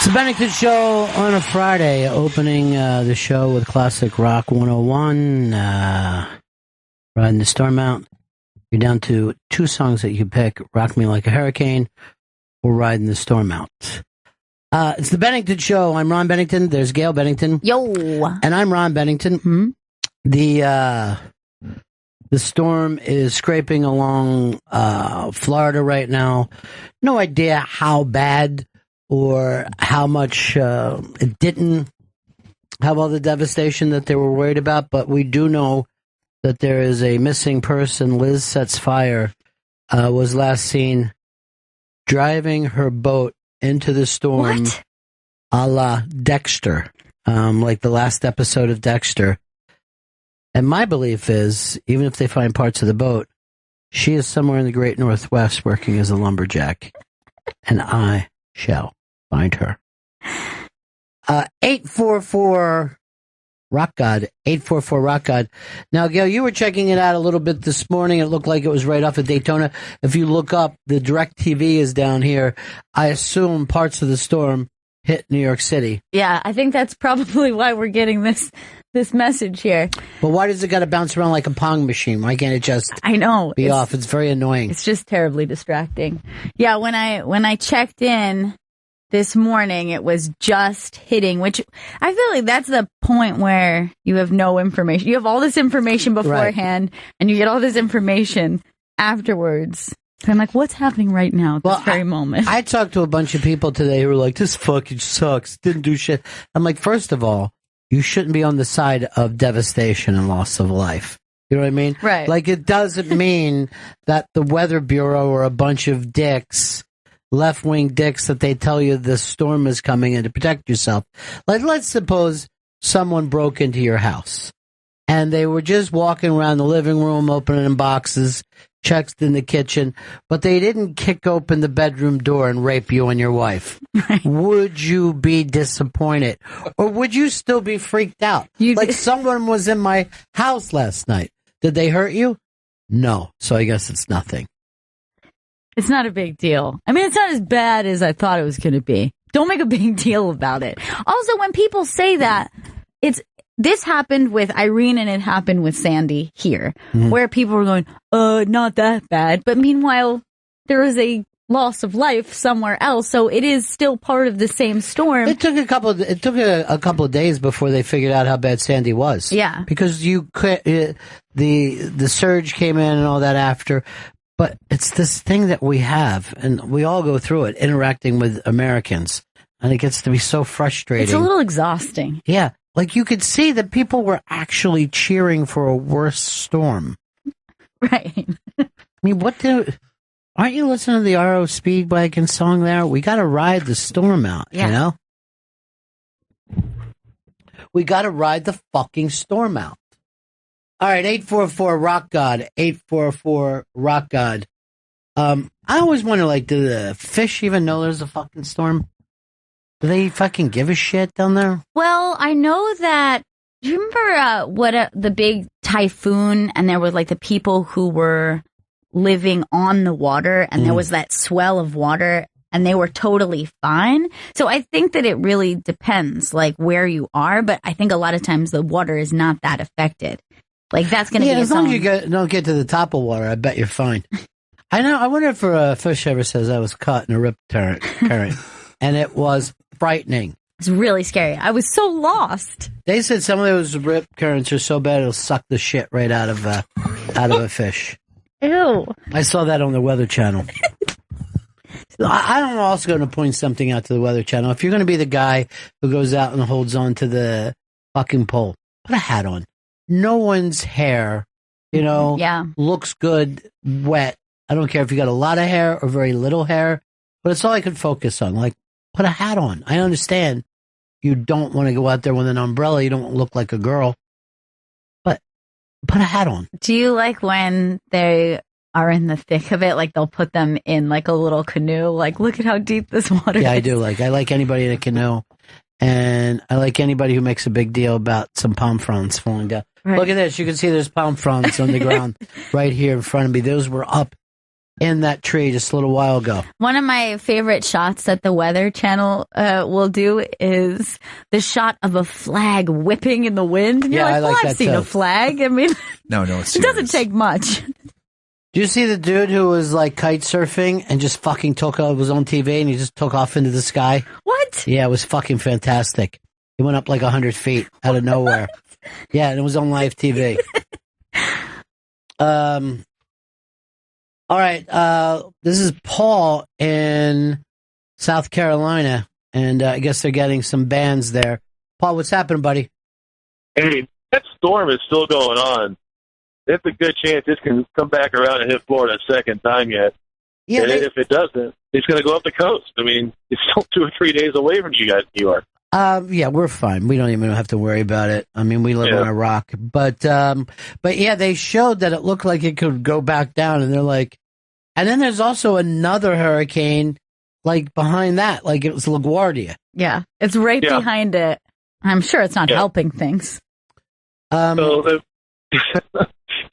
It's the Bennington Show on a Friday, opening the show with classic rock 101, Riding the Storm Out. You're down to two songs that you pick, Rock Me Like a Hurricane or Riding the Storm Out. It's the Bennington Show. I'm Ron Bennington. There's Gail Bennington. Yo. And I'm Ron Bennington. Mm-hmm. The storm is scraping along Florida right now. No idea how bad or how much it didn't have all the devastation that they were worried about, but we do know that there is a missing person. Liz Sets Fire was last seen driving her boat into the storm. What? A la Dexter, like the last episode of Dexter. And my belief is, even if they find parts of the boat, she is somewhere in the great Northwest working as a lumberjack. And I shall find her. 844 Rock God. 844 Rock God. Now, Gail, you were checking it out a little bit this morning. It looked like it was right off of Daytona. If you look up, the DirecTV is down here. I assume parts of the storm hit New York City. Yeah, I think that's probably why we're getting this message here. But why does it got to bounce around like a Pong machine? Why can't it just be off? It's very annoying. It's just terribly distracting. Yeah, when I checked in this morning, it was just hitting, which I feel like that's the point where you have no information. You have all this information beforehand, and you get all this information afterwards. So I'm like, what's happening right now at this very moment? I talked to a bunch of people today who were like, this fucking sucks. Didn't do shit. I'm like, first of all, you shouldn't be on the side of devastation and loss of life. You know what I mean? Right. Like, it doesn't mean that the Weather Bureau are a bunch of dicks, left-wing dicks, that they tell you the storm is coming and to protect yourself. Like, let's suppose someone broke into your house and they were just walking around the living room, opening boxes, checks in the kitchen, but they didn't kick open the bedroom door and rape you and your wife. Right. Would you be disappointed? Or would you still be freaked out? Like, someone was in my house last night. Did they hurt you? No. So I guess it's nothing. It's not a big deal. I mean, it's not as bad as I thought it was going to be. Don't make a big deal about it. Also, when people say that, this happened with Irene and it happened with Sandy here, where people were going, not that bad. But meanwhile, there is a loss of life somewhere else, so it is still part of the same storm. It took a couple of days before they figured out how bad Sandy was. Yeah, because you could, the surge came in and all that after. But it's this thing that we have, and we all go through it, interacting with Americans, and it gets to be so frustrating. It's a little exhausting. Yeah. Like, you could see that people were actually cheering for a worse storm. Right. I mean, aren't you listening to the R.O. Speedwagon song there? We got to ride the storm out, you know? We got to ride the fucking storm out. All right, 844 Rock God, 844 Rock God. I always wonder, like, do the fish even know there's a fucking storm? Do they fucking give a shit down there? Well, I know that. Do you remember the big typhoon, and there was like the people who were living on the water, and there was that swell of water, and they were totally fine. So I think that it really depends, like, where you are. But I think a lot of times the water is not that affected. Like, that's going to be as long as you don't get to the top of water, I bet you're fine. I know. I wonder if a fish ever says I was caught in a rip current, and it was frightening. It's really scary. I was so lost. They said some of those rip currents are so bad it'll suck the shit right out of a fish. Ew. I saw that on the Weather Channel. I'm also going to point something out to the Weather Channel. If you're going to be the guy who goes out and holds on to the fucking pole, put a hat on. No one's hair, looks good, wet. I don't care if you got a lot of hair or very little hair, but it's all I could focus on. Like, put a hat on. I understand you don't want to go out there with an umbrella. You don't look like a girl, but put a hat on. Do you like when they are in the thick of it? Like, they'll put them in like a little canoe. Like, look at how deep this water is. Yeah, I do. I like anybody in a canoe. And I like anybody who makes a big deal about some palm fronds falling down. Right. Look at this. You can see there's palm fronds on the ground right here in front of me. Those were up in that tree just a little while ago. One of my favorite shots that the Weather Channel will do is the shot of a flag whipping in the wind. And you're like, well, I've seen a flag. I mean, no, it's it doesn't take much. Do you see the dude who was like kite surfing and just fucking was on TV and he just took off into the sky? What? Yeah, it was fucking fantastic. He went up like 100 feet out of nowhere. Yeah, and it was on live TV. All right, this is Paul in South Carolina, and I guess they're getting some bands there. Paul, what's happening, buddy? Hey, that storm is still going on. There's a good chance this can come back around and hit Florida a second time yet. Yeah, and if it doesn't, it's going to go up the coast. I mean, it's still 2 or 3 days away from you guys in New York. Yeah, we're fine. We don't even have to worry about it. I mean, we live on a rock. But yeah, they showed that it looked like it could go back down, and they're like, and then there's also another hurricane, like behind that, like it was LaGuardia. Yeah, it's right behind it. I'm sure it's not helping things.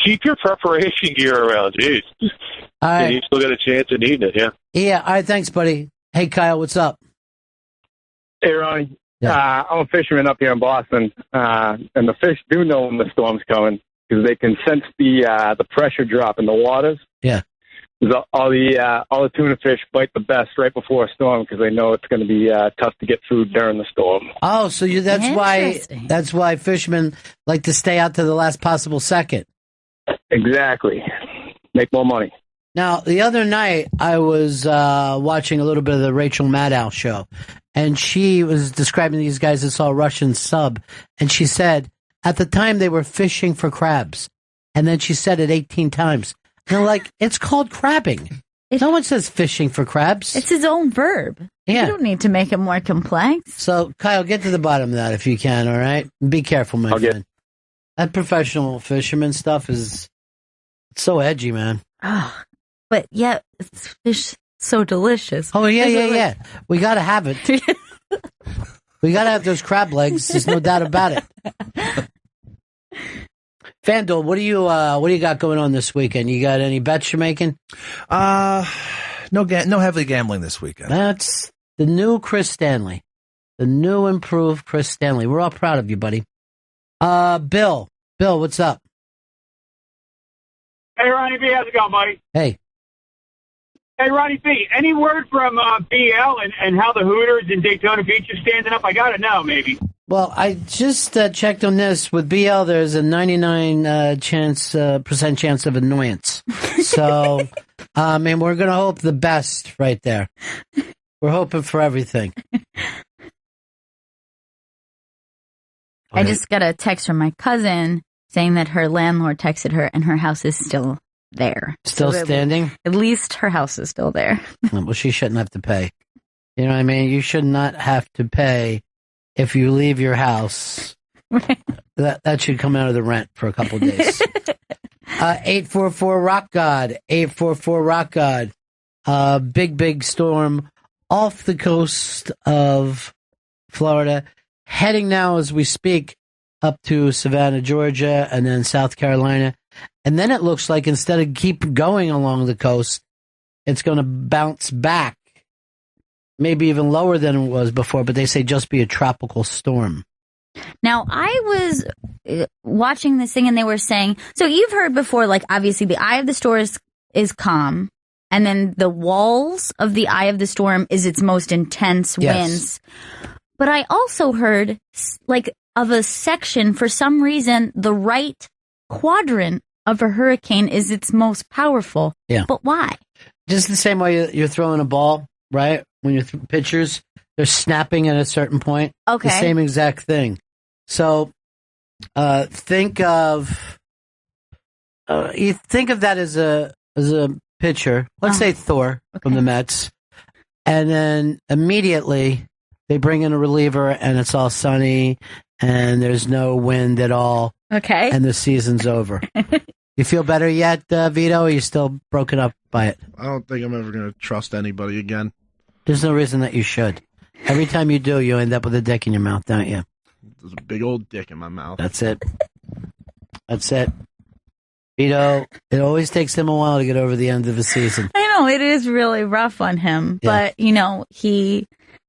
Keep your preparation gear around, jeez. All right. You still got a chance of needing it, Yeah, all right, thanks, buddy. Hey, Kyle, what's up? Hey, Ronnie. Yeah. I'm a fisherman up here in Boston, and the fish do know when the storm's coming because they can sense the pressure drop in the waters. Yeah. All the tuna fish bite the best right before a storm because they know it's going to be tough to get food during the storm. Oh, so that's why fishermen like to stay out to the last possible second. Exactly. Make more money. Now, the other night, I was watching a little bit of the Rachel Maddow show, and she was describing these guys that saw a Russian sub, and she said, at the time, they were fishing for crabs. And then she said it 18 times. And I'm like, it's called crabbing. No one says fishing for crabs. It's his own verb. Yeah. You don't need to make it more complex. So, Kyle, get to the bottom of that if you can, all right? Be careful, my friend. That professional fisherman stuff is so edgy, man. Oh, but yeah, it's fish so delicious. Oh, yeah. We got to have it. We got to have those crab legs. There's no doubt about it. FanDuel, what do you got going on this weekend? You got any bets you're making? No heavy gambling this weekend. That's the new Chris Stanley. The new improved Chris Stanley. We're all proud of you, buddy. Bill, what's up? Hey, Ronnie B, how's it going, buddy? Hey. Hey, Ronnie B, any word from BL and how the Hooters in Daytona Beach is standing up? I got to know, maybe. Well, I just checked on this. With BL, there's a 99% chance of annoyance. So, I mean, we're going to hope the best right there. We're hoping for everything. I just got a text from my cousin saying that her landlord texted her and her house is still there. Still standing? At least her house is still there. Well, she shouldn't have to pay. You know what I mean? You should not have to pay if you leave your house. That should come out of the rent for a couple of days. 844 Rock God. 844 Rock God. Big storm off the coast of Florida. Heading now as we speak up to Savannah, Georgia, and then South Carolina. And then it looks like instead of keep going along the coast, it's going to bounce back. Maybe even lower than it was before, but they say just be a tropical storm. Now, I was watching this thing and they were saying, so you've heard before, like obviously the eye of the storm is calm. And then the walls of the eye of the storm is its most intense winds. But I also heard, like, of a section, for some reason, the right quadrant of a hurricane is its most powerful. Yeah. But why? Just the same way you're throwing a ball, right? When you're pitchers, they're snapping at a certain point. Okay. The same exact thing. So, think of that as a pitcher. Let's say Thor from the Mets. And then immediately they bring in a reliever and it's all sunny and there's no wind at all. Okay. And the season's over. You feel better yet, Vito? Or are you still broken up by it? I don't think I'm ever going to trust anybody again. There's no reason that you should. Every time you do, you end up with a dick in your mouth, don't you? There's a big old dick in my mouth. That's it. That's it. It always takes him a while to get over the end of the season. I know, it is really rough on him. Yeah. But,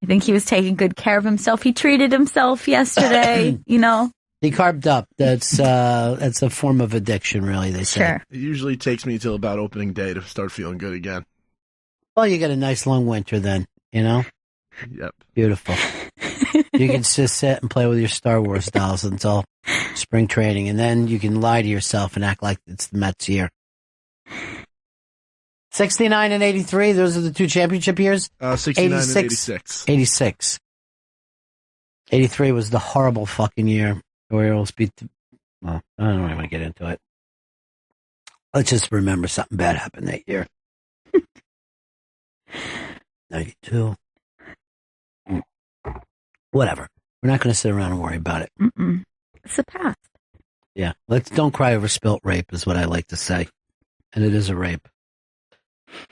I think he was taking good care of himself. He treated himself yesterday, He carved up. That's a form of addiction, really, they say. Sure. It usually takes me till about opening day to start feeling good again. Well, you get a nice long winter then, Yep. Beautiful. You can just sit and play with your Star Wars dolls until spring training, and then you can lie to yourself and act like it's the Mets year. 69 and 83, those are the two championship years? 69 and 86. 86. 83 was the horrible fucking year. Orioles beat I don't really want to get into it. Let's just remember something bad happened that year. 92. Whatever. We're not going to sit around and worry about it. Mm-mm. It's the past. Yeah. Don't cry over spilt rape is what I like to say. And it is a rape.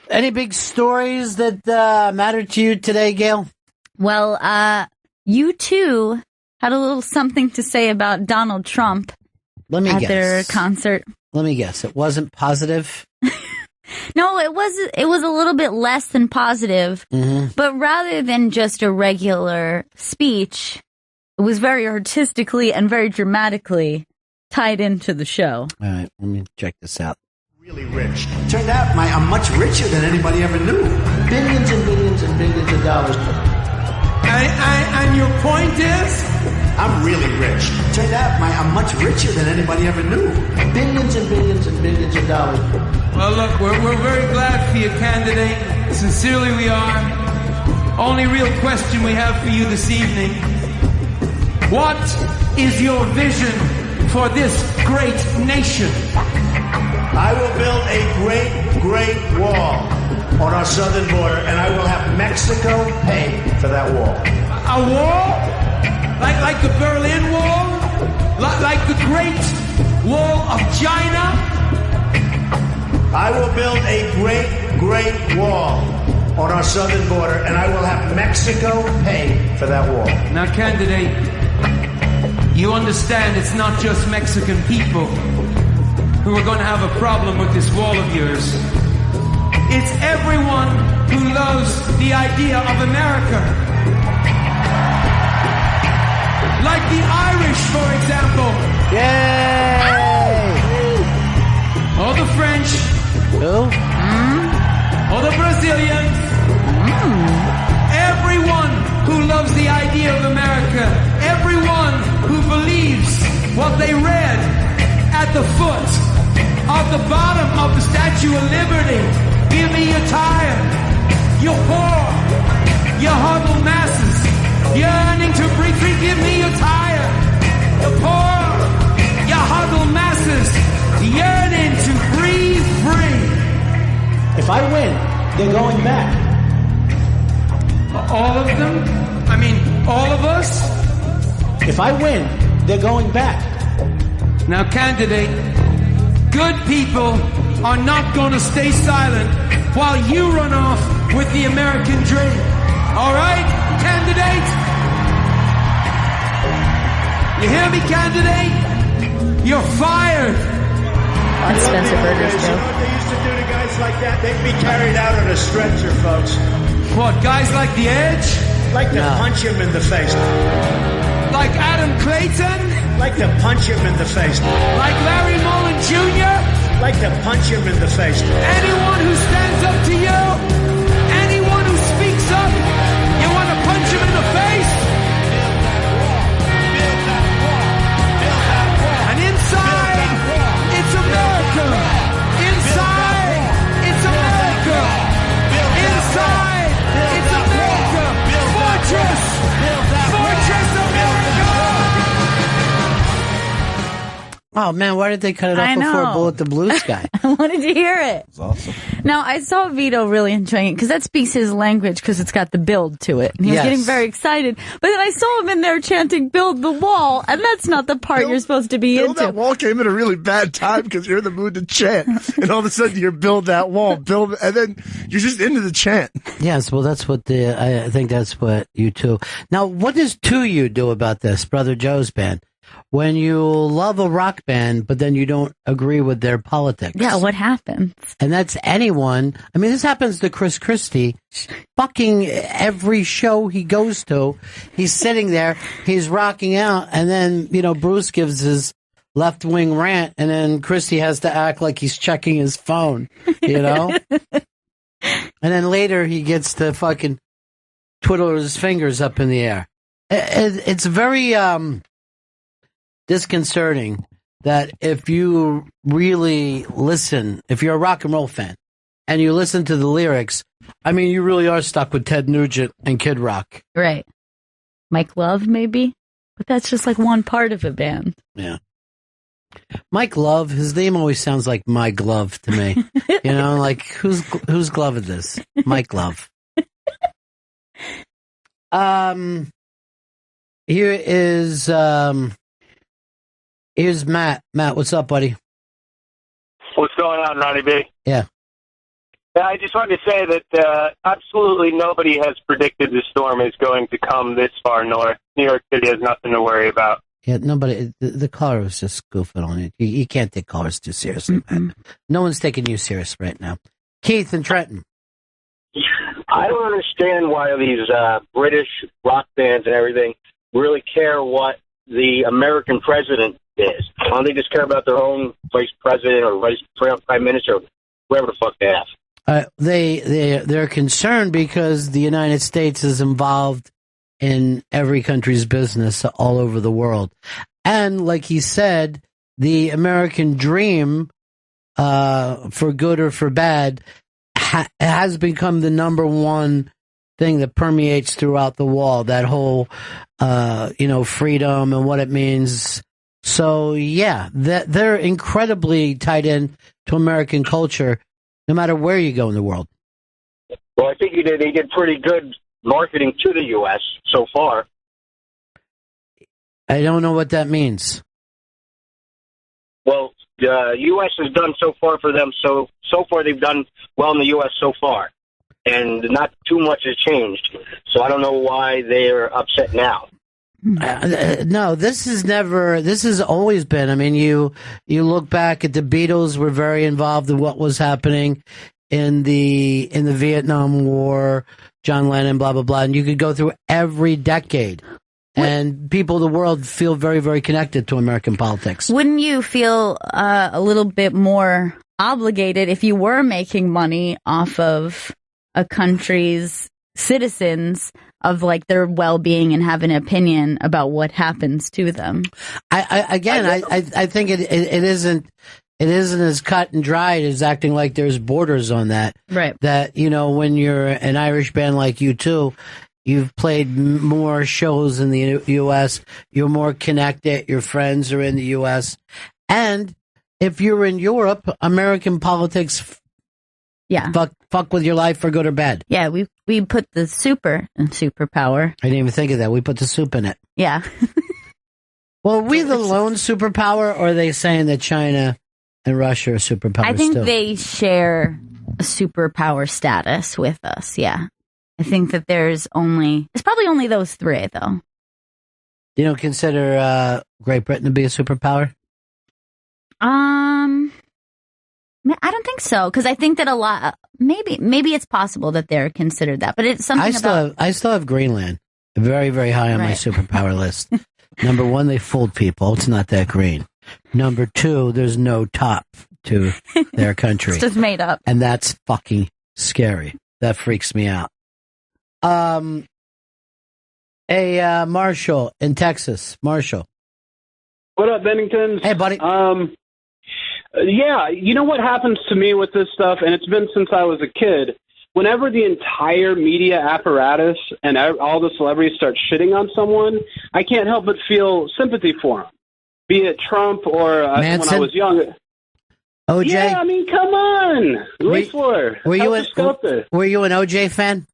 Any big stories that matter to you today, Gail? Well, you too had a little something to say about Donald Trump at their concert. Let me guess. It wasn't positive? No, it was a little bit less than positive, but rather than just a regular speech, it was very artistically and very dramatically tied into the show. All right, let me check this out. Really rich. Turned out I'm much richer than anybody ever knew. Billions and billions and billions of dollars. And your point is? I'm really rich. Turned out I'm much richer than anybody ever knew. Billions and billions and billions of dollars. Well, look, we're very glad for your candidate. Sincerely, we are. Only real question we have for you this evening. What is your vision for this great nation? I will build a great, great wall on our southern border, and I will have Mexico pay for that wall. A wall? Like the Berlin Wall? Like the Great Wall of China? I will build a great, great wall on our southern border, and I will have Mexico pay for that wall. Now, candidate, you understand it's not just Mexican people who are going to have a problem with this wall of yours. It's everyone who loves the idea of America. Like the Irish, for example. Yay! Or the French. Who? Or the Brazilians. Everyone who loves the idea of America. Everyone who believes what they read at the foot of the bottom of the Statue of Liberty. Give me your tired, your poor, your huddled masses, yearning to breathe free. Give me your tired, your poor, your huddled masses, yearning to breathe free. If I win, they're going back. All of them? I mean, all of us? If I win, they're going back. Now, candidate, good people are not going to stay silent while you run off with the American dream. All right, candidate? You hear me, candidate? You're fired. That's Spencer Burgers, You know what they used to do to guys like that? They'd be carried out on a stretcher, folks. What, guys like The Edge? Like to punch him in the face. Like Adam Clayton? Like to punch him in the face. Like Larry Mullen Jr.? Like to punch him in the face. Anyone who stands up to you, anyone who speaks up, you want to punch him in the face? And inside, it's America. Inside, it's America. Inside, it's America. Fortress. Fortress America. Oh, man, why did they cut it off before Bullet the Blue Sky? I wanted to hear it. It's awesome. Now, I saw Vito really enjoying it because that speaks his language because it's got the build to it. And he was getting very excited. But then I saw him in there chanting, build the wall. And that's not the part you're supposed to be into. That wall came at a really bad time because you're in the mood to chant. And all of a sudden you're build that wall, and then you're just into the chant. Yes, well, that's what I think that's what you two. Now, what does 2U do about this, Brother Joe's band? when you love a rock band, but then you don't agree with their politics. Yeah, what happens? And that's anyone. I mean, this happens to Chris Christie. Fucking every show he goes to, he's sitting there, he's rocking out, and then, Bruce gives his left-wing rant, and then Christie has to act like he's checking his phone, And then later he gets to fucking twiddle his fingers up in the air. It's very disconcerting that if you really listen, if you're a rock and roll fan, and you listen to the lyrics, I mean, you really are stuck with Ted Nugent and Kid Rock. Right. Mike Love, maybe? But that's just like one part of a band. Yeah. Mike Love, his name always sounds like My Glove to me. Like, whose glove is this? Mike Love. Here's Matt. Matt, what's up, buddy? What's going on, Ronnie B? Yeah. I just wanted to say that absolutely nobody has predicted the storm is going to come this far north. New York City has nothing to worry about. Yeah, nobody. The caller was just goofing on it. You can't take callers too seriously, man. No one's taking you serious right now. Keith and Trenton. I don't understand why these British rock bands and everything really care what the American president is. Why don't they just care about their own vice president or vice prime minister, or whoever the fuck they have? They're concerned because the United States is involved in every country's business all over the world. And like he said, the American dream, for good or for bad, has become the number one thing that permeates throughout the wall, that whole, freedom and what it means. So, yeah, they're incredibly tied in to American culture, no matter where you go in the world. Well, I think they did pretty good marketing to the U.S. so far. I don't know what that means. Well, the U.S. has done so far for them. So far they've done well in the U.S. so far. And not too much has changed. So I don't know why they're upset now. No, this has always been. I mean, you look back at the Beatles were very involved in what was happening in the Vietnam War, John Lennon, blah, blah, blah. And you could go through every decade. And people of the world feel very, very connected to American politics. Wouldn't you feel a little bit more obligated if you were making money off of a country's citizens, of like their well-being, and have an opinion about what happens to them? I think it isn't as cut and dried as acting like there's borders on that. Right. That, when you're an Irish band like U2, you've played more shows in the U.S., you're more connected, your friends are in the U.S. And if you're in Europe, American politics fuck with your life for good or bad. Yeah, we put the super in superpower. I didn't even think of that. We put the soup in it. Yeah. Well, are we the lone superpower, or are they saying that China and Russia are superpowers? I think they share a superpower status with us, yeah. I think that it's probably only those three, though. You don't consider Great Britain to be a superpower? I don't think so, because I think that a lot. Maybe it's possible that they're considered that, but it's something. I still have Greenland very, very high on my superpower list. Number one, they fooled people. It's not that green. Number two, there's no top to their country. It's just made up, and that's fucking scary. That freaks me out. Marshall in Texas. Marshall. What up, Bennington? Hey, buddy. Yeah, you know what happens to me with this stuff, and it's been since I was a kid. Whenever the entire media apparatus and all the celebrities start shitting on someone, I can't help but feel sympathy for them. Be it Trump or when I was young. OJ? Yeah, I mean, come on. Were you an OJ fan?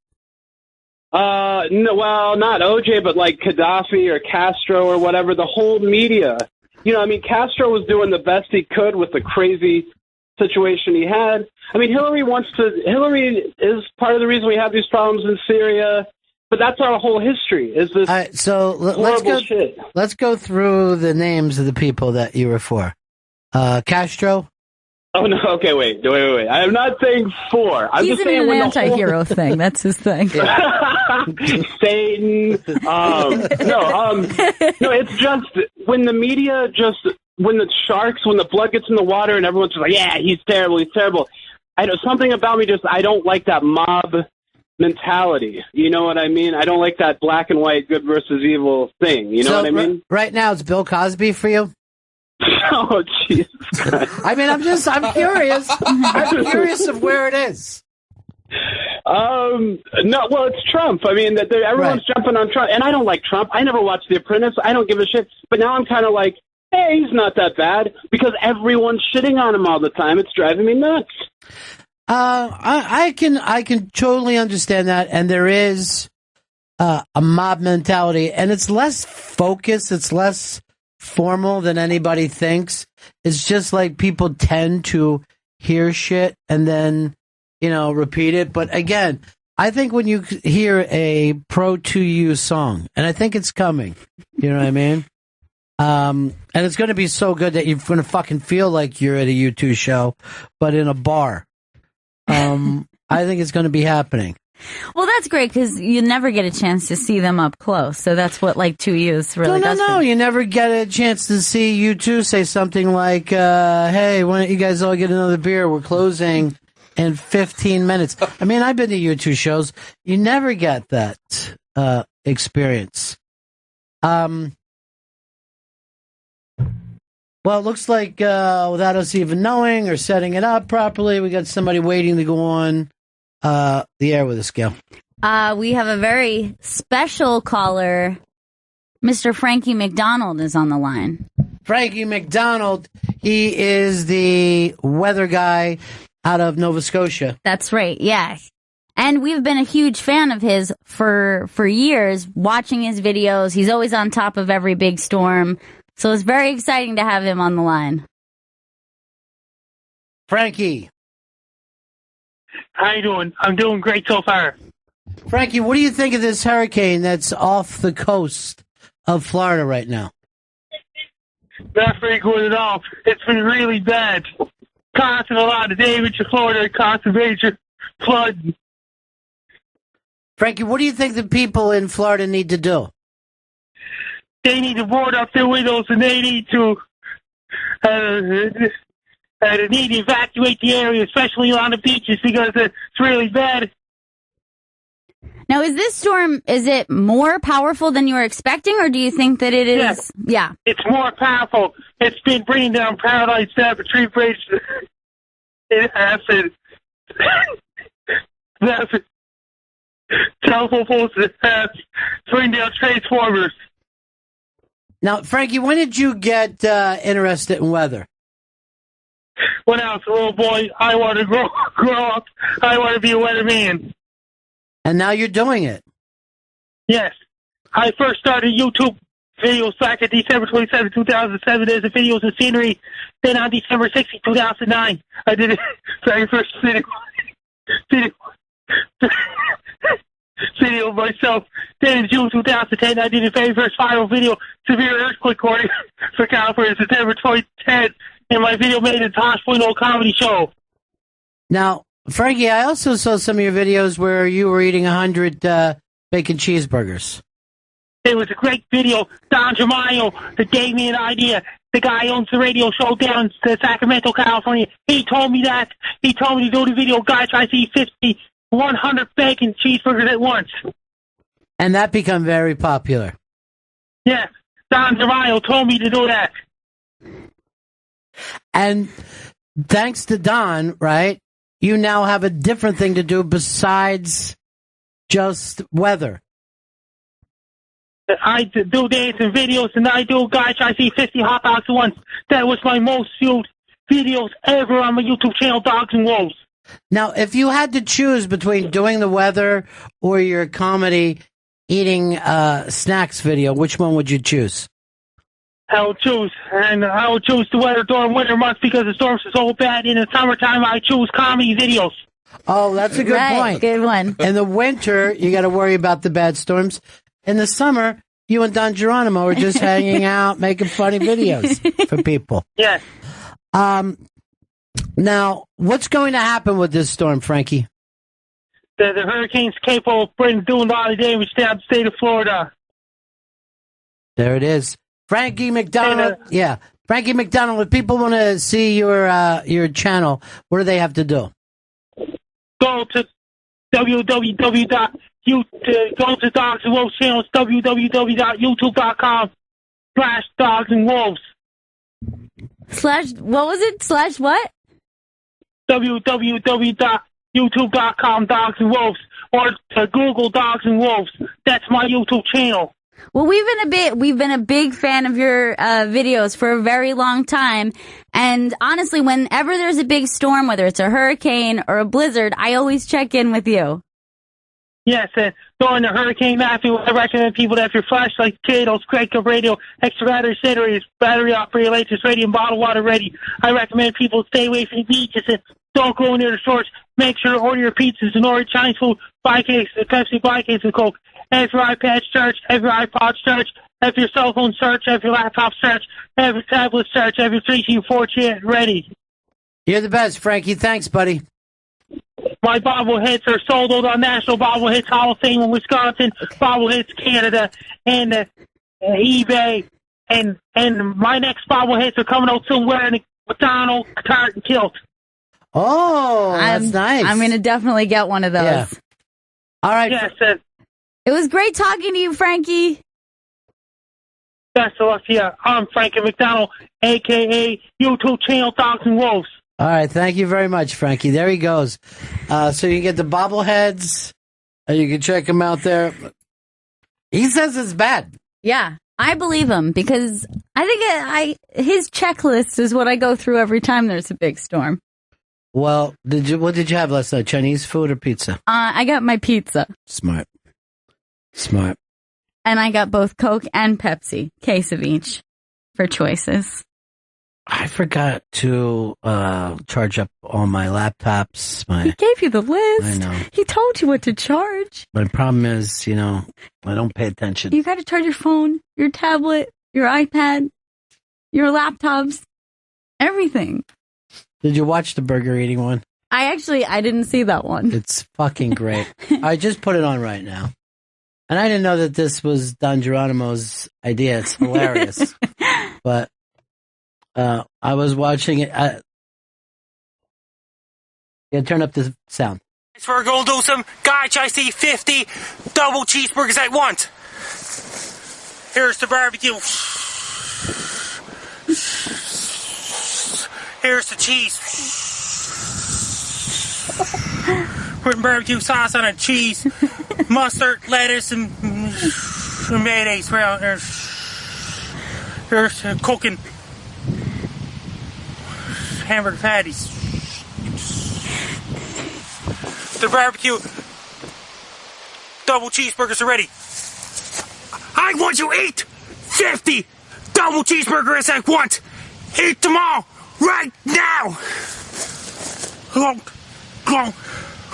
No, well, not OJ, but like Gaddafi or Castro or whatever, the whole media. Castro was doing the best he could with the crazy situation he had. Hillary is part of the reason we have these problems in Syria. but that's our whole history. Is this all right, so shit? Let's go through the names of the people that you were for. Castro. Oh no! Okay, wait. I am not saying four. I'm He's just saying an when anti-hero thing. That's his thing. Satan. No, it's just when the media when the sharks, when the blood gets in the water and everyone's just like, yeah, he's terrible. I know something about me. I don't like that mob mentality. You know what I mean? I don't like that black and white, good versus evil thing. You know what I mean? Right now, it's Bill Cosby for you. Oh, Jesus Christ. I mean, I'm curious. I'm curious of where it is. No, well, it's Trump. I mean, everyone's jumping on Trump, and I don't like Trump. I never watched The Apprentice. I don't give a shit. But now I'm kind of like, hey, he's not that bad because everyone's shitting on him all the time. It's driving me nuts. I can totally understand that, and there is a mob mentality, and it's less focused. It's less formal than anybody thinks. It's just like people tend to hear shit and then, repeat it. But again, I think when you hear a pro 2U song, and I think it's coming, you know what I mean? And it's going to be so good that you're going to fucking feel like you're at a U2 show, but in a bar. I think it's going to be happening. Well, that's great because you never get a chance to see them up close. So that's what 2U's really does. No, you never get a chance to see U2 say something like, hey, why don't you guys all get another beer? We're closing in 15 minutes. I mean, I've been to U2 shows. You never get that experience. Well, it looks like without us even knowing or setting it up properly, we got somebody waiting to go on the air with us, Gail. We have a very special caller. Mr. Frankie McDonald is on the line. Frankie McDonald, he is the weather guy out of Nova Scotia. That's right, yeah. And we've been a huge fan of his for years, watching his videos. He's always on top of every big storm. So it's very exciting to have him on the line. Frankie. How you doing? I'm doing great so far. Frankie, what do you think of this hurricane that's off the coast of Florida right now? Not very good at all. It's been really bad. Causing a lot of damage to Florida, causing major flood. Frankie, what do you think the people in Florida need to do? They need to board up their windows and they need to evacuate the area, especially on the beaches, because it's really bad. Now, is this storm, is it more powerful than you were expecting, or do you think that it is? Yeah. It's more powerful. It's been bringing down Paradise Tree Bridge. It has telephone poles that have bring down transformers. Now, Frankie, when did you get interested in weather? When I was a little boy, I wanted to grow up. I wanted to be a weatherman. And now you're doing it. Yes. I first started YouTube videos back on December 27, 2007 as a videos of scenery. Then on December 16, 2009, I did it very first video of myself. Then in June 2010, I did a very first viral video, severe earthquake warning for California, September 2010, and my video made it Tosh Point comedy show. Now, Frankie, I also saw some of your videos where you were eating 100 bacon cheeseburgers. It was a great video. Don Giamaio that gave me an idea. The guy owns the radio show down in Sacramento, California. He told me that. He told me to do the video. Guys, I see 100 bacon cheeseburgers at once. And that become very popular. Yeah. Don Giamaio told me to do that. And thanks to Don, right, you now have a different thing to do besides just weather. I do dancing videos, and I do, guys, I see 50 hot dogs at once. That was my most viewed videos ever on my YouTube channel, Dogs and Wolves. Now, if you had to choose between doing the weather or your comedy eating snacks video, which one would you choose? I would choose the weather during winter months because the storms are so bad. In the summertime, I choose comedy videos. Oh, that's a good point. Good one. In the winter, you got to worry about the bad storms. In the summer, you and Don Geronimo are just hanging out, making funny videos for people. Yes. Now, what's going to happen with this storm, Frankie? The hurricane's capable of doing a lot of damage down the state of Florida. There it is. Frankie McDonald. Yeah. Frankie McDonald, if people want to see your channel, what do they have to do? Go to go to Dogs and Wolves channels, www.youtube.com/dogsandwolves. What was it? /what? www.youtube.com Dogs and Wolves, or to Google Dogs and Wolves. That's my YouTube channel. Well, we've been a big fan of your videos for a very long time, and honestly, whenever there's a big storm, whether it's a hurricane or a blizzard, I always check in with you. Yes, and during the hurricane, I recommend people that have your flashlights, cables, crank up radio, extra batteries, battery operated lights, ready, and bottled water ready. I recommend people stay away from the beaches and don't go near the stores. Make sure to order your pizzas and order Chinese food, buy cakes, Pepsi, buy cakes of Coke. Have your iPad search, have your iPod search, have your cell phone search, have your laptop search, have your tablet search, have your 3G, 4G ready. You're the best, Frankie. Thanks, buddy. My bobbleheads are sold out on National Bobbleheads Hall of Fame in Wisconsin, Bobbleheads Canada, and eBay. And my next bobbleheads are coming out soon wearing a McDonald tartan kilt. Oh, that's nice. I'm going to definitely get one of those. Yeah. All right. Yes, it was great talking to you, Frankie. Best of luck to you. I'm Frankie McDonald, a.k.a. YouTube channel Dogs and Wolves. All right, thank you very much, Frankie. There he goes. So you can get the bobbleheads, and you can check him out there. He says it's bad. Yeah, I believe him because I think his checklist is what I go through every time there's a big storm. Well, what did you have last night? Chinese food or pizza? I got my pizza. Smart. And I got both Coke and Pepsi, case of each, for choices. I forgot to charge up all my laptops. He gave you the list. I know. He told you what to charge. My problem is, I don't pay attention. You got to charge your phone, your tablet, your iPad, your laptops, everything. Did you watch the burger eating one? I didn't see that one. It's fucking great. I just put it on right now. And I didn't know that this was Don Geronimo's idea. It's hilarious. But I was watching it. Turn up the sound. So we're going to do some Gotch I see 50 double cheeseburgers at once. Here's the barbecue. Here's the cheese. Putting barbecue sauce on it, cheese, mustard, lettuce, and mayonnaise. Well, there's cooking hamburger patties. The barbecue double cheeseburgers are ready. I want you to eat 50 double cheeseburgers at once. Eat them all right now. Go, go,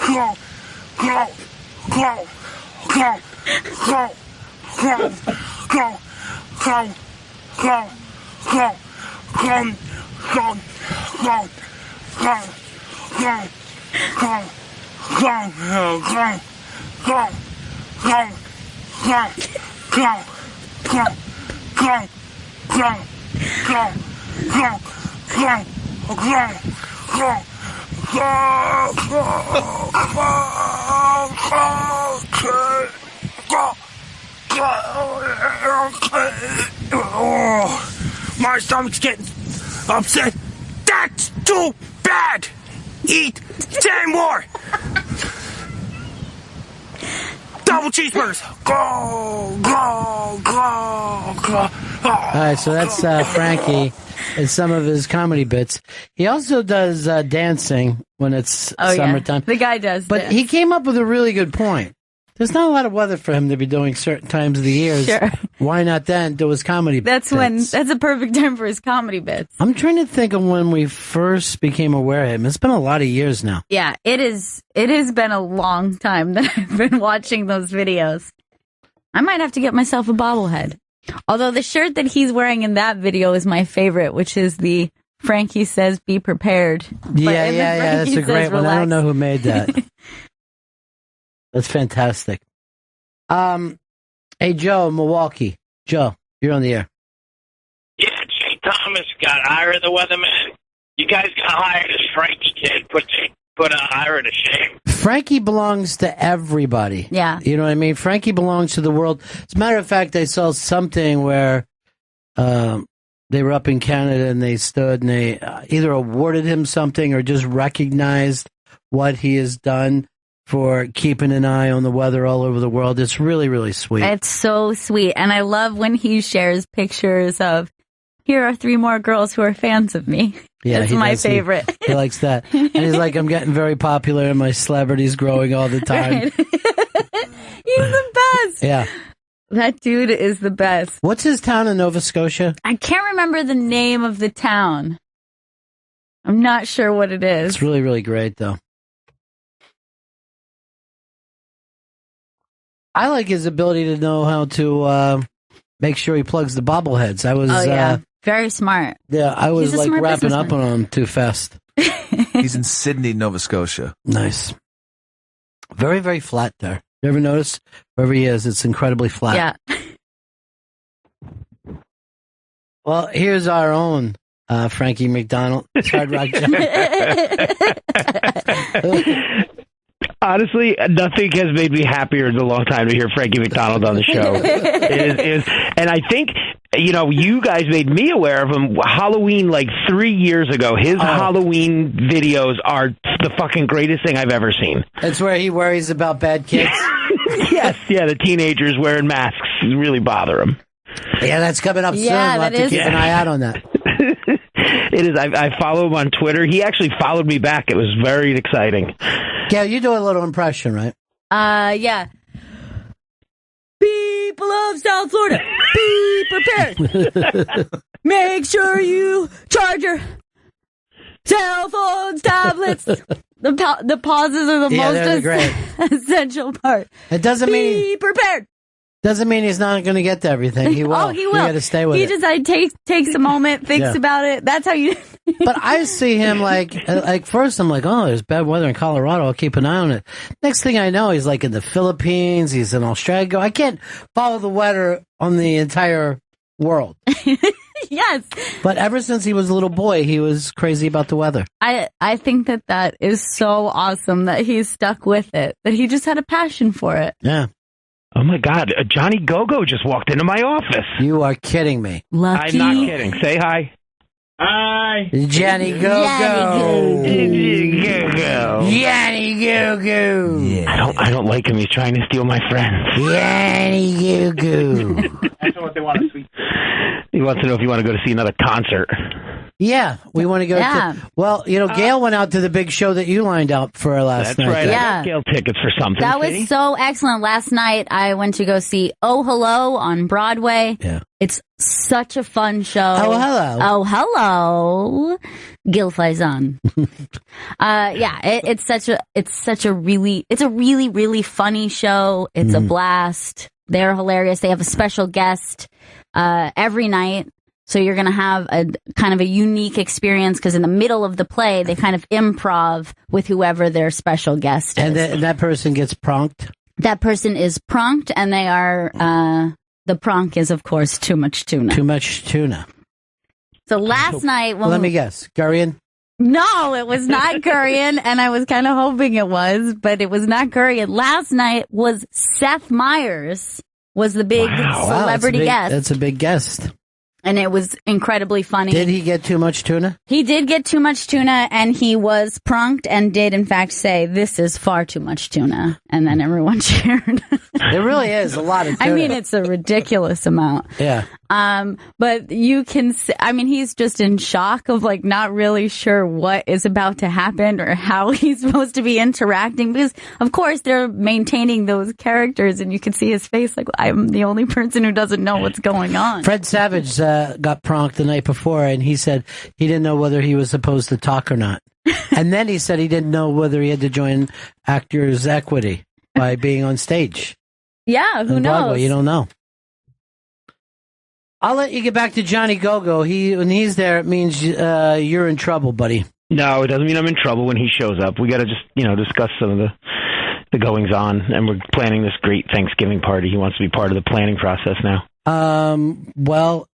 go, go, go, go, go, go, go, go, go, go, go, go, go, go, go, go. Go, go, go, go, go, go, go, go, go, go, go, go, my stomach's getting upset. That's too bad. Eat 10 more. Double cheeseburgers. Go, go, go, go. All right, so that's Frankie and some of his comedy bits. He also does dancing when it's summertime. Yeah. The guy does. But he came up with a really good point. There's not a lot of weather for him to be doing certain times of the year. Sure. Why not then do his comedy bits? That's a perfect time for his comedy bits. I'm trying to think of when we first became aware of him. It's been a lot of years now. Yeah, it has been a long time that I've been watching those videos. I might have to get myself a bobblehead. Although the shirt that he's wearing in that video is my favorite, which is the Frankie says be prepared. Yeah, that's a great one. I don't know who made that. That's fantastic. Hey, Joe, Milwaukee. Joe, you're on the air. Yeah, Jay Thomas got Ira the weatherman. You guys got hired as Frankie kid. Put Ira to shame. Frankie belongs to everybody. Yeah. You know what I mean? Frankie belongs to the world. As a matter of fact, I saw something where they were up in Canada and they stood and they either awarded him something or just recognized what he has done for keeping an eye on the weather all over the world. It's really, really sweet. It's so sweet. And I love when he shares pictures of, here are 3 more girls who are fans of me. Yeah, it's my favorite. He likes that. And he's like, I'm getting very popular and my celebrity's growing all the time. Right. He's the best. Yeah. That dude is the best. What's his town in Nova Scotia? I can't remember the name of the town. I'm not sure what it is. It's really, really great, though. I like his ability to know how to make sure he plugs the bobbleheads. Very smart. Yeah, I was like wrapping up on him too fast. He's in Sydney, Nova Scotia. Nice. Very, very flat there. You ever notice? Wherever he is, it's incredibly flat. Yeah. Well, here's our own Frankie McDonald. Hard Rock Honestly, nothing has made me happier in a long time to hear Frankie McDonald on the show. And I think, you guys made me aware of him Halloween like 3 years ago. His Halloween videos are the fucking greatest thing I've ever seen. That's where he worries about bad kids? Yes, the teenagers wearing masks really bother him. Yeah, that's coming up soon. We'll have to keep an eye out on that. It is. I follow him on Twitter. He actually followed me back. It was very exciting. Gail, you do a little impression, right? Yeah. People of South Florida, be prepared. Make sure you charge your cell phones, tablets. The pauses are the most essential part. It doesn't mean be prepared. Doesn't mean he's not going to get to everything. He will. Oh, he will. You got to stay with it. He just takes a moment, thinks about it. That's how you. But I see him like first I'm like, oh, there's bad weather in Colorado. I'll keep an eye on it. Next thing I know, he's like in the Philippines. He's in Australia. I can't follow the weather on the entire world. Yes. But ever since he was a little boy, he was crazy about the weather. I think that is so awesome that he's stuck with it. That he just had a passion for it. Yeah. Oh, my God. Johnny Go-Go just walked into my office. You are kidding me. Lucky. I'm not kidding. Say hi. Hi. Johnny Go-Go. Johnny Go-Go. Johnny Go-Go. Yeah. I don't like him. He's trying to steal my friends. Johnny Go-Go. That's what they want to see. He wants to know if you want to go to see another concert. Yeah, we want to go to... Well, Gail went out to the big show that you lined up for last night. That's right. Yeah. I got Gail tickets for something. That was so excellent. Last night, I went to go see Oh Hello on Broadway. Yeah. It's such a fun show. Oh, hello. Oh, hello. Gil Faison. It's a really, really funny show. It's a blast. They're hilarious. They have a special guest every night. So you're going to have a kind of a unique experience because in the middle of the play, they kind of improv with whoever their special guest is. And that person gets pronked? That person is pronked, and they are, the pronk is, of course, too much tuna. Too much tuna. So last night... Let me guess. Gurian? No, it was not Gurian, and I was kind of hoping it was, but it was not Gurian. Last night was Seth Meyers, was the big celebrity guest. That's a big guest. And it was incredibly funny. Did he get too much tuna? He did get too much tuna, and he was pronked and did, in fact, say, this is far too much tuna. And then everyone cheered. There really is a lot of tuna. I mean, it's a ridiculous amount. Yeah. But you can, he's just in shock of like not really sure what is about to happen or how he's supposed to be interacting because of course they're maintaining those characters and you can see his face like I'm the only person who doesn't know what's going on. Fred Savage got pranked the night before and he said he didn't know whether he was supposed to talk or not. And then he said he didn't know whether he had to join Actors Equity by being on stage. Yeah, who knows? Broadway, you don't know. I'll let you get back to Johnny Go-Go. When he's there, it means you're in trouble, buddy. No, it doesn't mean I'm in trouble when he shows up. We got to just, discuss some of the goings on, and we're planning this great Thanksgiving party. He wants to be part of the planning process now. Well,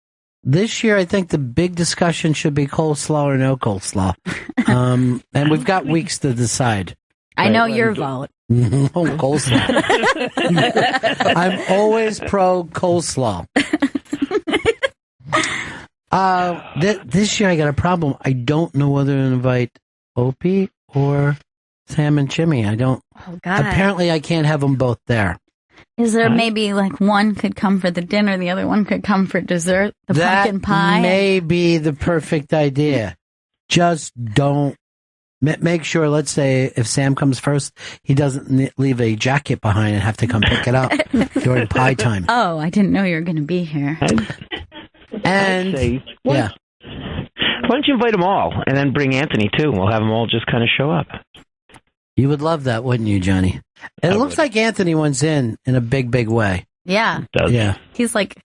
this year I think the big discussion should be coleslaw or no coleslaw. And we've got weeks to decide. I know your vote. Oh, coleslaw. I'm always pro coleslaw. This year I got a problem. I don't know whether to invite Opie or Sam and Jimmy. I don't. Oh, God. Apparently I can't have them both there. Is there maybe like one could come for the dinner, the other one could come for dessert, the pumpkin pie? That may be the perfect idea. Just don't. Make sure, let's say, if Sam comes first, he doesn't leave a jacket behind and have to come pick it up during pie time. Oh, I didn't know you were going to be here. And, why don't you invite them all and then bring Anthony, too? We'll have them all just kind of show up. You would love that, wouldn't you, Johnny? And it looks like Anthony wants in a big, big way. Yeah. Yeah. He's like,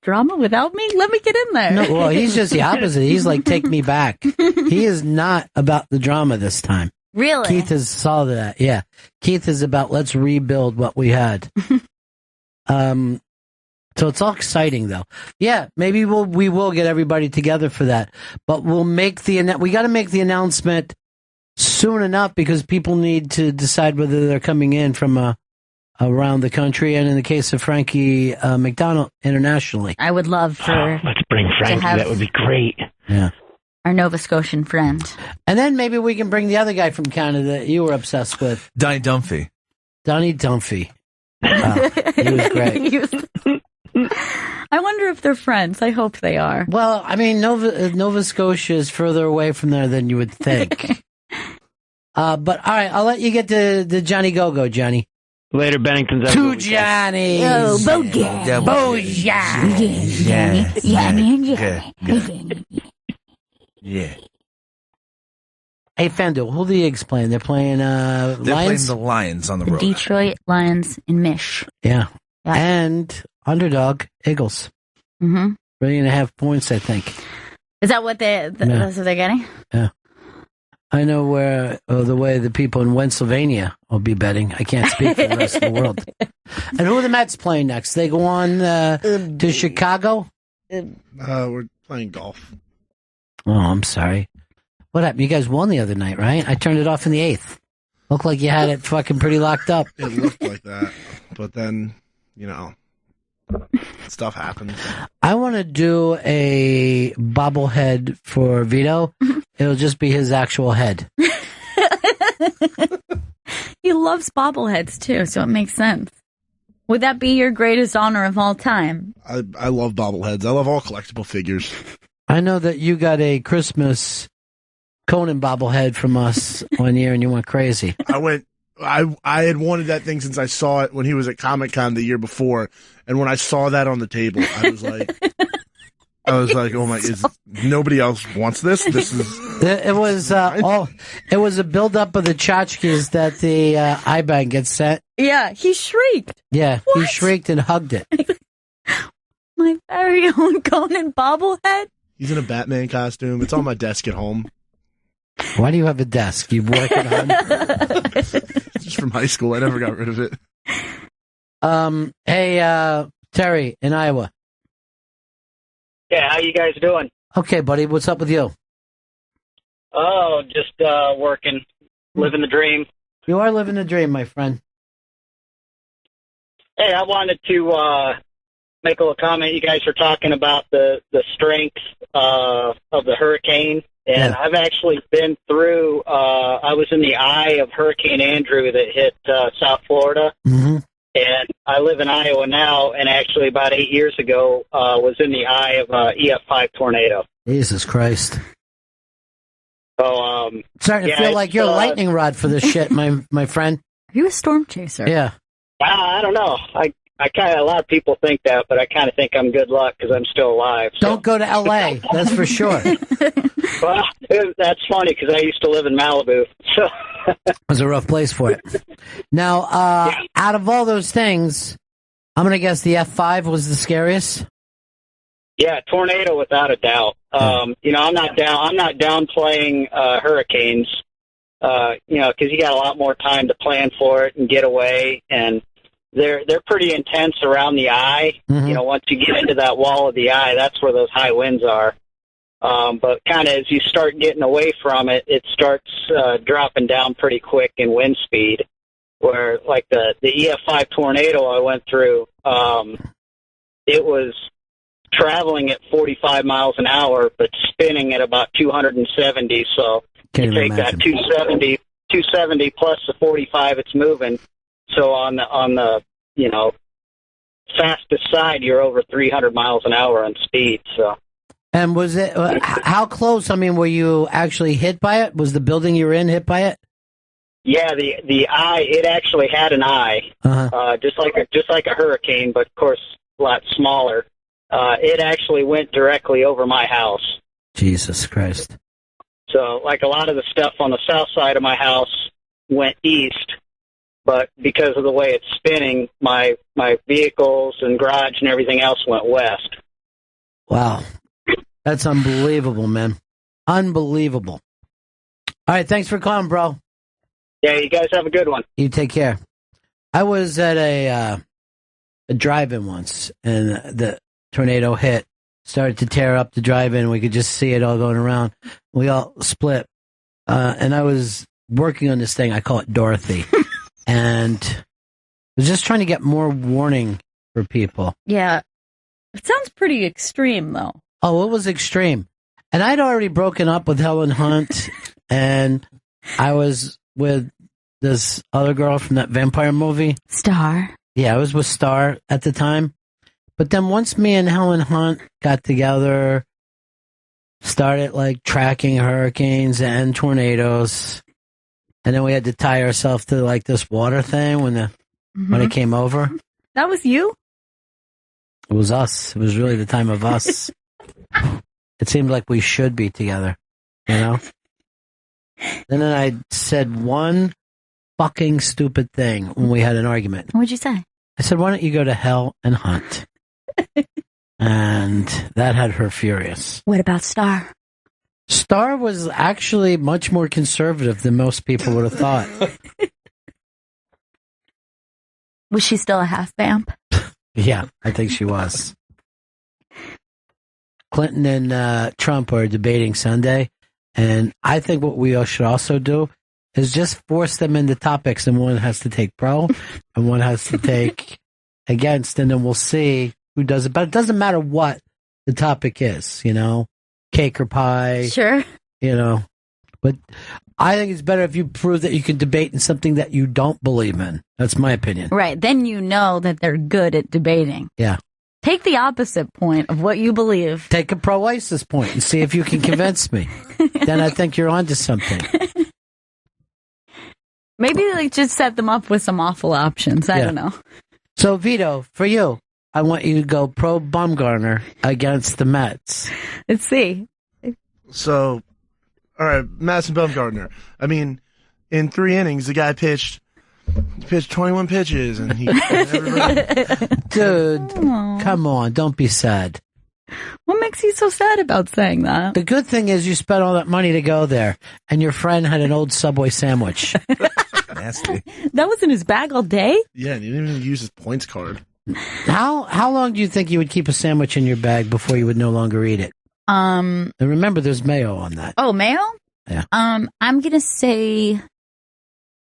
drama without me? Let me get in there. No, well, he's just the opposite. He's like, take me back. He is not about the drama this time. Really? Keith has saw that. Yeah. Keith is about let's rebuild what we had. So it's all exciting, though. Yeah, maybe we will get everybody together for that. But we got to make the announcement soon enough because people need to decide whether they're coming in from around the country, and in the case of Frankie McDonald, internationally. I would love for let's bring Frankie. That would be great. Yeah, our Nova Scotian friend. And then maybe we can bring the other guy from Canada that you were obsessed with, Donnie Dunphy. Donnie Dunphy. He was great. I wonder if they're friends. I hope they are. Well, I mean, Nova Scotia is further away from there than you would think. But all right, I'll let you get to Johnny Go-Go, Johnny. Later, Bennington's. To Johnny. Oh, Bojan. Yeah. Hey, Fendo, who are the Eagles playing? They're playing They're Lions? playing the Lions on the road. Detroit Lions in Mish. Yeah. And underdog, Eagles. Mm-hmm. 3.5 points, I think. Is that what that's what they're getting? Yeah. I know where the way the people in Pennsylvania will be betting. I can't speak for the rest of the world. And who are the Mets playing next? They go on to Chicago? We're playing golf. Oh, I'm sorry. What happened? You guys won the other night, right? I turned it off in the 8th. Looked like you had it fucking pretty locked up. It looked like that. But then, stuff happens. I want to do a bobblehead for Vito. It'll just be his actual head. He loves bobbleheads, too, so it makes sense. Would that be your greatest honor of all time? I love bobbleheads. I love all collectible figures. I know that you got a Christmas Conan bobblehead from us one year, and you went crazy. I had wanted that thing since I saw it when he was at Comic-Con the year before, and when I saw that on the table, I was like, oh my, nobody else wants this? This is... It was it was a buildup of the tchotchkes that the I-Bank gets sent. Yeah, he shrieked. Yeah, what? He shrieked and hugged it. My very own Conan bobblehead? He's in a Batman costume. It's on my desk at home. Why do you have a desk? You work at home? Just from high school. I never got rid of it. Hey, Terry in Iowa. Yeah, how you guys doing? Okay, buddy. What's up with you? Oh, just working, living the dream. You are living the dream, my friend. Hey, I wanted to make a little comment. You guys were talking about the strength of the hurricane. And I've actually been through, I was in the eye of Hurricane Andrew that hit South Florida. Mm-hmm. And I live in Iowa now, and actually about 8 years ago was in the eye of an EF5 tornado. Jesus Christ. So, starting to feel like you're a lightning rod for this shit, my friend. Are you a storm chaser? Yeah. I don't know. I kind of, a lot of people think that, but I kind of think I'm good luck because I'm still alive. So. Don't go to L.A., that's for sure. Well, that's funny because I used to live in Malibu. So it was a rough place for it. Now, out of all those things, I'm going to guess the F5 was the scariest. Yeah, tornado without a doubt. You know, I'm not downplaying hurricanes. You know, because you got a lot more time to plan for it and get away, and they're pretty intense around the eye. Mm-hmm. You know, once you get into that wall of the eye, that's where those high winds are. But kind of as you start getting away from it, it starts dropping down pretty quick in wind speed. Where like the EF5 tornado I went through, it was traveling at 45 miles an hour, but spinning at about 270. So you take that 270 plus the 45 it's moving. So on the you know, fastest side, you're over 300 miles an hour on speed. So. And was it how close? I mean, were you actually hit by it? Was the building you were in hit by it? Yeah, the eye. It actually had an eye, just like a hurricane, but of course a lot smaller. It actually went directly over my house. Jesus Christ! So, like a lot of the stuff on the south side of my house went east, but because of the way it's spinning, my vehicles and garage and everything else went west. Wow. That's unbelievable, man. Unbelievable. All right, thanks for calling, bro. Yeah, you guys have a good one. You take care. I was at a drive-in once, and the tornado hit, started to tear up the drive-in. We could just see it all going around. We all split. And I was working on this thing. I call it Dorothy. And I was just trying to get more warning for people. Yeah. It sounds pretty extreme, though. Oh, it was extreme. And I'd already broken up with Helen Hunt, and I was with this other girl from that vampire movie. Star. Yeah, I was with Star at the time. But then once me and Helen Hunt got together, started like tracking hurricanes and tornadoes, and then we had to tie ourselves to like this water thing when it came over. That was you? It was us. It was really the time of us. It seemed like we should be together, you know? And then I said one fucking stupid thing when we had an argument. What'd you say? I said, why don't you go to hell and hunt? And that had her furious. What about Star? Star was actually much more conservative than most people would have thought. Was she still a half vamp? Yeah, I think she was. Clinton and Trump are debating Sunday, and I think what we should also do is just force them into topics, and one has to take pro, and one has to take against, and then we'll see who does it. But it doesn't matter what the topic is, you know, cake or pie. Sure. You know, but I think it's better if you prove that you can debate in something that you don't believe in. That's my opinion. Right. Then you know that they're good at debating. Yeah. Take the opposite point of what you believe. Take a pro-ISIS point and see if you can convince me. Then I think you're onto something. Maybe like just set them up with some awful options. I don't know. So, Vito, for you, I want you to go pro Bumgarner against the Mets. Let's see. So, all right, Madison Bumgarner. I mean, in 3 innings, the guy pitched 21 pitches, and he dude, come on, don't be sad. What makes you so sad about saying that? The good thing is you spent all that money to go there, and your friend had an old Subway sandwich. Nasty. That was in his bag all day? Yeah, and he didn't even use his points card. How long do you think you would keep a sandwich in your bag before you would no longer eat it? And remember, there's mayo on that. Oh, mayo? Yeah. I'm gonna say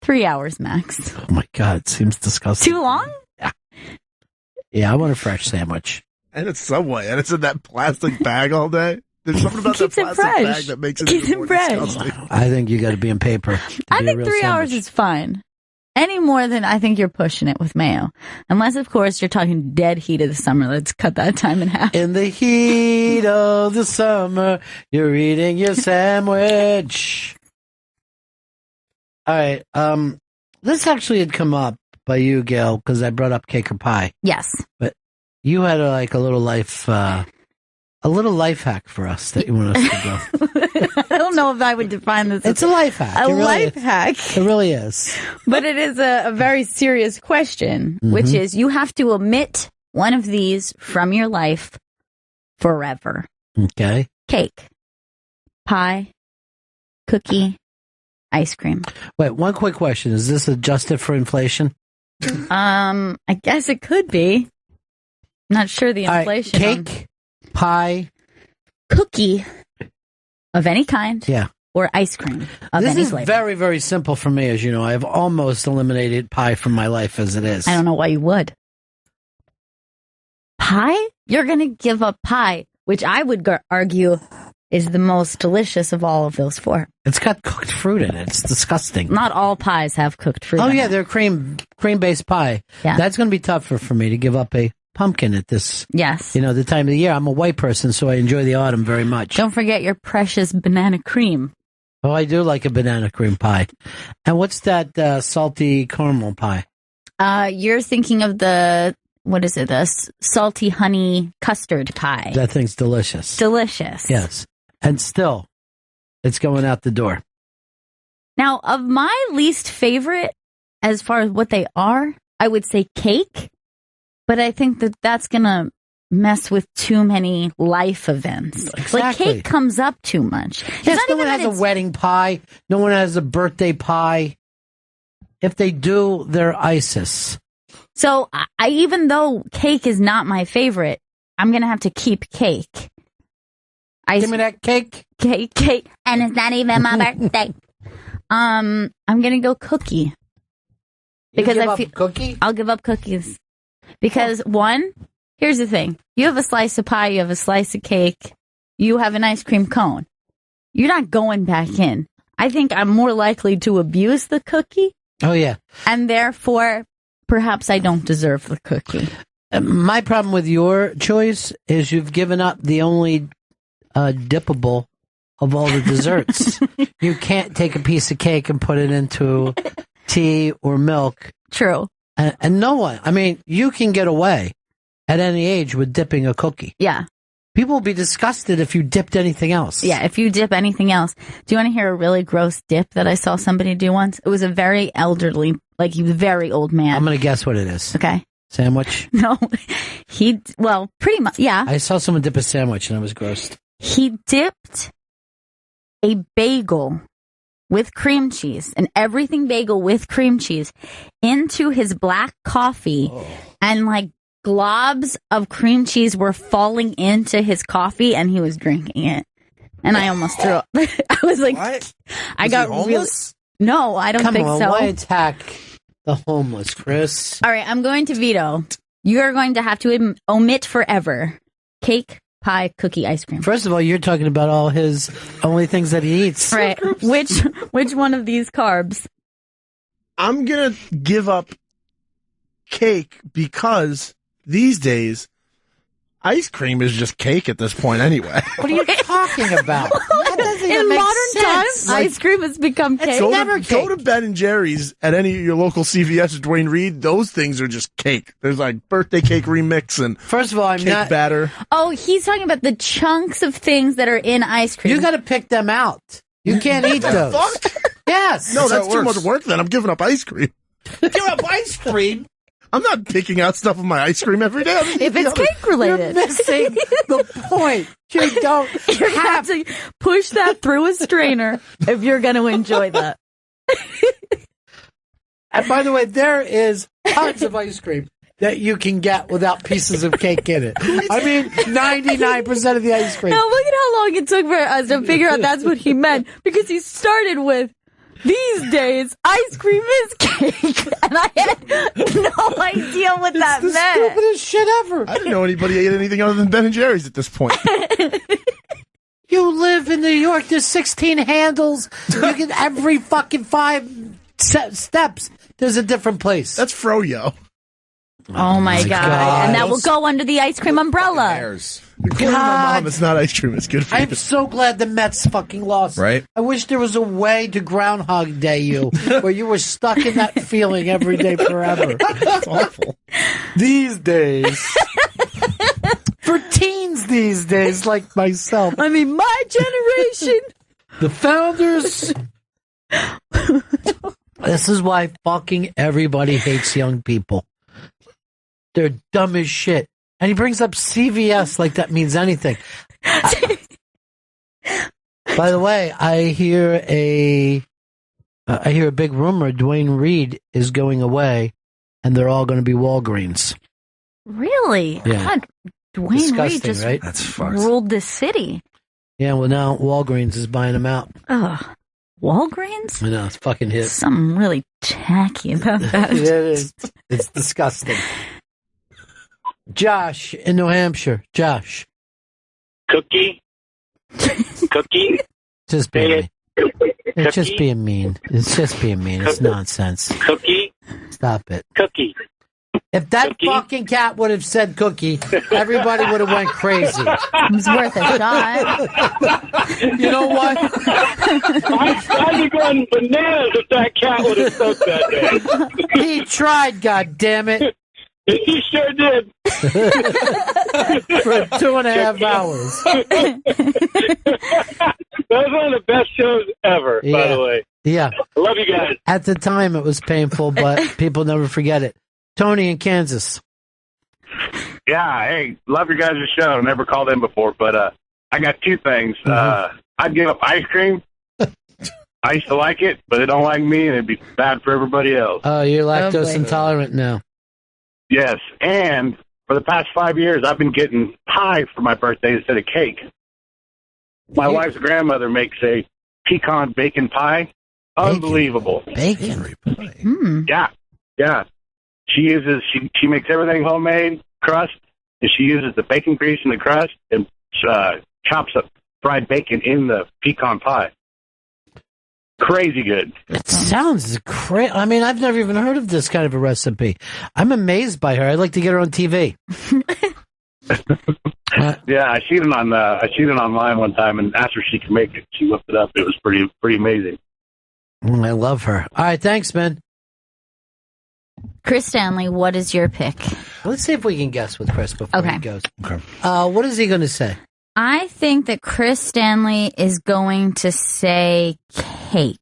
3 hours max. Oh my God, it seems disgusting. Too long? Yeah, I want a fresh sandwich. And it's Subway, and it's in that plastic bag all day. There's something about that plastic bag that makes it even more disgusting. I think you got to be in paper. I think 3 hours is fine. any more than I think you're pushing it with mayo. Unless, of course, you're talking dead heat of the summer. Let's cut that time in half. In the heat of the summer, you're eating your sandwich. All right. This actually had come up by you, Gail, because I brought up cake or pie. Yes. But you had a little life hack for us that you want us to go. I don't know if I would define this. It's a life hack. Hack. It really is. But it is a very serious question, which is you have to omit one of these from your life forever. Okay. Cake, pie, cookie, ice cream. Wait, one quick question. Is this adjusted for inflation? I guess it could be. Not sure the inflation. Cake, pie, cookie of any kind. Yeah. Or ice cream of this any is flavor. very, very simple for me, as you know. I've almost eliminated pie from my life as it is. I don't know why you would. Pie? You're going to give up pie, which I would argue is the most delicious of all of those four. It's got cooked fruit in it. It's disgusting. Not all pies have cooked fruit. Oh, yeah, they're cream-based pie. Yeah. That's going to be tougher for me to give up a pumpkin at this, yes, the time of the year. I'm a white person, so I enjoy the autumn very much. Don't forget your precious banana cream. Oh, I do like a banana cream pie. And what's that salty caramel pie? You're thinking of the salty honey custard pie. That thing's delicious. Delicious. Yes. And still, it's going out the door. Now, of my least favorite, as far as what they are, I would say cake. But I think that's going to mess with too many life events. Exactly. Like, cake comes up too much. Yes, no one has a wedding pie. No one has a birthday pie. If they do, they're ISIS. So, even though cake is not my favorite, I'm going to have to keep cake. Give me that cake. Cake. And it's not even my birthday. I'm going to go cookie. Because cookie? I'll give up cookies. Because one, here's the thing. You have a slice of pie, you have a slice of cake, you have an ice cream cone. You're not going back in. I think I'm more likely to abuse the cookie. Oh, yeah. And therefore, perhaps I don't deserve the cookie. My problem with your choice is you've given up the only dippable of all the desserts. You can't take a piece of cake and put it into tea or milk. True. And no one, you can get away at any age with dipping a cookie. Yeah. People will be disgusted if you dipped anything else. Yeah, if you dip anything else. Do you want to hear a really gross dip that I saw somebody do once? It was a very elderly, he was a very old man. I'm going to guess what it is. Okay. Sandwich? No. Pretty much, yeah. I saw someone dip a sandwich and I was grossed. He dipped a bagel with cream cheese, an everything bagel with cream cheese, into his black coffee, and globs of cream cheese were falling into his coffee, and he was drinking it. And I almost threw up. I was like, what? I got homeless? really. No, I don't think so. Why attack the homeless, Chris? All right, I'm going to veto. You are going to have to omit forever cake, pie, cookie, ice cream. First of all, you're talking about all his only things that he eats. Right. Which one of these carbs? I'm going to give up cake because these days, ice cream is just cake at this point anyway. What are you talking about? That doesn't even In make modern sense. times, ice cream has become cake. Go to Ben & Jerry's at any of your local CVS or Duane Reade. Those things are just cake. There's birthday cake remix and first of all, I'm cake not batter. Oh, he's talking about the chunks of things that are in ice cream. You got to pick them out. You can't eat those. Fuck? Yes. No, that's too much work then. I'm giving up ice cream. Give up ice cream? I'm not picking out stuff of my ice cream every day. If it's cake related. You're missing the point. You don't have to push that through a strainer if you're going to enjoy that. And by the way, there is tons of ice cream that you can get without pieces of cake in it. 99% of the ice cream. Now look at how long it took for us to figure out that's what he meant. Because he started with, these days, ice cream is cake. And I had no idea what that meant. It's the stupidest shit ever. I didn't know anybody ate anything other than Ben & Jerry's at this point. You live in New York. There's 16 handles. You get every fucking 5 steps. There's a different place. That's Froyo. Oh my God. And that will go under the ice cream umbrella. According to my mom, it's not ice cream. It's good for you. I'm so glad the Mets fucking lost. Right? I wish there was a way to Groundhog Day you, where you were stuck in that feeling every day forever. That's awful. These days. For teens these days, like myself. I mean, my generation. The founders. This is why fucking everybody hates young people. They're dumb as shit. And he brings up CVS like that means anything. By the way, I hear a big rumor Dwayne Reed is going away, and they're all going to be Walgreens. Really? Yeah. God, Dwayne Reed just right? That's ruled this city. Yeah, well, now Walgreens is buying them out. Ugh. Walgreens? I know, it's fucking hit. Something really tacky about that. Yeah, it is. It's disgusting. Josh in New Hampshire. Josh. Cookie? Just being mean. It's just being mean. It's just being mean. It's nonsense. Cookie? Stop it. Cookie. If that fucking cat would have said cookie, everybody would have went crazy. It was worth a shot. You know what? I'd be going bananas if that cat would have spoke that day. He tried, goddammit. He sure did. For 2.5 hours. That was one of the best shows ever, by the way. Yeah. I love you guys. At the time, it was painful, but people never forget it. Tony in Kansas. Yeah, hey, love your guys' show. Never called in before, but I got two things. I'd give up ice cream. I used to like it, but it don't like me, and it'd be bad for everybody else. Oh, you're lactose intolerant now. Yes, and for the past 5 years, I've been getting pie for my birthday instead of cake. My wife's grandmother makes a pecan bacon pie. Unbelievable. Bacon? Yeah. She makes everything homemade, crust, and she uses the bacon grease in the crust and chops up fried bacon in the pecan pie. Crazy good. It sounds crazy. I mean, I've never even heard of this kind of a recipe. I'm amazed by her. I'd like to get her on TV. Yeah, I seen it online one time and asked her if she could make it. She whipped it up. It was pretty amazing. I love her. All right, thanks, man. Chris Stanley, what is your pick? Let's see if we can guess with Chris before he goes. Okay. What is he going to say? I think that Chris Stanley is going to say cake.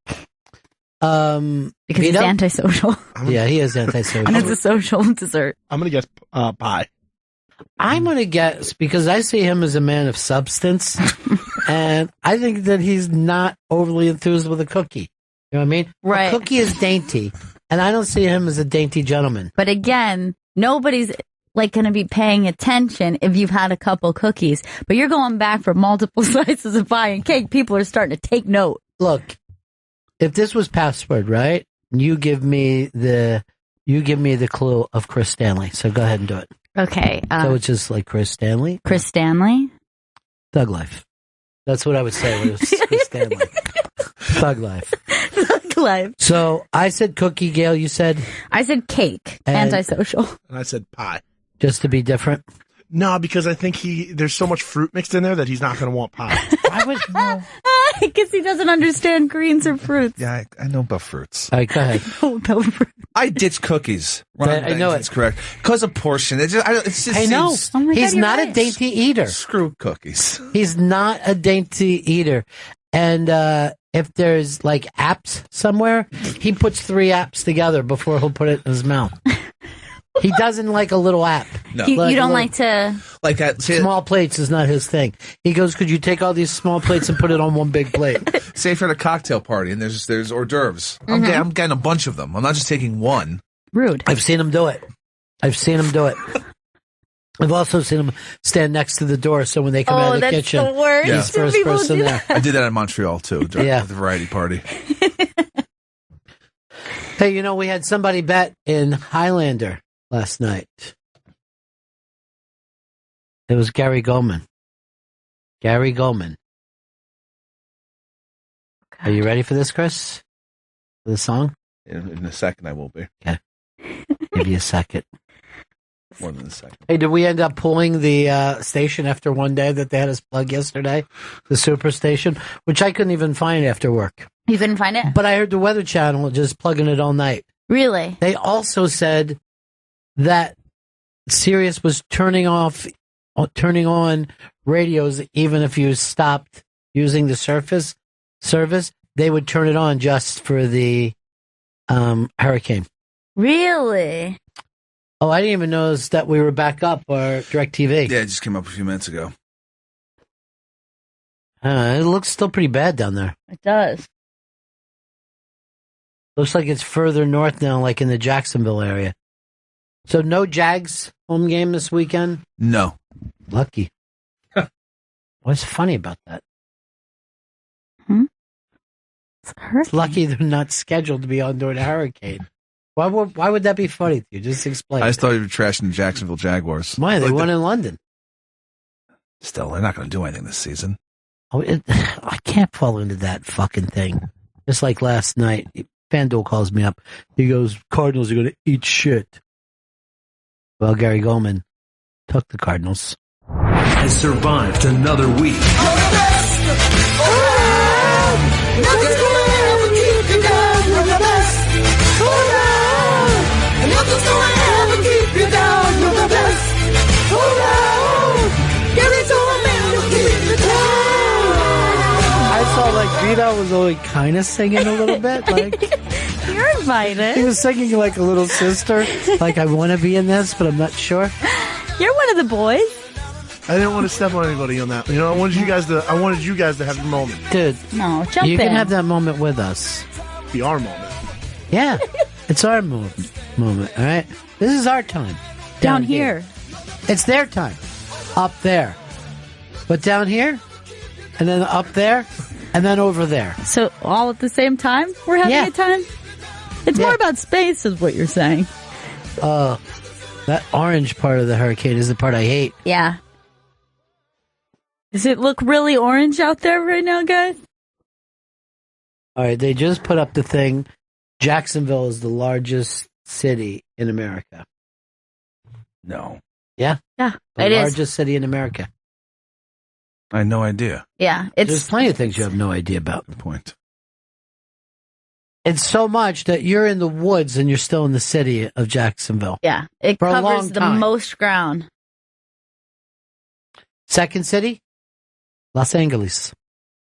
Because he's antisocial. Yeah, he is antisocial. And it's a social dessert. I'm going to guess pie. I'm going to guess, because I see him as a man of substance, and I think that he's not overly enthused with a cookie. You know what I mean? Right. A cookie is dainty, and I don't see him as a dainty gentleman. But again, nobody's going to be paying attention if you've had a couple cookies. But you're going back for multiple slices of pie and cake. People are starting to take note. Look, if this was password, right? You give me the clue of Chris Stanley. So go ahead and do it. Okay. So it's just like Chris Stanley? Chris Stanley? Thug Life. That's what I would say when it was Chris Stanley. Thug Life. Thug Life. So I said cookie, Gail. You said? I said cake. Antisocial. And I said pie. Just to be different? No, because I think there's so much fruit mixed in there that he's not going to want pie. Why would Because he doesn't understand greens or fruits. Yeah, I know about fruits. All right, go ahead. I ditch cookies. I know That's correct. Because of portion. It just I know. seems- Oh my God, He's you're not right. a dainty eater. Screw cookies. He's not a dainty eater. And if there's like apps somewhere, he puts 3 apps together before he'll put it in his mouth. He doesn't like a little app. No. You don't like to... Like that. Small plates is not his thing. He goes, could you take all these small plates and put it on one big plate? Say if you're at a cocktail party and there's hors d'oeuvres. I'm getting a bunch of them. I'm not just taking one. Rude. I've seen him do it. I've also seen him stand next to the door, so when they come out of the kitchen, the worst. he's the first person there. I did that in Montreal, too, at the variety party. Hey, we had somebody bet in Highlander last night. It was Gary Goldman. Gary Goldman. Are you ready for this, Chris? For the song? In a second, I will be. Okay. Give you a second. More than a second. Hey, did we end up pulling the station after one day that they had us plug yesterday? The super station, which I couldn't even find after work. You couldn't find it? But I heard the Weather Channel just plugging it all night. Really? They also said that Sirius was turning on radios even if you stopped using the service. They would turn it on just for the hurricane. Really? Oh, I didn't even notice that we were back up our DirecTV. Yeah, it just came up a few minutes ago. It looks still pretty bad down there. It does. Looks like it's further north now, like in the Jacksonville area. So no Jags home game this weekend? No. Lucky. What's funny about that? It's lucky they're not scheduled to be on during a hurricane. Why would that be funny to you? Just explain. I just thought you were trashing the Jacksonville Jaguars. Why? They won in London. Still, they're not going to do anything this season. Oh, I can't fall into that fucking thing. Just like last night, FanDuel calls me up. He goes, Cardinals are going to eat shit. Well, Gary Goldman took the Cardinals. Has survived another week. Nothing's gonna ever keep you down. You're the best. Hurrah! And nothing's gonna ever keep you down. You're the best. Hurrah! Give it to a man who keep you down. I saw like Vito was only kind of singing a little bit. Like you're invited. He was singing like a little sister. Like I want to be in this, but I'm not sure. You're one of the boys. I didn't want to step on anybody on that. You know, I wanted you guys to have your moment. Dude. No, jump in. You can have that moment with us. Be our moment. Yeah. It's our moment, all right? This is our time. Down here. It's their time. Up there. But down here, and then up there, and then over there. So all at the same time? We're having a time? It's more about space is what you're saying. That orange part of the hurricane is the part I hate. Yeah. Does it look really orange out there right now, guys? All right, they just put up the thing. Jacksonville is the largest city in America. No. Yeah? Yeah, The it is. largest city in America. I had no idea. Yeah, There's plenty of things you have no idea about. Good point. It's so much that you're in the woods and you're still in the city of Jacksonville. Yeah, it For a covers long the time. most ground. Second city? Los Angeles.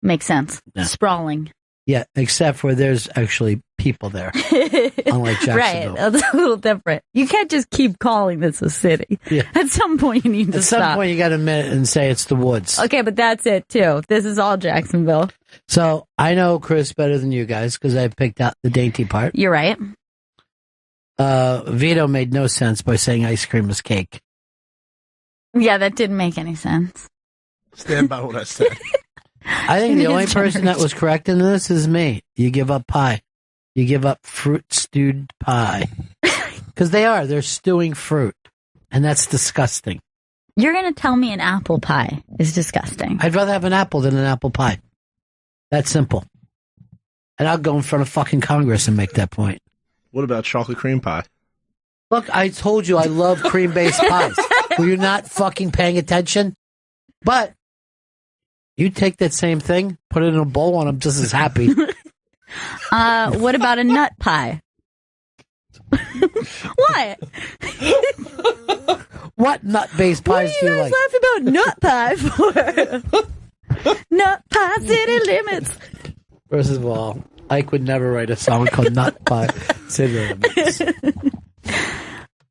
Makes sense. Yeah. Sprawling. Yeah, except for there's actually people there. Unlike Jacksonville. Right, that's a little different. You can't just keep calling this a city. Yeah. At some point you need to At stop. some point you got to admit and say it's the woods. Okay, but that's it too. This is all Jacksonville. So I know Chris better than you guys because I picked out the dainty part. You're right. Vito made no sense by saying ice cream was cake. Yeah, that didn't make any sense. Stand by what I said. I think the only person that was correct in this is me. You give up pie. You give up fruit stewed pie. Because they're stewing fruit. And that's disgusting. You're going to tell me an apple pie is disgusting. I'd rather have an apple than an apple pie. That's simple. And I'll go in front of fucking Congress and make that point. What about chocolate cream pie? Look, I told you I love cream-based pies. Were you not fucking paying attention? But you take that same thing, put it in a bowl, and I'm just as happy. What about a nut pie? What? What nut-based pies do you like? What are you guys laughing about nut pie for? Nut pie city limits. First of all, Ike would never write a song called Nut Pie City Limits.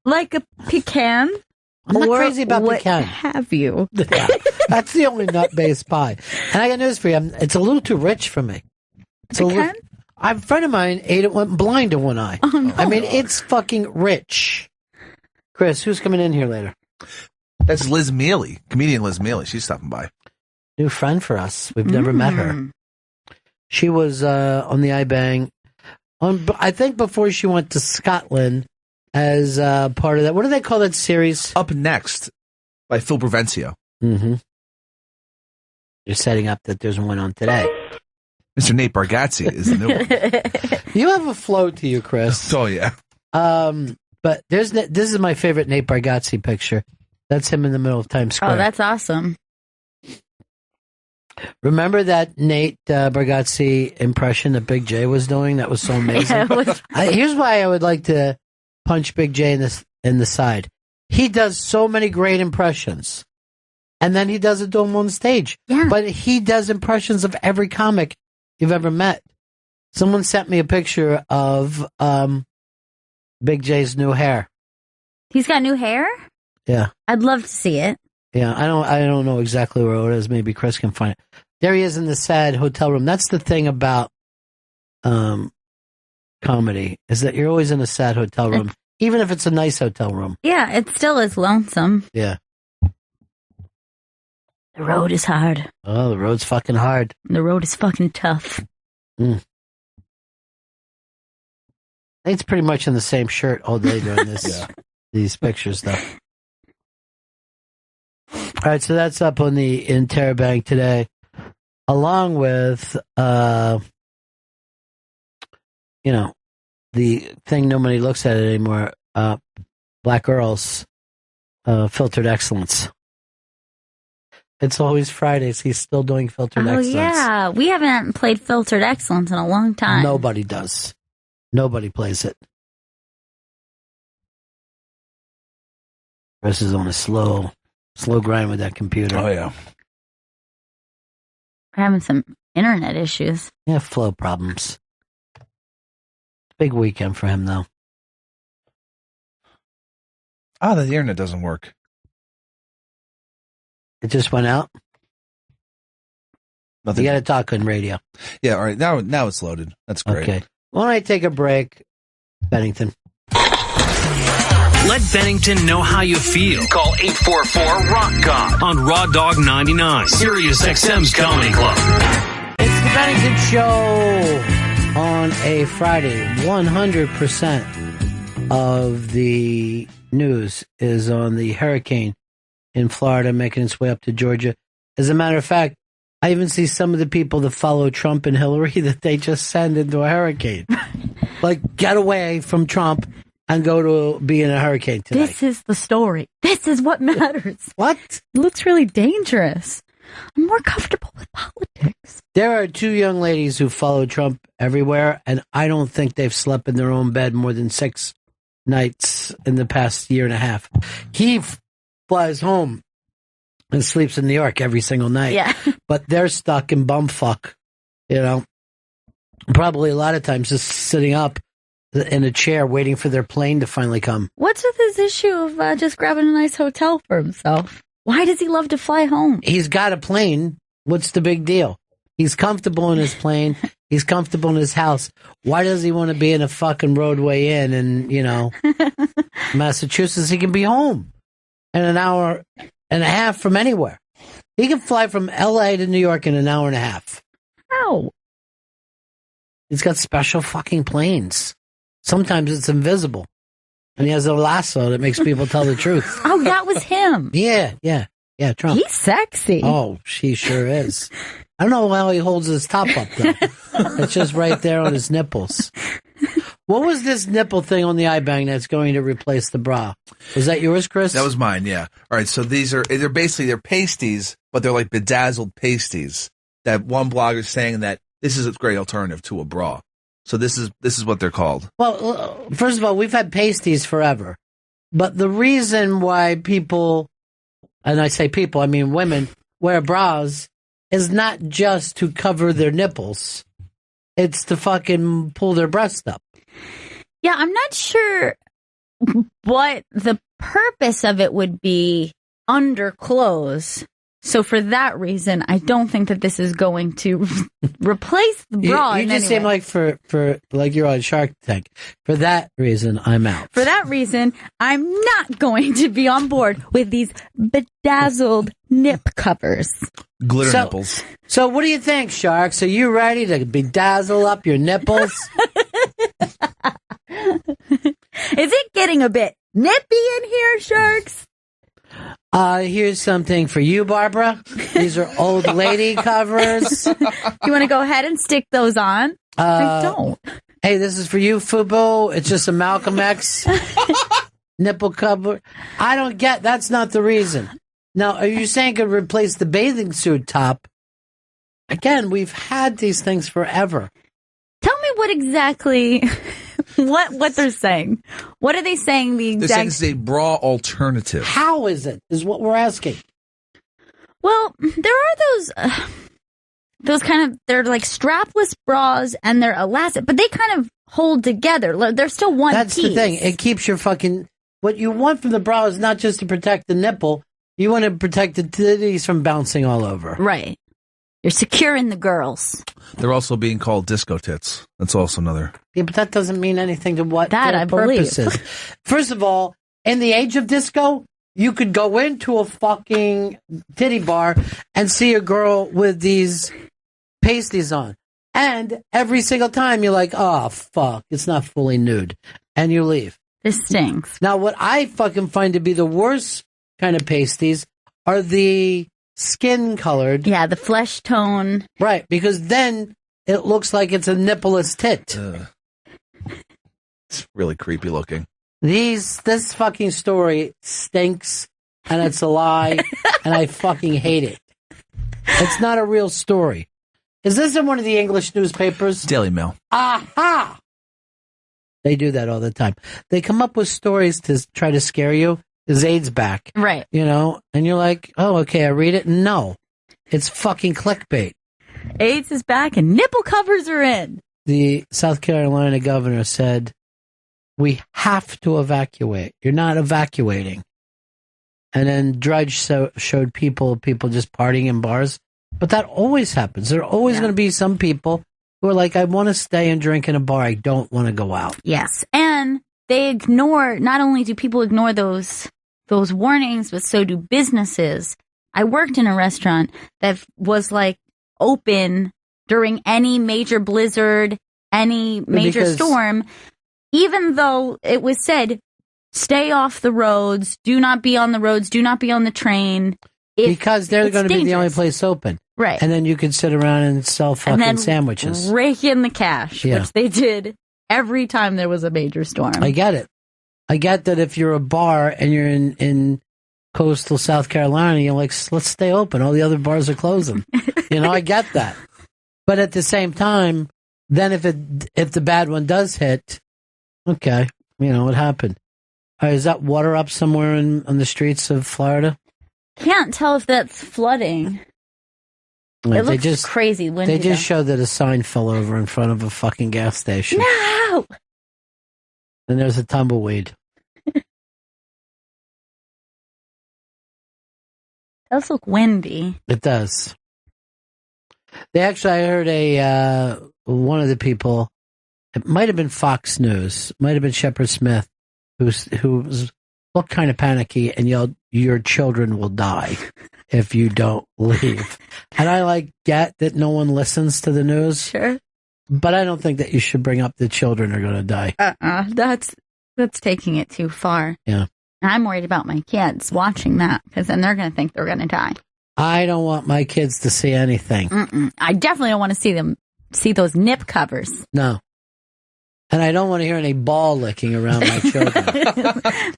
Like a pecan? I'm not crazy about what pecan. Have you? Yeah, that's the only nut-based pie. And I got news for you. It's a little too rich for me. It's pecan? A friend of mine ate it, went blind in one eye. Oh, no. I mean, it's fucking rich. Chris, who's coming in here later? That's Liz Miele, comedian Liz Miele. She's stopping by. New friend for us. We've never met her. She was on the iBang, I think before she went to Scotland as part of that. What do they call that series? Up Next by Phil Provencio. Mm-hmm. You're setting up that there's one on today. Mr. Nate Bargatze is the new one. You have a flow to you, Chris. Oh, yeah. But this is my favorite Nate Bargatze picture. That's him in the middle of Times Square. Oh, that's awesome. Remember that Nate Bargatze impression that Big J was doing? That was so amazing. Here's why I would like to punch Big J in the side. He does so many great impressions, and then he doesn't do them on stage. Yeah. But he does impressions of every comic you've ever met. Someone sent me a picture of Big J's new hair. He's got new hair? Yeah. I'd love to see it. Yeah, I don't know exactly where it is. Maybe Chris can find it. There he is in the sad hotel room. That's the thing about comedy, is that you're always in a sad hotel room, even if it's a nice hotel room. Yeah, it still is lonesome. Yeah. The road is hard. Oh, the road's fucking hard. The road is fucking tough. It's pretty much in the same shirt all day during this these pictures, though. All right, so that's up on the Interbank today, along with, the thing nobody looks at it anymore, Black Earl's Filtered Excellence. It's always Fridays. He's still doing Filtered Excellence. Oh, yeah. We haven't played Filtered Excellence in a long time. Nobody does. Nobody plays it. Chris is on a slow grind with that computer. Oh, yeah. We're having some internet issues. Yeah, flow problems. Big weekend for him, though. The internet doesn't work. It just went out? Nothing. You got to talk on radio. Yeah, all right. Now it's loaded. That's great. Okay. Why don't I take a break, Bennington? Let Bennington know how you feel. Call 844-ROCK-GOD on Raw Dog 99, Sirius XM's Comedy Club. It's the Bennington Show on a Friday. 100% of the news is on the hurricane in Florida making its way up to Georgia. As a matter of fact, I even see some of the people that follow Trump and Hillary that they just send into a hurricane. Like, get away from Trump and go to be in a hurricane today. This is the story. This is what matters. What? It looks really dangerous. I'm more comfortable with politics. There are two young ladies who follow Trump everywhere, and I don't think they've slept in their own bed more than 6 nights in the past year and a half. He flies home and sleeps in New York every single night. Yeah. But they're stuck in bumfuck, probably a lot of times just sitting up in a chair waiting for their plane to finally come. What's with his issue of just grabbing a nice hotel for himself? Why does he love to fly home? He's got a plane. What's the big deal? He's comfortable in his plane. He's comfortable in his house. Why does he want to be in a fucking Roadway Inn in, Massachusetts? He can be home in an hour and a half from anywhere. He can fly from L.A. to New York in an hour and a half. How? He's got special fucking planes. Sometimes it's invisible. And he has a lasso that makes people tell the truth. Oh, that was him. Yeah, Trump. He's sexy. Oh, she sure is. I don't know how he holds his top up, though. It's just right there on his nipples. What was this nipple thing on the iBang that's going to replace the bra? Was that yours, Chris? That was mine, yeah. All right, so they're pasties, but they're like bedazzled pasties. That one blogger is saying that this is a great alternative to a bra. So this is what they're called. Well, first of all, we've had pasties forever. But the reason why people, and I say people, I mean women, wear bras is not just to cover their nipples. It's to fucking pull their breast up. Yeah, I'm not sure what the purpose of it would be under clothes. So for that reason, I don't think that this is going to replace the bra. You just seem like for like you're on Shark Tank. For that reason, I'm out. For that reason, I'm not going to be on board with these bedazzled nip covers. Glitter nipples. So what do you think, Sharks? Are you ready to bedazzle up your nipples? Is it getting a bit nippy in here, Sharks? Here's something for you, Barbara. These are old lady covers. You want to go ahead and stick those on? I don't. Hey, this is for you, Fubo. It's just a Malcolm X nipple cover. I don't get. That's not the reason. Now, are you saying it could replace the bathing suit top? Again, we've had these things forever. Tell me what exactly, what they're saying. What are they saying? They're saying it's a bra alternative. How is it? Is what we're asking. Well, there are those kind of, they're like strapless bras and they're elastic, but they kind of hold together. They're still one piece. That's the thing. It keeps your fucking, what you want from the bra is not just to protect the nipple. You want to protect the titties from bouncing all over. Right. You're securing the girls. They're also being called disco tits. That's also another. Yeah, but that doesn't mean anything to what that their I purpose believe. is. First of all, in the age of disco, you could go into a fucking titty bar and see a girl with these pasties on. And every single time you're like, oh, fuck, it's not fully nude. And you leave. This stinks. Now, what I fucking find to be the worst kind of pasties are the skin colored. Yeah, the flesh tone. Right, because then it looks like it's a nippleless tit. It's really creepy looking. This fucking story stinks, and it's a lie, and I fucking hate it. It's not a real story. Is this in one of the English newspapers? Daily Mail. Aha! They do that all the time. They come up with stories to try to scare you. Zaid's back. Right. You know, and you're like, oh, okay, I read it. No, it's fucking clickbait. AIDS is back and nipple covers are in. The South Carolina governor said, we have to evacuate. You're not evacuating. And then Drudge showed people just partying in bars. But that always happens. There are always going to be some people who are like, I want to stay and drink in a bar. I don't want to go out. Yes. And they ignore, not only do people ignore those warnings, but so do businesses. I worked in a restaurant that was like open during any major blizzard, any major storm, even though it was said, stay off the roads, do not be on the roads, do not be on the train. Because they're going to be the only place open. Right. And then you can sit around and sell fucking sandwiches. Rake in the cash, which they did every time there was a major storm. I get it. I get that if you're a bar and you're in coastal South Carolina, you're like, let's stay open. All the other bars are closing. You know, I get that. But at the same time, then if the bad one does hit, okay, you know, what happened? Is that water up somewhere on the streets of Florida? Can't tell if that's flooding. Like, it looks crazy. They just showed that a sign fell over in front of a fucking gas station. No! And there's a tumbleweed. It does look windy. It does. I heard one of the people, it might have been Fox News, might have been Shepard Smith, who looked kind of panicky and yelled, your children will die if you don't leave. And I get that no one listens to the news. Sure. But I don't think that you should bring up the children are going to die. That's taking it too far. Yeah. I'm worried about my kids watching that because then they're going to think they're going to die. I don't want my kids to see anything. I definitely don't want to see those nip covers. No. And I don't want to hear any ball licking around my children.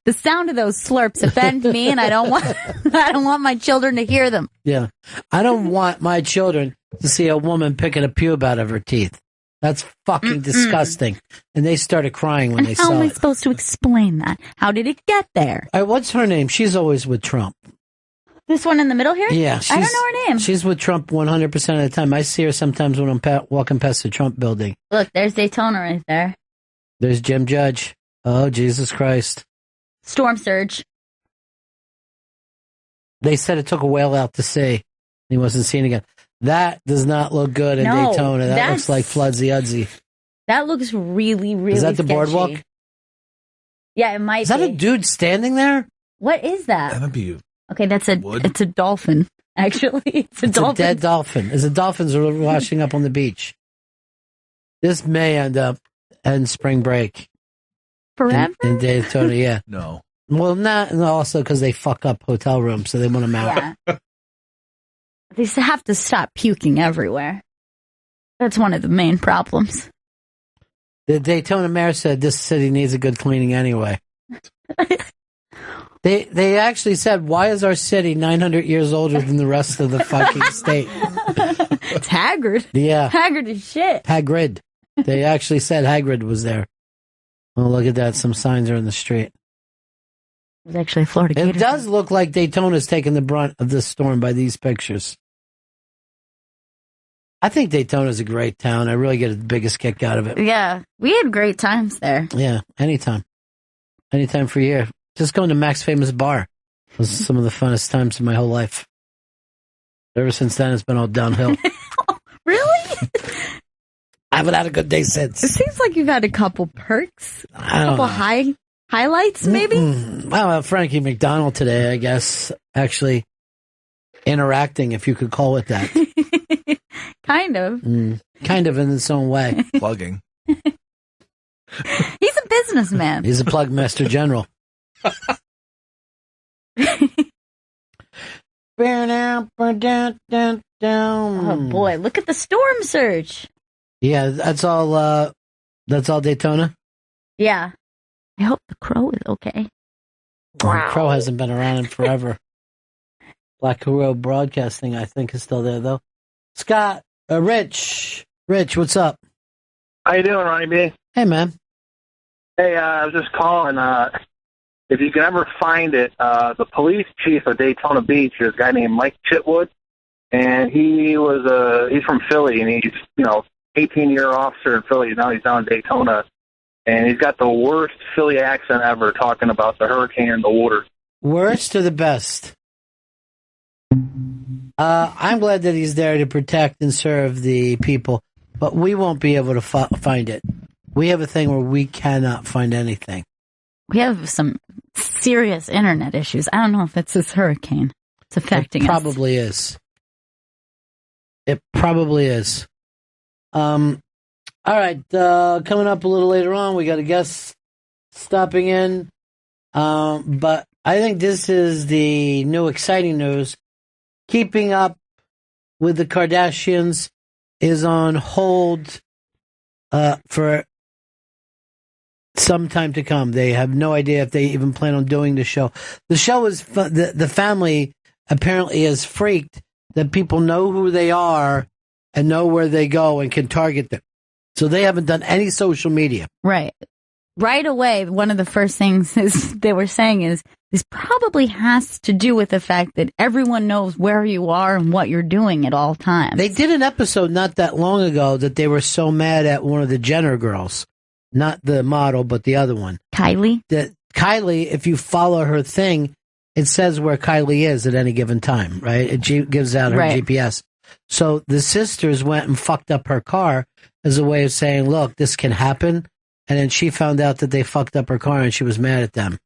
The sound of those slurps offend me, and I don't want my children to hear them. Yeah. I don't want my children to see a woman picking a pube out of her teeth. That's fucking disgusting. And they started crying when they saw it. How am I supposed to explain that? How did it get there? What's her name? She's always with Trump. This one in the middle here? Yeah. I don't know her name. She's with Trump 100% of the time. I see her sometimes when I'm walking past the Trump building. Look, there's Daytona right there. There's Jim Judge. Oh, Jesus Christ. Storm surge. They said it took a whale out to sea. He wasn't seen again. That does not look good in Daytona. That looks like Floodsy Udsy. That looks really, really Is that the sketchy. boardwalk? Yeah, it might be. Is that a dude standing there? What is that? That might be you. Okay, it's a dolphin, actually. It's a dolphin. A dead dolphin. As the dolphins are washing up on the beach. This may end spring break. Forever? In Daytona, yeah. No. Well, not also because they fuck up hotel rooms, so they want them out. Yeah. They have to stop puking everywhere. That's one of the main problems. The Daytona mayor said this city needs a good cleaning anyway. They actually said, why is our city 900 years older than the rest of the fucking state? It's Haggard. Yeah. Haggard as shit. Hagrid. They actually said Hagrid was there. Oh, look at that. Some signs are in the street. It was actually a Florida Gator. It does look like Daytona's taking the brunt of this storm by these pictures. I think Daytona's a great town. I really get the biggest kick out of it. Yeah. We had great times there. Yeah. Anytime. Anytime for a year. Just going to Mac's Famous Bar was some of the funnest times of my whole life. Ever since then, it's been all downhill. Really? I haven't had a good day since. It seems like you've had a couple perks. A couple highlights, maybe? Well, Frankie McDonald today, I guess, actually interacting, if you could call it that. Kind of. Kind of in its own way. Plugging. He's a businessman. He's a plug master general. Oh boy, look at the storm surge. Yeah, that's all Daytona? Yeah. I hope the crow is okay. Wow. Crow hasn't been around in forever. Black Crow Broadcasting, I think, is still there, though. Scott, Rich, what's up? How you doing, Ronnie B? Hey, man. Hey, I was just calling. If you can ever find it, the police chief of Daytona Beach is a guy named Mike Chitwood, and he's from Philly, and he's 18-year officer in Philly. Now he's down in Daytona, and he's got the worst Philly accent ever, talking about the hurricane and the water. Worst or the best? I'm glad that he's there to protect and serve the people, but we won't be able to find it. We have a thing where we cannot find anything. We have some serious internet issues. I don't know if it's this hurricane. It's affecting us. It probably is. It probably is. All right. Coming up a little later on, we got a guest stopping in. But I think this is the new exciting news. Keeping Up with the Kardashians is on hold for some time to come. They have no idea if they even plan on doing the show. The show is the family apparently is freaked that people know who they are and know where they go and can target them. So they haven't done any social media. Right away, one of the first things they were saying is this probably has to do with the fact that everyone knows where you are and what you're doing at all times. They did an episode not that long ago that they were so mad at one of the Jenner girls. Not the model, but the other one. Kylie? Kylie, if you follow her thing, it says where Kylie is at any given time, right? It gives out her GPS. So the sisters went and fucked up her car as a way of saying, look, this can happen. And then she found out that they fucked up her car and she was mad at them.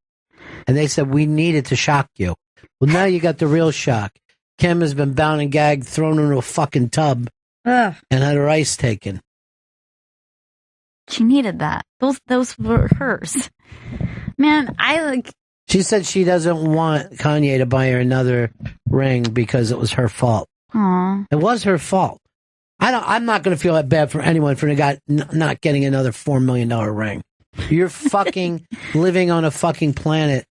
And they said, we needed to shock you. Well, now you got the real shock. Kim has been bound and gagged, thrown into a fucking tub, and had her ice taken. She needed that. Those were hers. Man, She said she doesn't want Kanye to buy her another ring because it was her fault. Aww. It was her fault. I'm not going to feel that bad for anyone for the guy not getting another $4 million ring. You're fucking living on a fucking planet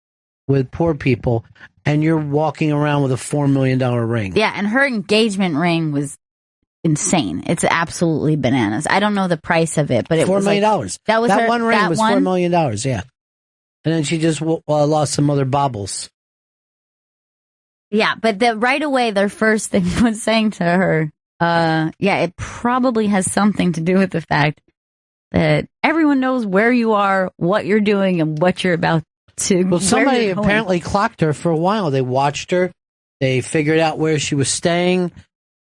with poor people, and you're walking around with a $4 million ring. Yeah, and her engagement ring was insane. It's absolutely bananas. I don't know the price of it, but it $4 was million. That was that one ring was $4 million. Yeah, and then she just lost some other baubles. Yeah, but right away, their first thing was saying to her, it probably has something to do with the fact that everyone knows where you are, what you're doing, and what you're about to. Well, somebody apparently clocked her for a while. They watched her. They figured out where she was staying.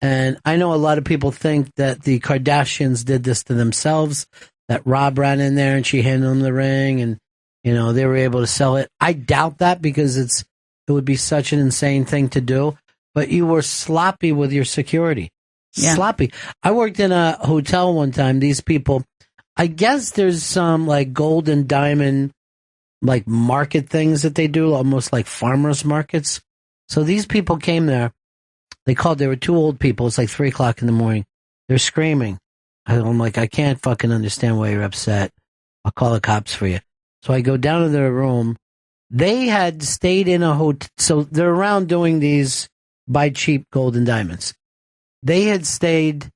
And I know a lot of people think that the Kardashians did this to themselves, that Rob ran in there and she handed him the ring and, they were able to sell it. I doubt that because it would be such an insane thing to do. But you were sloppy with your security. Yeah. Sloppy. I worked in a hotel one time. These people, I guess there's some like gold and diamond like market things that they do, almost like farmers markets. So these people came there. They were two old people. It's like 3 o'clock in the morning. They're screaming. I'm like, I can't fucking understand why you're upset. I'll call the cops for you. So I go down to their room. They had stayed in a hotel. So they're around doing these buy cheap gold and diamonds. They had stayed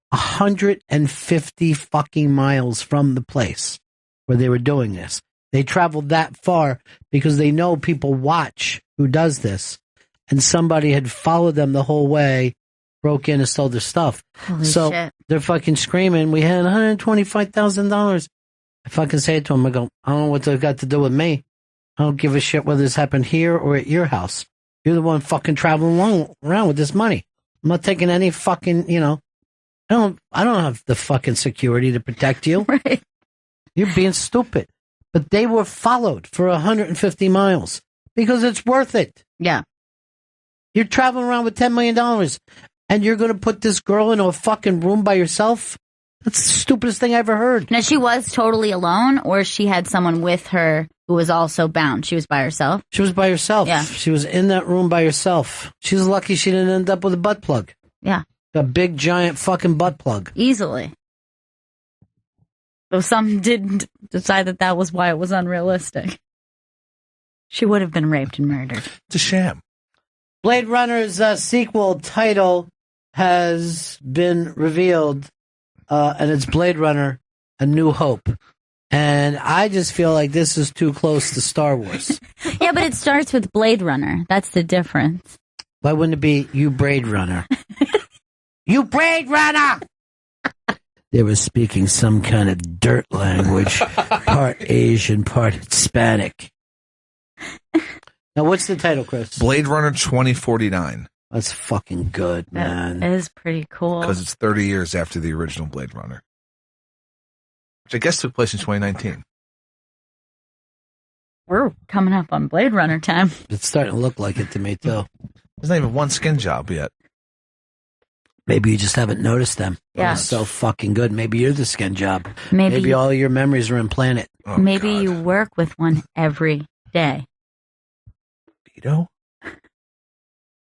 150 fucking miles from the place where they were doing this. They traveled that far because they know people watch who does this. And somebody had followed them the whole way, broke in and stole their stuff. Holy so shit. They're fucking screaming, we had $125,000. I fucking say it to them, I go, I don't know what they've got to do with me. I don't give a shit whether this happened here or at your house. You're the one fucking traveling around with this money. I'm not taking any fucking, I don't have the fucking security to protect you. Right. You're being stupid. But they were followed for 150 miles because it's worth it. Yeah. You're traveling around with $10 million and you're going to put this girl in a fucking room by yourself? That's the stupidest thing I ever heard. Now, she was totally alone, or she had someone with her who was also bound? She was by herself? She was by herself. Yeah. She was in that room by herself. She's lucky she didn't end up with a butt plug. Yeah. A big, giant fucking butt plug. Easily. Though some did decide that was why it was unrealistic. She would have been raped and murdered. It's a sham. Blade Runner's sequel title has been revealed, and it's Blade Runner: A New Hope. And I just feel like this is too close to Star Wars. Yeah, but it starts with Blade Runner. That's the difference. Why wouldn't it be You Blade Runner? You Blade Runner! They were speaking some kind of dirt language, part Asian, part Hispanic. Now, what's the title, Chris? Blade Runner 2049. That's fucking good, man. That is pretty cool. Because it's 30 years after the original Blade Runner, which I guess took place in 2019. We're coming up on Blade Runner time. It's starting to look like it to me, too. There's not even one skin job yet. Maybe you just haven't noticed them. Yeah. It's so fucking good. Maybe you're the skin job. Maybe all your memories are implanted. Oh, maybe God. you work with one every day. Vito?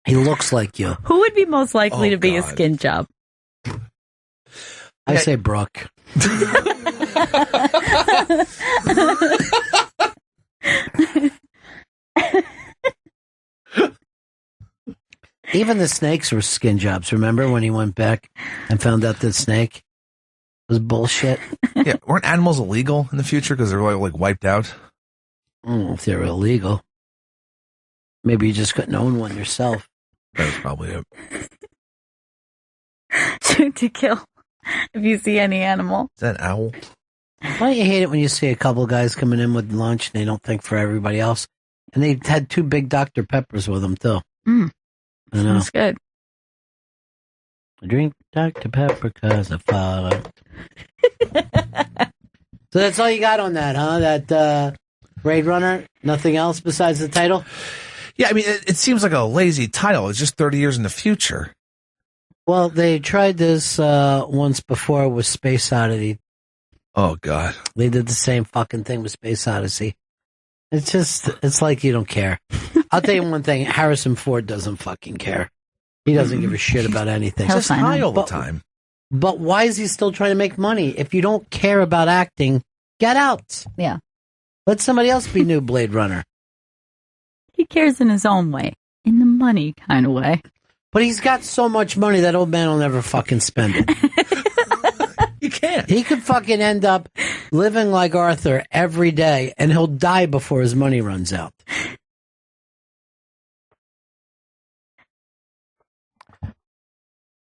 He looks like you. Who would be most likely to be a skin job? I say Brooke. Even the snakes were skin jobs. Remember when he went back and found out that snake was bullshit? Yeah, weren't animals illegal in the future because they're like wiped out? If they're illegal. Maybe you just couldn't own one yourself. That's probably it. Shoot to kill if you see any animal. Is that an owl? Why don't you hate it when you see a couple guys coming in with lunch and they don't think for everybody else? And they had 2 big Dr. Peppers with them, too. I know. That's good. I drink Dr. Pepper because I follow. So that's all you got on that, huh? That Blade Runner? Nothing else besides the title? Yeah, I mean, it seems like a lazy title. It's just 30 years in the future. Well, they tried this once before with Space Odyssey. Oh, God. They did the same fucking thing with Space Odyssey. It's like you don't care. I'll tell you one thing. Harrison Ford doesn't fucking care. He doesn't give a shit about anything. He's just high all the time. But why is he still trying to make money? If you don't care about acting, get out. Yeah. Let somebody else be new Blade Runner. He cares in his own way. In the money kind of way. But he's got so much money that old man will never fucking spend it. You can't. He could fucking end up living like Arthur every day, and he'll die before his money runs out.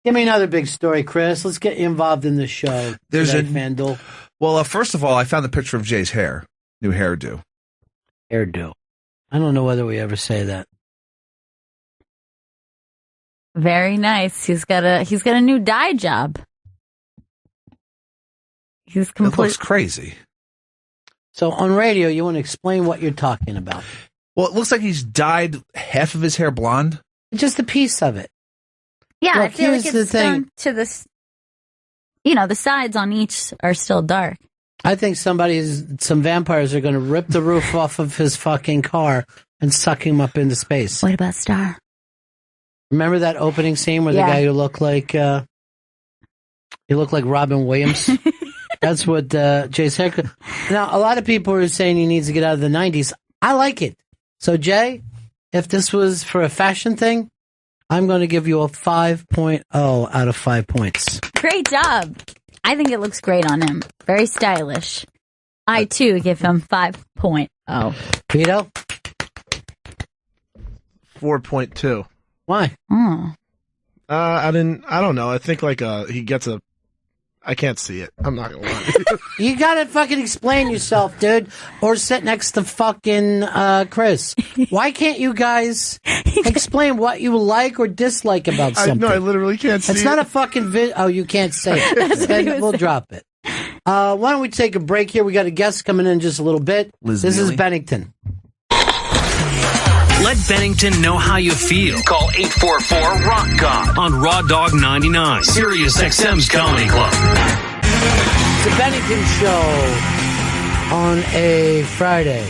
Give me another big story, Chris. Let's get you involved in this show. There's today, FanDuel. Well, first of all, I found the picture of Jay's hair. New hairdo. Hairdo. I don't know whether we ever say that. Very nice. He's got a new dye job. He's It looks crazy. So on radio, you want to explain what you're talking about? Well, it looks like he's dyed half of his hair blonde. Just a piece of it. Yeah, Look, I feel like here's the it's thing. done to this. The sides on each are still dark. I think some vampires are going to rip the roof off of his fucking car and suck him up into space. What about Star? Remember that opening scene where the guy who looked like Robin Williams? That's what Jay's haircut. Now, a lot of people are saying he needs to get out of the 90s. I like it. So, Jay, if this was for a fashion thing, I'm going to give you a 5.0 out of 5 points. Great job. I think it looks great on him. Very stylish. I, too, give him 5.0. Vito? 4.2. Why? I don't know. I think he gets I can't see it. I'm not gonna lie. You gotta fucking explain yourself, dude. Or sit next to fucking Chris. Why can't you guys explain what you like or dislike about something? I literally can't see it. It's not a fucking Oh, you can't say it. Then we'll drop it. Why don't we take a break here? We got a guest coming in just a little bit. Liz this Miele. is Bennington. Let Bennington know how you feel. Call 844-ROCK God on Raw Dog 99, Sirius XM's Comedy Club. It's a Bennington show on a Friday.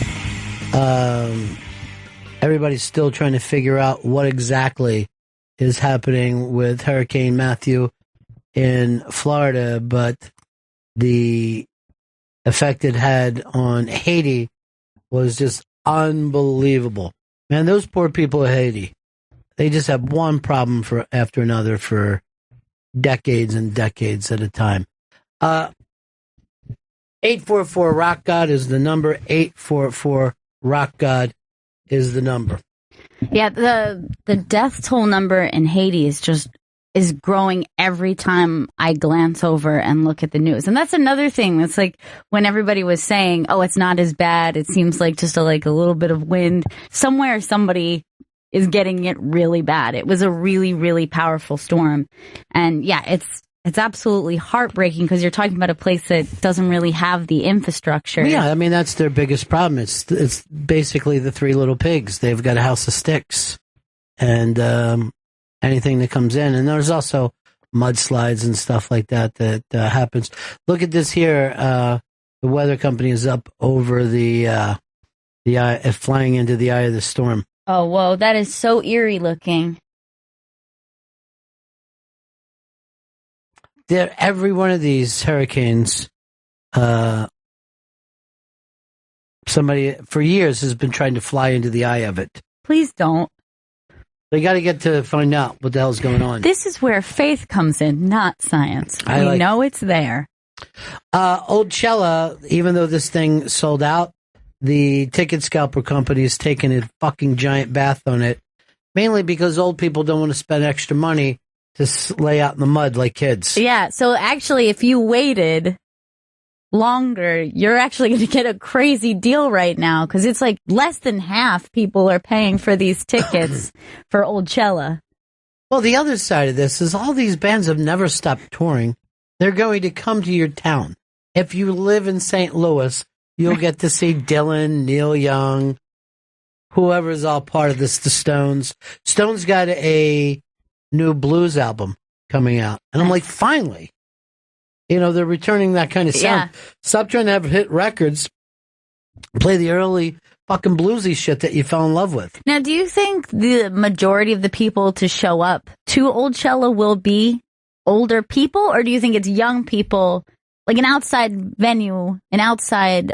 Everybody's still trying to figure out what exactly is happening with Hurricane Matthew in Florida, but the effect it had on Haiti was just unbelievable. Man, those poor people of Haiti, they just have one problem after another for decades and decades at a time. 844-ROCK-GOD is the number. 844-ROCK-GOD is the number. Yeah, the death toll number in Haiti is growing every time I glance over and look at the news. And that's another thing. That's like when everybody was saying, oh, it's not as bad. It seems like just a little bit of wind. Somewhere somebody is getting it really bad. It was a really, really powerful storm. And yeah, it's absolutely heartbreaking because you're talking about a place that doesn't really have the infrastructure. Yeah, I mean, that's their biggest problem. It's basically the Three Little Pigs. They've got a house of sticks. And, anything that comes in, and there's also mudslides and stuff like that happens. Look at this here. The weather company is up over the eye, flying into the eye of the storm. Oh, whoa, that is so eerie looking. Every one of these hurricanes, somebody for years has been trying to fly into the eye of it. Please don't. They got to get to find out what the hell's going on. This is where faith comes in, not science. We know it's there. Old Cella, even though this thing sold out, the ticket scalper company is taking a fucking giant bath on it, mainly because old people don't want to spend extra money to lay out in the mud like kids. Yeah, so actually, if you waited longer, you're actually going to get a crazy deal right now because it's like less than half people are paying for these tickets for Old Cella. Well, the other side of this is all these bands have never stopped touring. They're going to come to your town. If you live in St. Louis, you'll get to see Dylan, Neil Young, whoever's all part of this, the Stones. Stones got a new blues album coming out. And I'm like, finally. You know, they're returning that kind of sound. Yeah. Stop trying to have hit records. Play the early fucking bluesy shit that you fell in love with. Now, do you think the majority of the people to show up to Old Cella will be older people? Or do you think it's young people, like an outside venue, an outside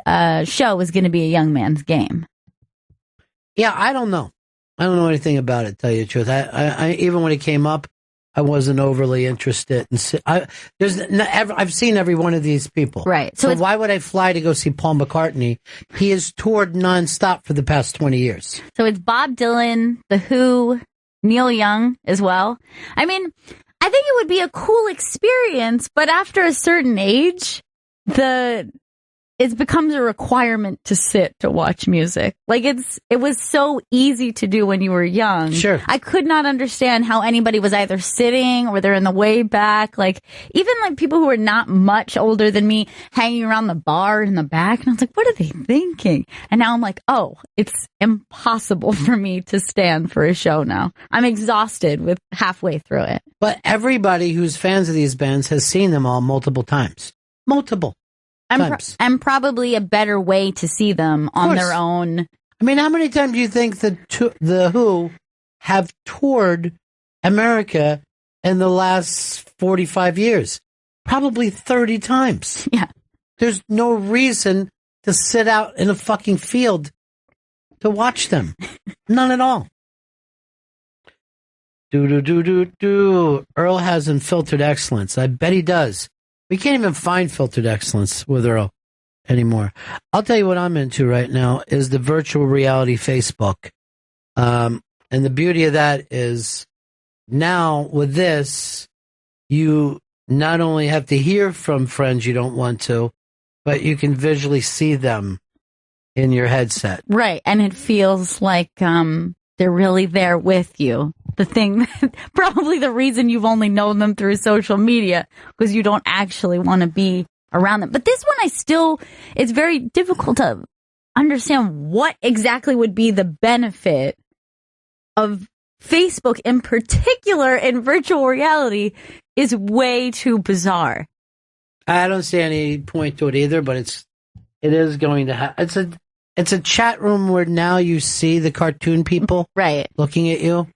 show is going to be a young man's game? Yeah, I don't know. I don't know anything about it, to tell you the truth. I even when it came up, I wasn't overly interested. I've seen every one of these people. Right. So why would I fly to go see Paul McCartney? He has toured nonstop for the past 20 years. So it's Bob Dylan, The Who, Neil Young as well. I mean, I think it would be a cool experience, but after a certain age, it becomes a requirement to sit to watch music. Like it was so easy to do when you were young. Sure. I could not understand how anybody was either sitting or they're in the way back. Like even like people who are not much older than me hanging around the bar in the back. And I was like, what are they thinking? And now I'm like, oh, it's impossible for me to stand for a show now. I'm exhausted with halfway through it. But everybody who's fans of these bands has seen them all multiple times. Multiple. and probably a better way to see them on their own. I mean, how many times do you think the Who have toured America in the last 45 years? Probably 30 times. Yeah. There's no reason to sit out in a fucking field to watch them. None at all. Earl has Unfiltered Excellence. I bet he does. We can't even find Filtered Excellence with Earl anymore. I'll tell you what I'm into right now is the virtual reality Facebook. And the beauty of that is now with this, you not only have to hear from friends you don't want to, but you can visually see them in your headset. Right. And it feels like they're really there with you. The thing, probably the reason you've only known them through social media, because you don't actually want to be around them. But this one, it's very difficult to understand what exactly would be the benefit of Facebook in particular in virtual reality is way too bizarre. I don't see any point to it either, but it is going to happen. It's a chat room where now you see the cartoon people looking at you.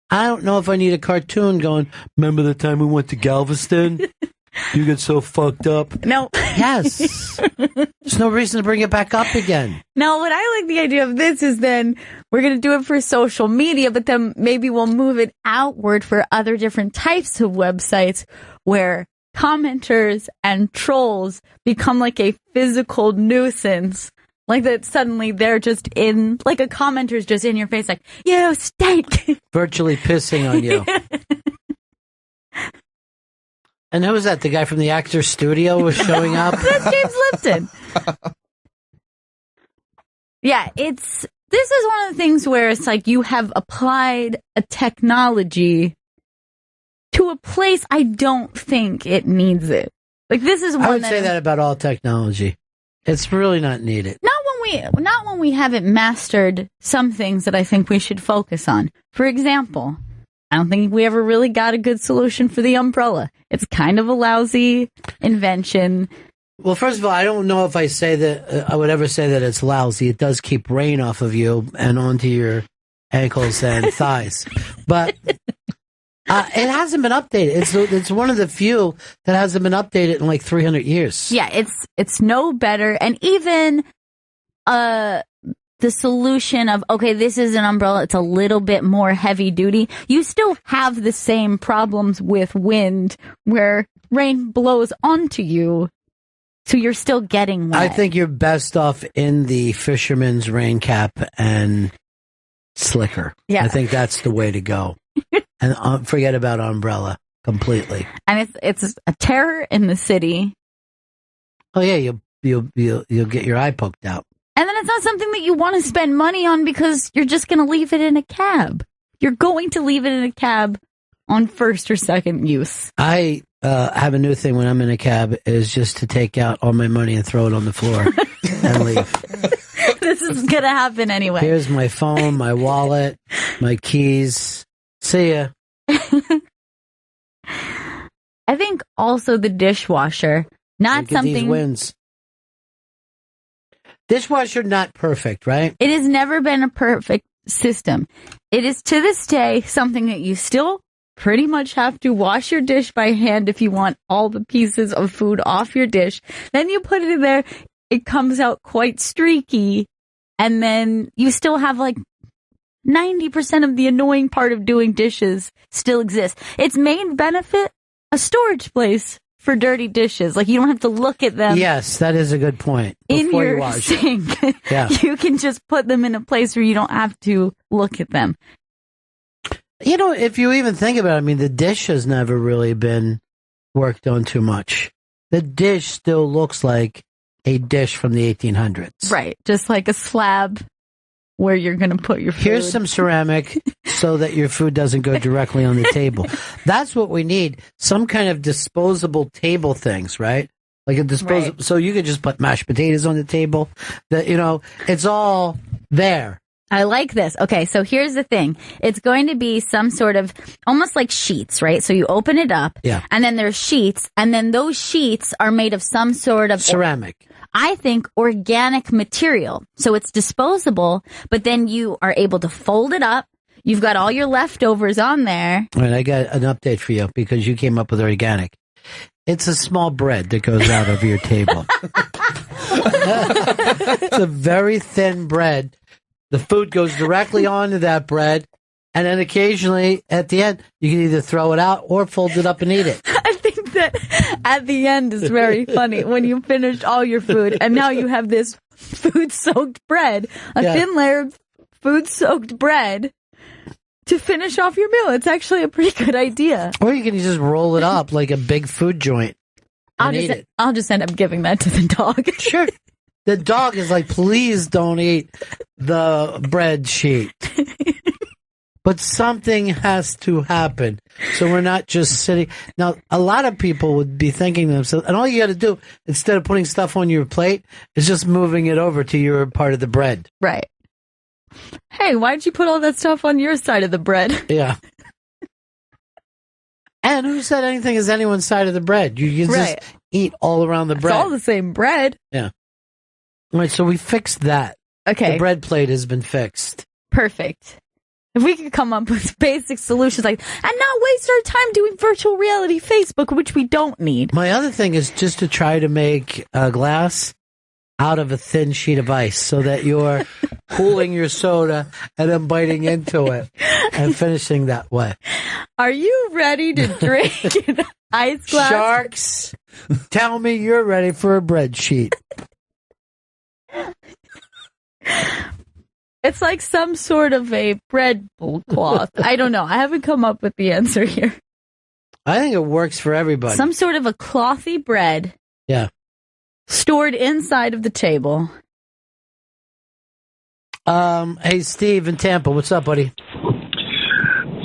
I don't know if I need a cartoon going, remember the time we went to Galveston? You get so fucked up. No. Yes. There's no reason to bring it back up again. No, what I like the idea of this is then we're going to do it for social media, but then maybe we'll move it outward for other different types of websites where commenters and trolls become like a physical nuisance. Like that suddenly they're just in, like a commenter's just in your face like, you stink. Virtually pissing on you. And who was that? The guy from the Actors Studio was showing up? That's James Lipton. Yeah, this is one of the things where it's like you have applied a technology to a place I don't think it needs it. Like this is one I would say that about all technology. It's really not needed. Not when we haven't mastered some things that I think we should focus on. For example, I don't think we ever really got a good solution for the umbrella. It's kind of a lousy invention. Well, first of all, I don't know if I say that I would ever say that it's lousy. It does keep rain off of you and onto your ankles and thighs, but it hasn't been updated. It's one of the few that hasn't been updated in like 300 years. Yeah, it's no better, and even the solution of, okay, this is an umbrella, it's a little bit more heavy duty. You still have the same problems with wind where rain blows onto you, so you're still getting wet. I think you're best off in the fisherman's rain cap and slicker. Yeah. I think that's the way to go. And forget about umbrella completely. And it's a terror in the city. Oh yeah, you'll get your eye poked out. And then it's not something that you want to spend money on because you're just going to leave it in a cab. You're going to leave it in a cab on first or second use. I have a new thing when I'm in a cab is just to take out all my money and throw it on the floor and leave. This is going to happen anyway. Here's my phone, my wallet, my keys. See ya. I think also the dishwasher, not something. These wins. Dishwasher not perfect, right? It has never been a perfect system. It is to this day something that you still pretty much have to wash your dish by hand if you want all the pieces of food off your dish. Then you put it in there, it comes out quite streaky, and then you still have like 90% of the annoying part of doing dishes still exists. Its main benefit, a storage place for dirty dishes. Like you don't have to look at them. Yes, that is a good point. In your sink. Yeah. You can just put them in a place where you don't have to look at them. You know, if you even think about it, I mean, the dish has never really been worked on too much. The dish still looks like a dish from the 1800s. Right. Just like a slab where you're going to put your food. Here's some ceramic so that your food doesn't go directly on the table. That's what we need. Some kind of disposable table things, right? Like a disposable, so you could just put mashed potatoes on the table. That, you know, it's all there. I like this. Okay, so here's the thing. It's going to be some sort of, almost like sheets, right? So you open it up, and then there's sheets, and then those sheets are made of some sort of... ceramic. I think organic material. So it's disposable, but then you are able to fold it up. You've got all your leftovers on there. All right, I got an update for you because you came up with organic. It's a small bread that goes out over your table. It's a very thin bread. The food goes directly onto that bread, and then occasionally at the end, you can either throw it out or fold it up and eat it. I think that at the end is very funny when you finished all your food, and now you have this food-soaked bread, a thin layer of food-soaked bread to finish off your meal. It's actually a pretty good idea. Or you can just roll it up like a big food joint and eat it. I'll just end up giving that to the dog. Sure. The dog is like, please don't eat the bread sheet. But something has to happen. So we're not just sitting. Now, a lot of people would be thinking to themselves, and all you got to do, instead of putting stuff on your plate, is just moving it over to your part of the bread. Right. Hey, why'd you put all that stuff on your side of the bread? Yeah. And who said anything is anyone's side of the bread? You just eat all around the bread. It's all the same bread. Yeah. All right, so we fixed that. Okay. The bread plate has been fixed. Perfect. If we could come up with basic solutions and not waste our time doing virtual reality Facebook, which we don't need. My other thing is just to try to make a glass out of a thin sheet of ice so that you're cooling your soda and then biting into it and finishing that way. Are you ready to drink an ice glass? Sharks, tell me you're ready for a bread sheet. It's like some sort of a bread bowl cloth. I don't know. I haven't come up with the answer here. I think it works for everybody. Some sort of a clothy bread. Yeah. Stored inside of the table. Hey, Steve in Tampa. What's up, buddy?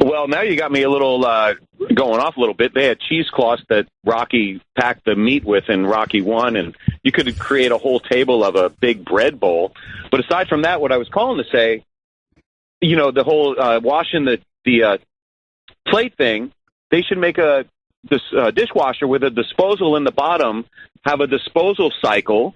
Well, now you got me a little going off a little bit. They had cheesecloths that Rocky packed the meat with in Rocky 1, and you could create a whole table of a big bread bowl. But aside from that, what I was calling to say, you know, the whole washing the plate thing, they should make a dishwasher with a disposal in the bottom, have a disposal cycle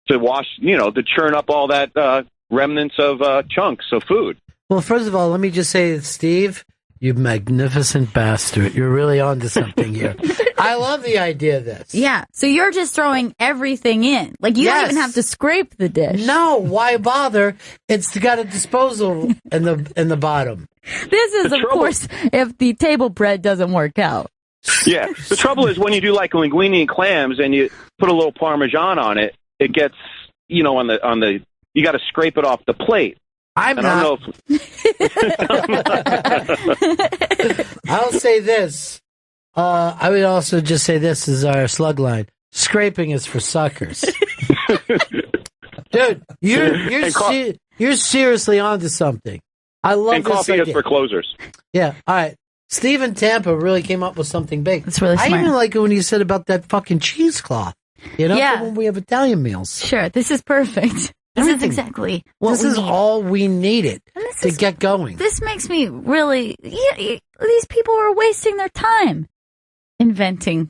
to wash, you know, to churn up all that remnants of chunks of food. Well, first of all, let me just say, Steve, you magnificent bastard. You're really onto something here. I love the idea of this. Yeah. So you're just throwing everything in. Like, you don't even have to scrape the dish. No, why bother? It's got a disposal in the bottom. This is, of course, if the table bread doesn't work out. Yeah. The trouble is when you do like linguine and clams and you put a little Parmesan on it, it gets, you know, on the you got to scrape it off the plate. I'll say this. I would also just say this is our slug line. Scraping is for suckers. Dude, you're seriously onto something. I love and this coffee idea. is for closers. Yeah, all right. Steve in Tampa really came up with something big. That's really smart. I even like it when you said about that fucking cheesecloth. You know, Yeah. when we have Italian meals. Sure, this is perfect. This is exactly what This we is need. all we needed to get going. This makes me really... these people are wasting their time inventing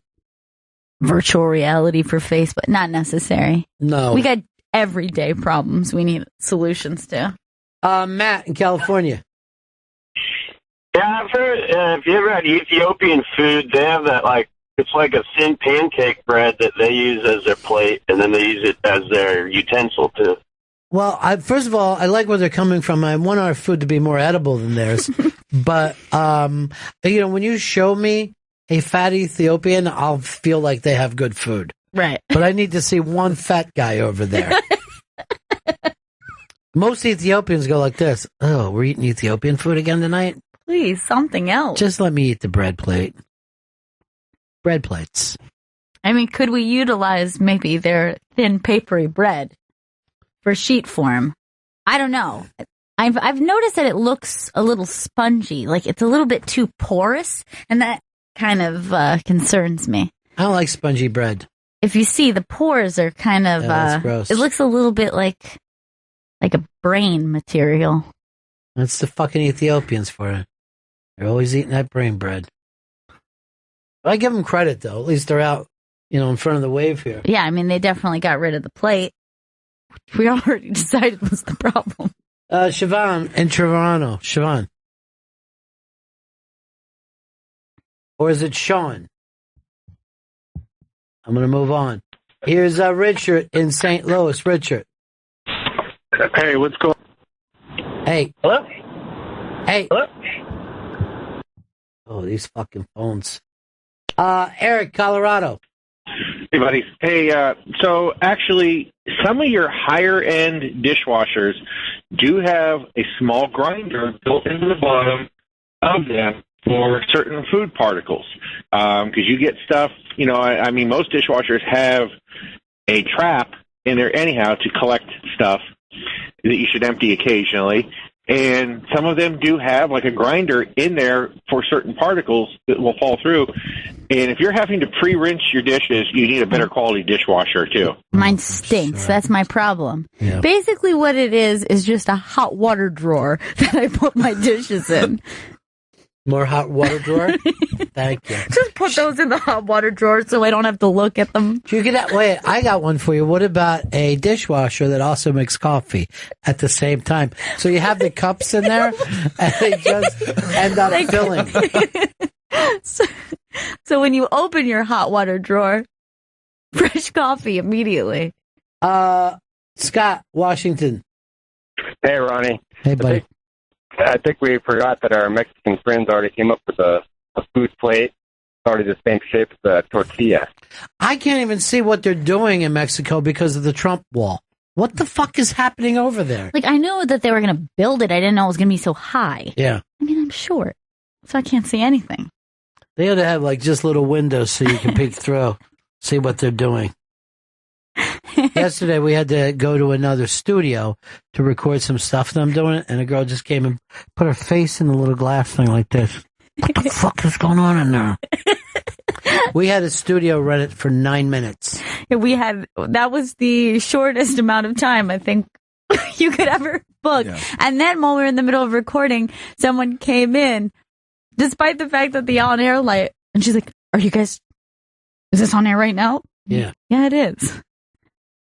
virtual reality for Facebook. Not necessary. No. We got everyday problems we need solutions to. Matt in California. Yeah, I've heard, if you ever had Ethiopian food, they have that, like, it's like a thin pancake bread that they use as their plate, and then they use it as their utensil, too. Well, first of all, I like where they're coming from. I want our food to be more edible than theirs. But, you know, when you show me a fat Ethiopian, I'll feel like they have good food. Right. But I need to see one fat guy over there. Most Ethiopians go like this. Oh, we're eating Ethiopian food again tonight? Please, something else. Just let me eat the bread plate. Bread plates. I mean, could we utilize maybe their thin papery bread for sheet form? I don't know. I've noticed that it looks a little spongy, like it's a little bit too porous, and that kind of concerns me. I don't like spongy bread. If you see, the pores are kind of, that's gross. It looks a little bit like like a brain material. That's the fucking Ethiopians for it. They're always eating that brain bread. I give them credit, though. At least they're out, in front of the wave here. Yeah, I mean, they definitely got rid of the plate. We already decided was the problem. Siobhan in Toronto. Siobhan. Or is it Sean? I'm going to move on. Here's Richard in St. Louis. Richard. Hey, what's going on? Hey. Hello? Hey. Hello? Oh, these fucking phones. Eric, Colorado. Hey, buddy. Hey, so actually, some of your higher-end dishwashers do have a small grinder built into the bottom of them for certain food particles. Because you get stuff, I mean, most dishwashers have a trap in there anyhow to collect stuff that you should empty occasionally. And some of them do have like a grinder in there for certain particles that will fall through. And if you're having to pre-rinse your dishes, you need a better quality dishwasher too. Mine stinks. Sure. That's my problem. Yeah. Basically what it is just a hot water drawer that I put my dishes in. More hot water drawer? Thank you. Just put those in the hot water drawer so I don't have to look at them. You get that? Wait, I got one for you. What about a dishwasher that also makes coffee at the same time? So you have the cups in there and they just end up filling. So when you open your hot water drawer, fresh coffee immediately. Scott, Washington. Hey, Ronnie. Hey, buddy. I think we forgot that our Mexican friends already came up with a food plate, already the same shape as a tortilla. I can't even see what they're doing in Mexico because of the Trump wall. What the fuck is happening over there? Like, I knew that they were going to build it. I didn't know it was going to be so high. Yeah. I mean, I'm short, so I can't see anything. They ought to have, like, just little windows so you can peek through, see what they're doing. Yesterday, we had to go to another studio to record some stuff that I'm doing, and a girl just came and put her face in the little glass thing like this. What the fuck is going on in there? We had a studio rent it for 9 minutes. That was the shortest amount of time I think you could ever book. Yeah. And then while we were in the middle of recording, someone came in, despite the fact that the on-air light, and she's like, is this on air right now? Yeah. Yeah, it is.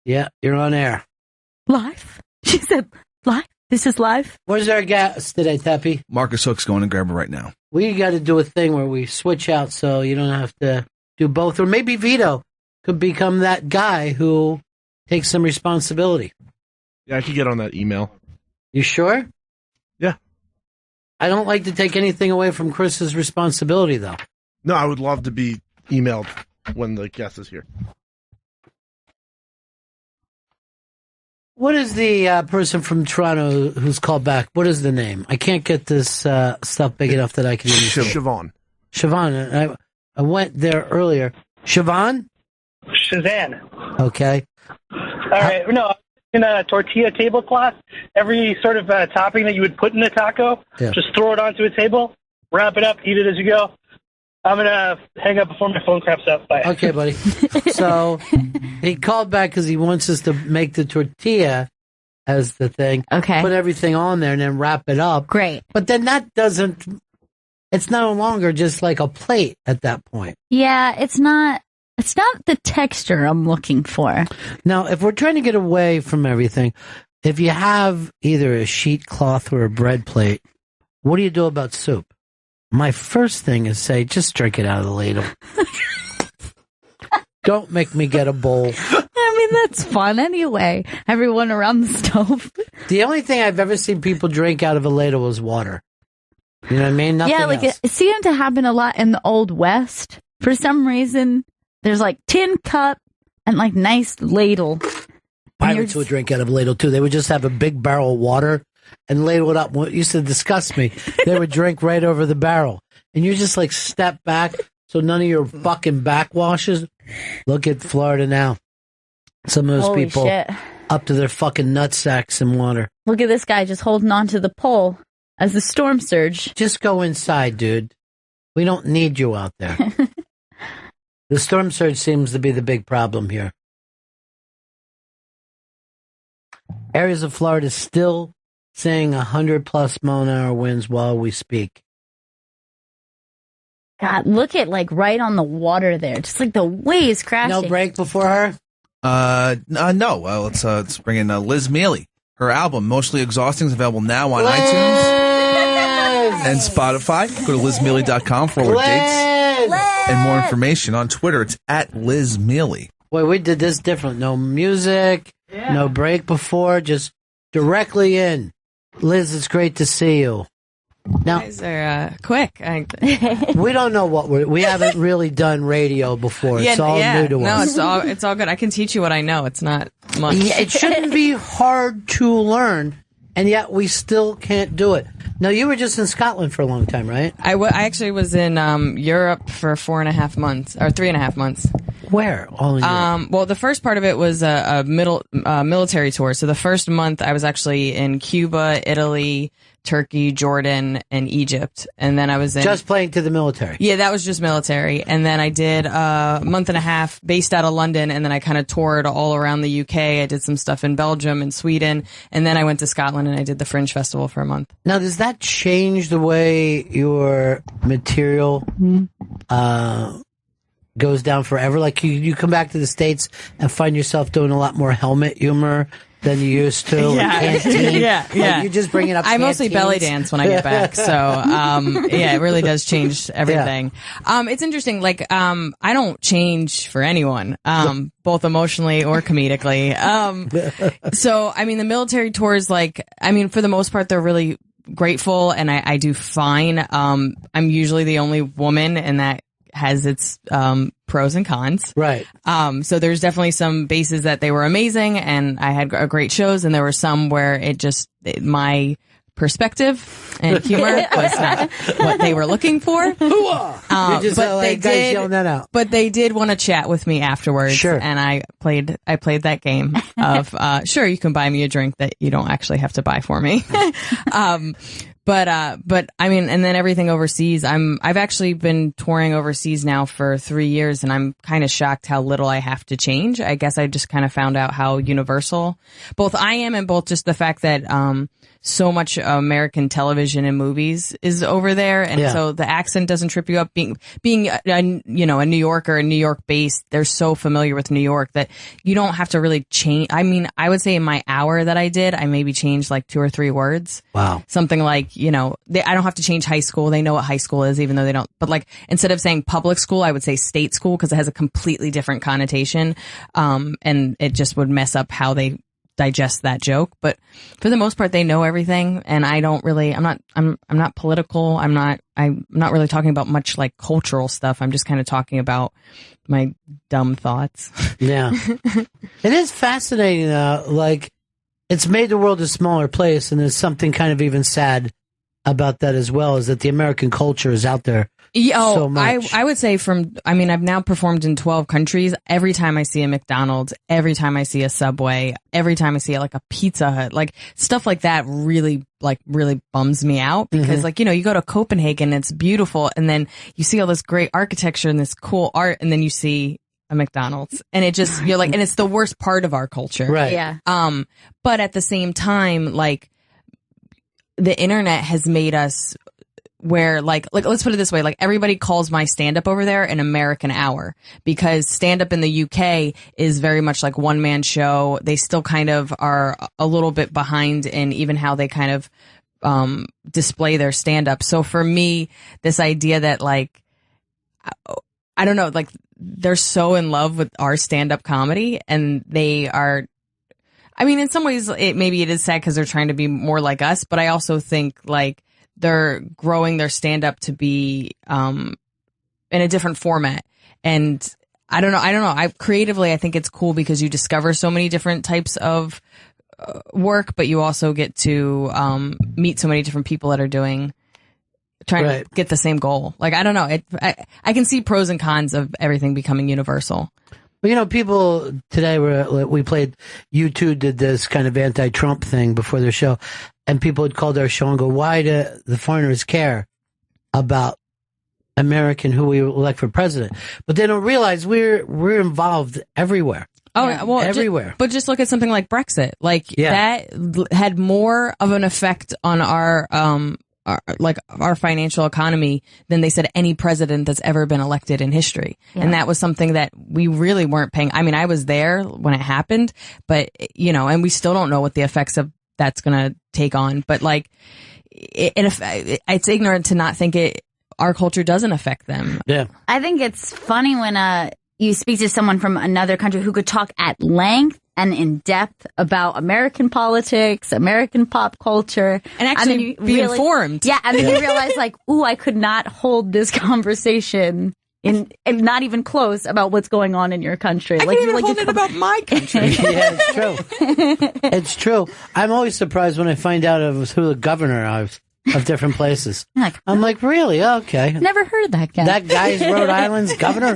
Yeah, you're on air. Live? She said, live? This is live? Where's our guest today, Tappy? Marcus Hook's going to grab her right now. We got to do a thing where we switch out so you don't have to do both. Or maybe Vito could become that guy who takes some responsibility. Yeah, I could get on that email. You sure? Yeah. I don't like to take anything away from Chris's responsibility, though. No, I would love to be emailed when the guest is here. What is the person from Toronto who's called back? What is the name? I can't get this stuff big enough that I can even see. Siobhan. Siobhan. I went there earlier. Siobhan? Shazan. Okay. All right. No, in a tortilla tablecloth, every sort of topping that you would put in a taco, just throw it onto a table, wrap it up, eat it as you go. I'm going to hang up before my phone craps up. Bye. Okay, buddy. So he called back because he wants us to make the tortilla as the thing. Okay. Put everything on there and then wrap it up. Great. But then it's no longer just like a plate at that point. Yeah, it's not the texture I'm looking for. Now, if we're trying to get away from everything, if you have either a sheet cloth or a bread plate, what do you do about soup? My first thing is say, just drink it out of the ladle. Don't make me get a bowl. I mean, that's fun anyway. Everyone around the stove. The only thing I've ever seen people drink out of a ladle is water. You know what I mean? Nothing else. It seemed to happen a lot in the Old West. For some reason, there's like tin cup and like nice ladle. Pirates would drink out of a ladle too. They would just have a big barrel of water and ladle it up. What used to disgust me, they would drink right over the barrel. And you just like step back so none of your fucking backwashes. Look at Florida now. Some of those Holy people shit. up to their fucking nutsacks in water. Look at this guy just holding on to the pole as the storm surge. Just go inside, dude. We don't need you out there. The storm surge seems to be the big problem here. Areas of Florida still seeing 100+ mile-an-hour winds while we speak. God, look at like right on the water there. Just like the waves crashing. No break before her? No. Well, let's bring in Liz Miele. Her album, Emotionally Exhausting, is available now on iTunes and Spotify. Go to lizmiele.com for all her dates and more information. On Twitter, it's at Liz Miele. Wait, we did this different. No music, no break before, just directly in. Liz, it's great to see you. Now, you guys are quick. We don't know what we haven't really done radio before. It's all new to us. No, it's all good. I can teach you what I know. It's not much. Yeah, it shouldn't be hard to learn, and yet we still can't do it. Now, you were just in Scotland for a long time, right? I actually was in Europe for 4.5 months, or 3.5 months. Where? All in Europe? Well, the first part of it was a military tour. So the first month I was actually in Cuba, Italy, Turkey, Jordan, and Egypt. And then I was in... Just playing to the military? Yeah, that was just military. And then I did a month and a half based out of London, and then I kind of toured all around the UK. I did some stuff in Belgium and Sweden, and then I went to Scotland and I did the Fringe Festival for a month. Now, does that change the way your material goes down forever? Like you come back to the States and find yourself doing a lot more helmet humor than you used to. Yeah. Like you're just bringing up I mostly belly dance when I get back. So, yeah, it really does change everything. It's interesting. Like, I don't change for anyone, both emotionally or comedically. So, I mean, the military tours, like, I mean, for the most part, they're really grateful and I do fine. I'm usually the only woman, and that has its pros and cons. Right. So there's definitely some bases that they were amazing and I had great shows, and there were some where my perspective and humor was not what they were looking for. You're just like guys yelling that out. But they did want to chat with me afterwards. Sure. And I played that game of sure, you can buy me a drink that you don't actually have to buy for me. But I mean, and then everything overseas, I've actually been touring overseas now for 3 years, and I'm kind of shocked how little I have to change. I guess I just kind of found out how universal both I am, and both just the fact that, so much American television and movies is over there. And so the accent doesn't trip you up. Being a New Yorker, New York based, they're so familiar with New York that you don't have to really change. I mean, I would say in my hour that I did, I maybe changed like 2 or 3 words. Wow. Something like, I don't have to change high school. They know what high school is, even though they don't. But like, instead of saying public school, I would say state school, because it has a completely different connotation. And it just would mess up how they digest that joke. But for the most part, they know everything, and I don't really, I'm not political. I'm not really talking about much like cultural stuff. I'm just kind of talking about my dumb thoughts. Yeah. It is fascinating like, it's made the world a smaller place, and there's something kind of even sad about that as well, is that the American culture is out there so much. I would say I've now performed in 12 countries. Every time I see a McDonald's, every time I see a Subway, every time I see like a Pizza Hut, like stuff like that really bums me out, because you go to Copenhagen, it's beautiful, and then you see all this great architecture and this cool art, and then you see a McDonald's, and it just, you're like, and it's the worst part of our culture. Right. Yeah. But at the same time, like, the internet has made us where like let's put it this way, like everybody calls my stand-up over there an American hour, because stand-up in the UK is very much like one-man show. They still kind of are a little bit behind in even how they kind of display their stand-up. So for me, this idea that like, I don't know, like they're so in love with our stand-up comedy, and they are, I mean, in some ways maybe it is sad because they're trying to be more like us, but I also think like they're growing their stand-up to be in a different format. And I don't know. I creatively, I think it's cool because you discover so many different types of work, but you also get to meet so many different people that are trying to get the same goal. Like, I don't know. I can see pros and cons of everything becoming universal. Well, people today we played, U2 did this kind of anti-Trump thing before their show, and people had called our show and go, why do the foreigners care about American, who we elect for president? But they don't realize we're involved everywhere. Oh, well, everywhere. But just look at something like Brexit. Like that had more of an effect on our financial economy than they said any president that's ever been elected in history. Yeah. And that was something that we really weren't paying. I mean, I was there when it happened, but and we still don't know what the effects of that's going to take on. But like, it's ignorant to not think our culture doesn't affect them. Yeah. I think it's funny when you speak to someone from another country who could talk at length and in depth about American politics, American pop culture. And actually be informed. Yeah, and then you realize like, ooh, I could not hold this conversation and not even close about what's going on in your country. I like, can't even hold it about my country. Yeah, it's true. It's true. I'm always surprised when I find out who the governor of different places. I'm like, really? Okay. Never heard that guy. That guy's Rhode Island's governor?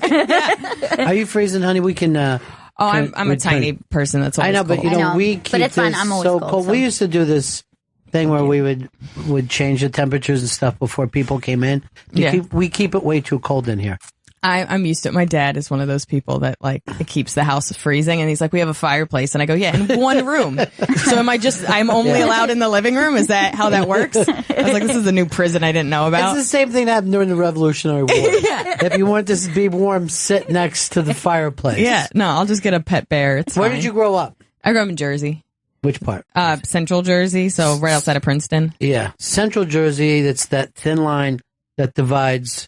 Are you freezing, honey? We can... I'm a tiny person. That's always I know, but cold. we keep but it's this fine. I'm always so cold. We used to do this thing where we would change the temperatures and stuff before people came in. We keep it way too cold in here. I'm used to it. My dad is one of those people that like it keeps the house freezing, and he's like, "We have a fireplace," and I go, "Yeah, in one room." So I'm only allowed in the living room? Is that how that works? I was like, "This is a new prison I didn't know about." It's the same thing that happened during the Revolutionary War. If you want this to be warm, sit next to the fireplace. Yeah, no, I'll just get a pet bear. It's Where fine. did you grow up? I grew up in Jersey. Which part? Central Jersey, so right outside of Princeton. Yeah, Central Jersey. That's that thin line that divides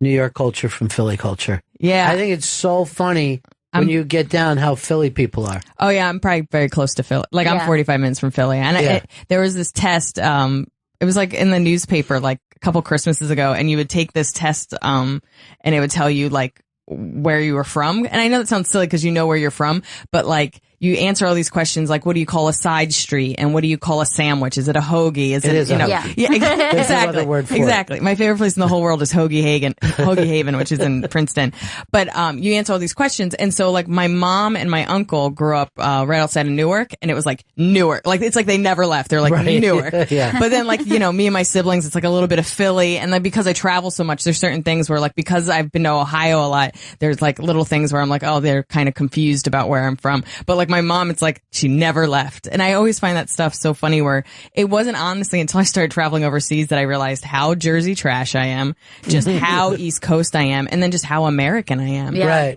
New York culture from Philly culture. Yeah. I think it's so funny when you get down how Philly people are. Oh, yeah. I'm probably very close to Philly. Like, I'm 45 minutes from Philly. And there was this test. It was like in the newspaper, like a couple Christmases ago. And you would take this test, and it would tell you, like, where you were from. And I know that sounds silly because you know where you're from, but like, you answer all these questions like, what do you call a side street? And what do you call a sandwich? Is it a hoagie? Is it Yeah, exactly. Word for exactly. it. My favorite place in the whole world is Hoagie Haven, which is in Princeton. But, you answer all these questions. And so like my mom and my uncle grew up, right outside of Newark, and it was like Newark. Like, it's like they never left. They're like Newark. Yeah. But then like, me and my siblings, it's like a little bit of Philly. And then because I travel so much, there's certain things where like, because I've been to Ohio a lot, there's like little things where I'm like, oh, they're kind of confused about where I'm from. But like my mom, it's like, she never left. And I always find that stuff so funny where it wasn't honestly until I started traveling overseas that I realized how Jersey trash I am, just how East Coast I am, and then just how American I am. Yeah. Right.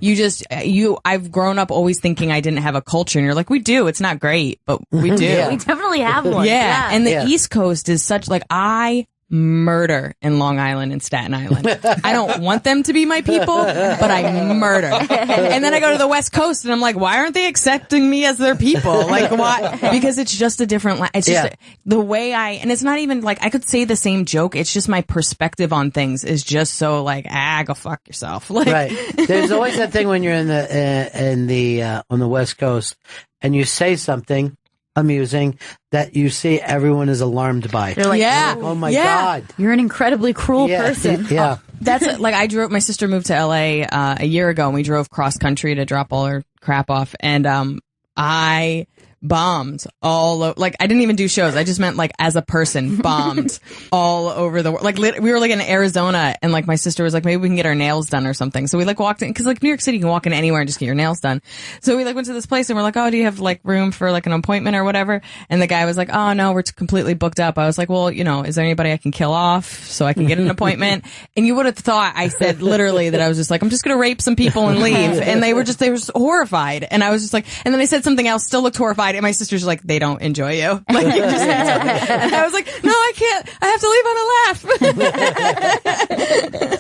I've grown up always thinking I didn't have a culture, and you're like, we do. It's not great, but we do. Yeah. We definitely have one. Yeah. And the East Coast is such like, I murder in Long Island and Staten Island. I don't want them to be my people, but I murder. And then I go to the West Coast and I'm like, why aren't they accepting me as their people? Like, why? Because it's just a different, it's just the way and it's not even like, I could say the same joke. It's just my perspective on things is just so like, go fuck yourself. Like, right. There's always that thing when you're on the West Coast and you say something amusing that you see everyone is alarmed by. You're like, oh my God. You're an incredibly cruel person. Yeah. That's like my sister moved to LA a year ago, and we drove cross country to drop all her crap off, and I bombed all over, like I didn't even do shows. I just meant like as a person bombed all over the world. Like we were like in Arizona, and like my sister was like, maybe we can get our nails done or something. So we like walked in, because like New York City, you can walk in anywhere and just get your nails done. So we like went to this place and we're like, oh, do you have like room for like an appointment or whatever? And the guy was like, oh no, we're completely booked up. I was like, well, is there anybody I can kill off so I can get an appointment? And you would have thought I said literally that I was just like, I'm just going to rape some people and leave. And they were horrified. And I was just like, and then I said something else, still looked horrified. And my sister's like, they don't enjoy you. Like, you just and I was like, no, I can't. I have to leave on a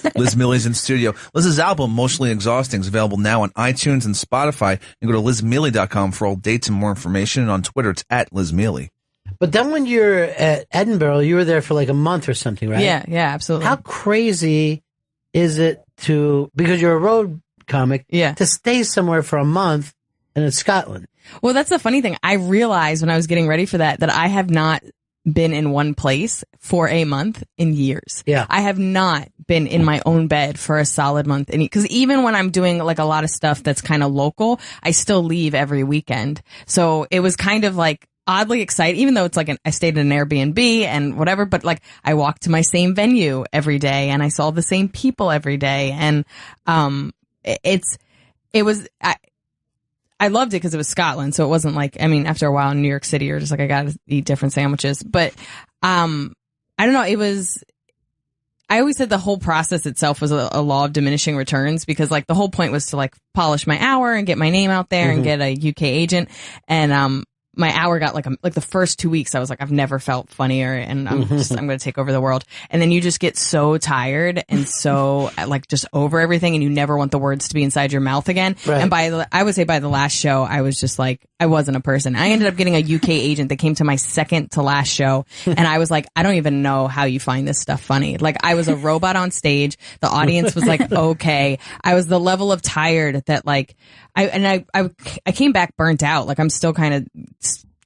laugh. Liz Miele's in studio. Liz's album, Emotionally Exhausting, is available now on iTunes and Spotify. You can go to lizmiele.com for all dates and more information. And on Twitter, it's at Liz Miele. But then when you're at Edinburgh, you were there for like a month or something, right? Yeah, absolutely. How crazy is it because you're a road comic, to stay somewhere for a month and it's Scotland? Well, that's the funny thing. I realized when I was getting ready for that I have not been in one place for a month in years. Yeah. I have not been in my own bed for a solid month. Because even when I'm doing like a lot of stuff that's kind of local, I still leave every weekend. So it was kind of like oddly exciting, even though it's like I stayed in an Airbnb and whatever, but like I walked to my same venue every day and I saw the same people every day. And, I loved it because it was Scotland. So it wasn't like, I mean, after a while in New York City, you're just like, I got to eat different sandwiches. But, I don't know. I always said the whole process itself was a law of diminishing returns, because like the whole point was to like polish my hour and get my name out there and get a UK agent. And, my hour got like the first 2 weeks, I was like, I've never felt funnier, and I'm going to take over the world. And then you just get so tired and so like just over everything, and you never want the words to be inside your mouth again. Right. And I would say by the last show, I was just like, I wasn't a person. I ended up getting a UK agent that came to my second to last show. And I was like, I don't even know how you find this stuff funny. Like, I was a robot on stage. The audience was like, okay. I was the level of tired that like, I came back burnt out. Like, I'm still kind of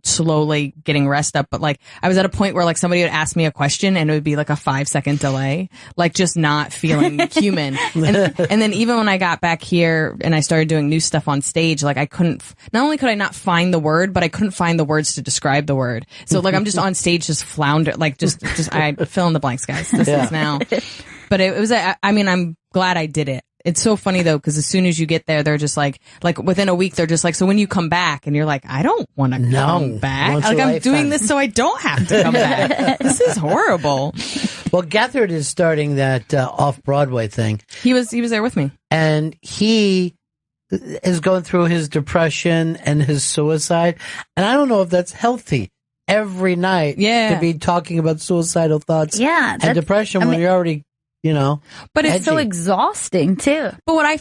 slowly getting rest up, but like I was at a point where like somebody would ask me a question and it would be like a 5-second delay, like just not feeling human. And then even when I got back here and I started doing new stuff on stage, like not only could I not find the word, but I couldn't find the words to describe the word. So like I'm just on stage, just flounder, like just I fill in the blanks, guys. This is now, but it was, I mean, I'm glad I did it. It's so funny though, because as soon as you get there, they're just like within a week, they're just like, so when you come back, and you're like, I don't want to come back. Like, I'm doing this so I don't have to come back. This is horrible. Well, Gethard is starting that off-Broadway thing. He was there with me. And he is going through his depression and his suicide. And I don't know if that's healthy every night to be talking about suicidal thoughts and depression when you're already, you know, but it's so exhausting too. But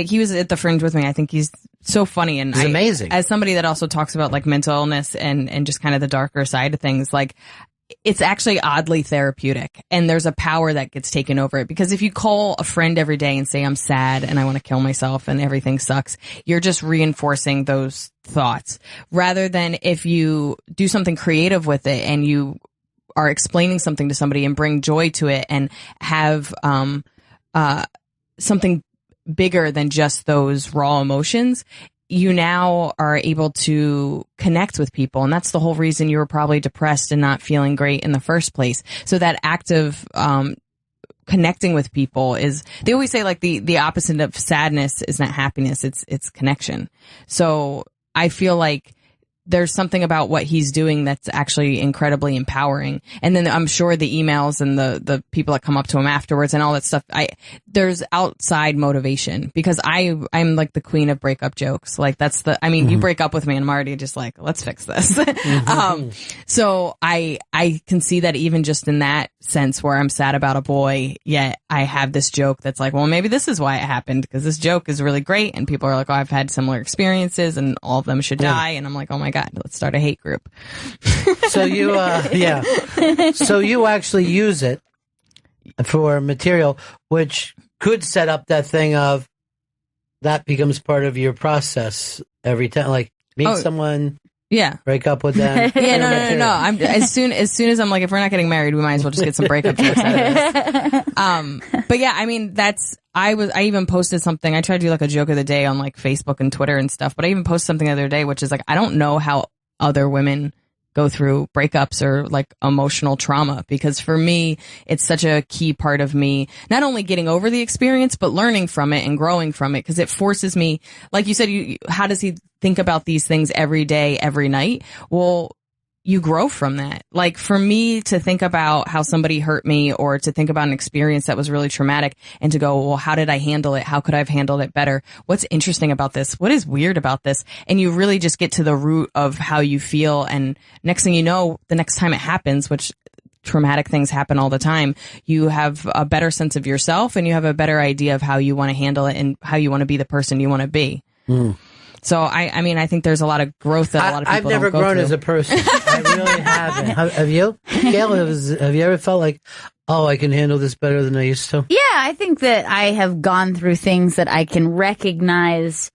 he was at the Fringe with me. I think he's so funny, and he's amazing. As somebody that also talks about like mental illness and just kind of the darker side of things, like it's actually oddly therapeutic, and there's a power that gets taken over it. Because if you call a friend every day and say, I'm sad and I want to kill myself and everything sucks, you're just reinforcing those thoughts, rather than if you do something creative with it and you are explaining something to somebody and bring joy to it and have something bigger than just those raw emotions, you now are able to connect with people. And that's the whole reason you were probably depressed and not feeling great in the first place. So that act of connecting with people is, they always say like the opposite of sadness is not happiness, it's connection. So I feel like there's something about what he's doing that's actually incredibly empowering. And then I'm sure the emails and the people that come up to him afterwards and all that stuff, there's outside motivation, because I'm like the queen of breakup jokes. Like you break up with me and I'm already just like, let's fix this. So I can see that even just in that sense where I'm sad about a boy, yet I have this joke that's like, well, maybe this is why it happened, because this joke is really great. And people are like, oh, I've had similar experiences and all of them should die. And I'm like, oh my God, let's start a hate group. So you, so you actually use it for material, which could set up that thing of that becomes part of your process every time, like meet someone. Yeah. Break up with them. No. I'm as soon as I'm like, if we're not getting married, we might as well just get some breakup jokes out of this. But yeah, I mean, I even posted something. I tried to do like a joke of the day on like Facebook and Twitter and stuff, but I even posted something the other day, which is like, I don't know how other women go through breakups or like emotional trauma, because for me, it's such a key part of me, not only getting over the experience, but learning from it and growing from it. Because it forces me, like you said, how does he think about these things every day, every night? Well, you grow from that. Like for me to think about how somebody hurt me, or to think about an experience that was really traumatic and to go, well, how did I handle it? How could I have handled it better? What's interesting about this? What is weird about this? And you really just get to the root of how you feel. And next thing you know, the next time it happens, which traumatic things happen all the time, you have a better sense of yourself and you have a better idea of how you want to handle it and how you want to be the person you want to be. So I mean, I think there's a lot of growth that a lot of people I've never don't go grown through. as a person. I really haven't. Have you? Gail, have you ever felt like, oh, I can handle this better than I used to? Yeah, I think that I have gone through things that I can recognize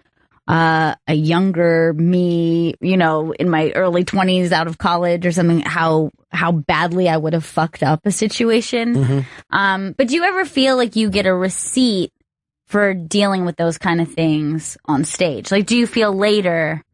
a younger me, you know, in my early 20s out of college or something, how badly I would have fucked up a situation. But do you ever feel like you get a receipt for dealing with those kind of things on stage? Like, do you feel later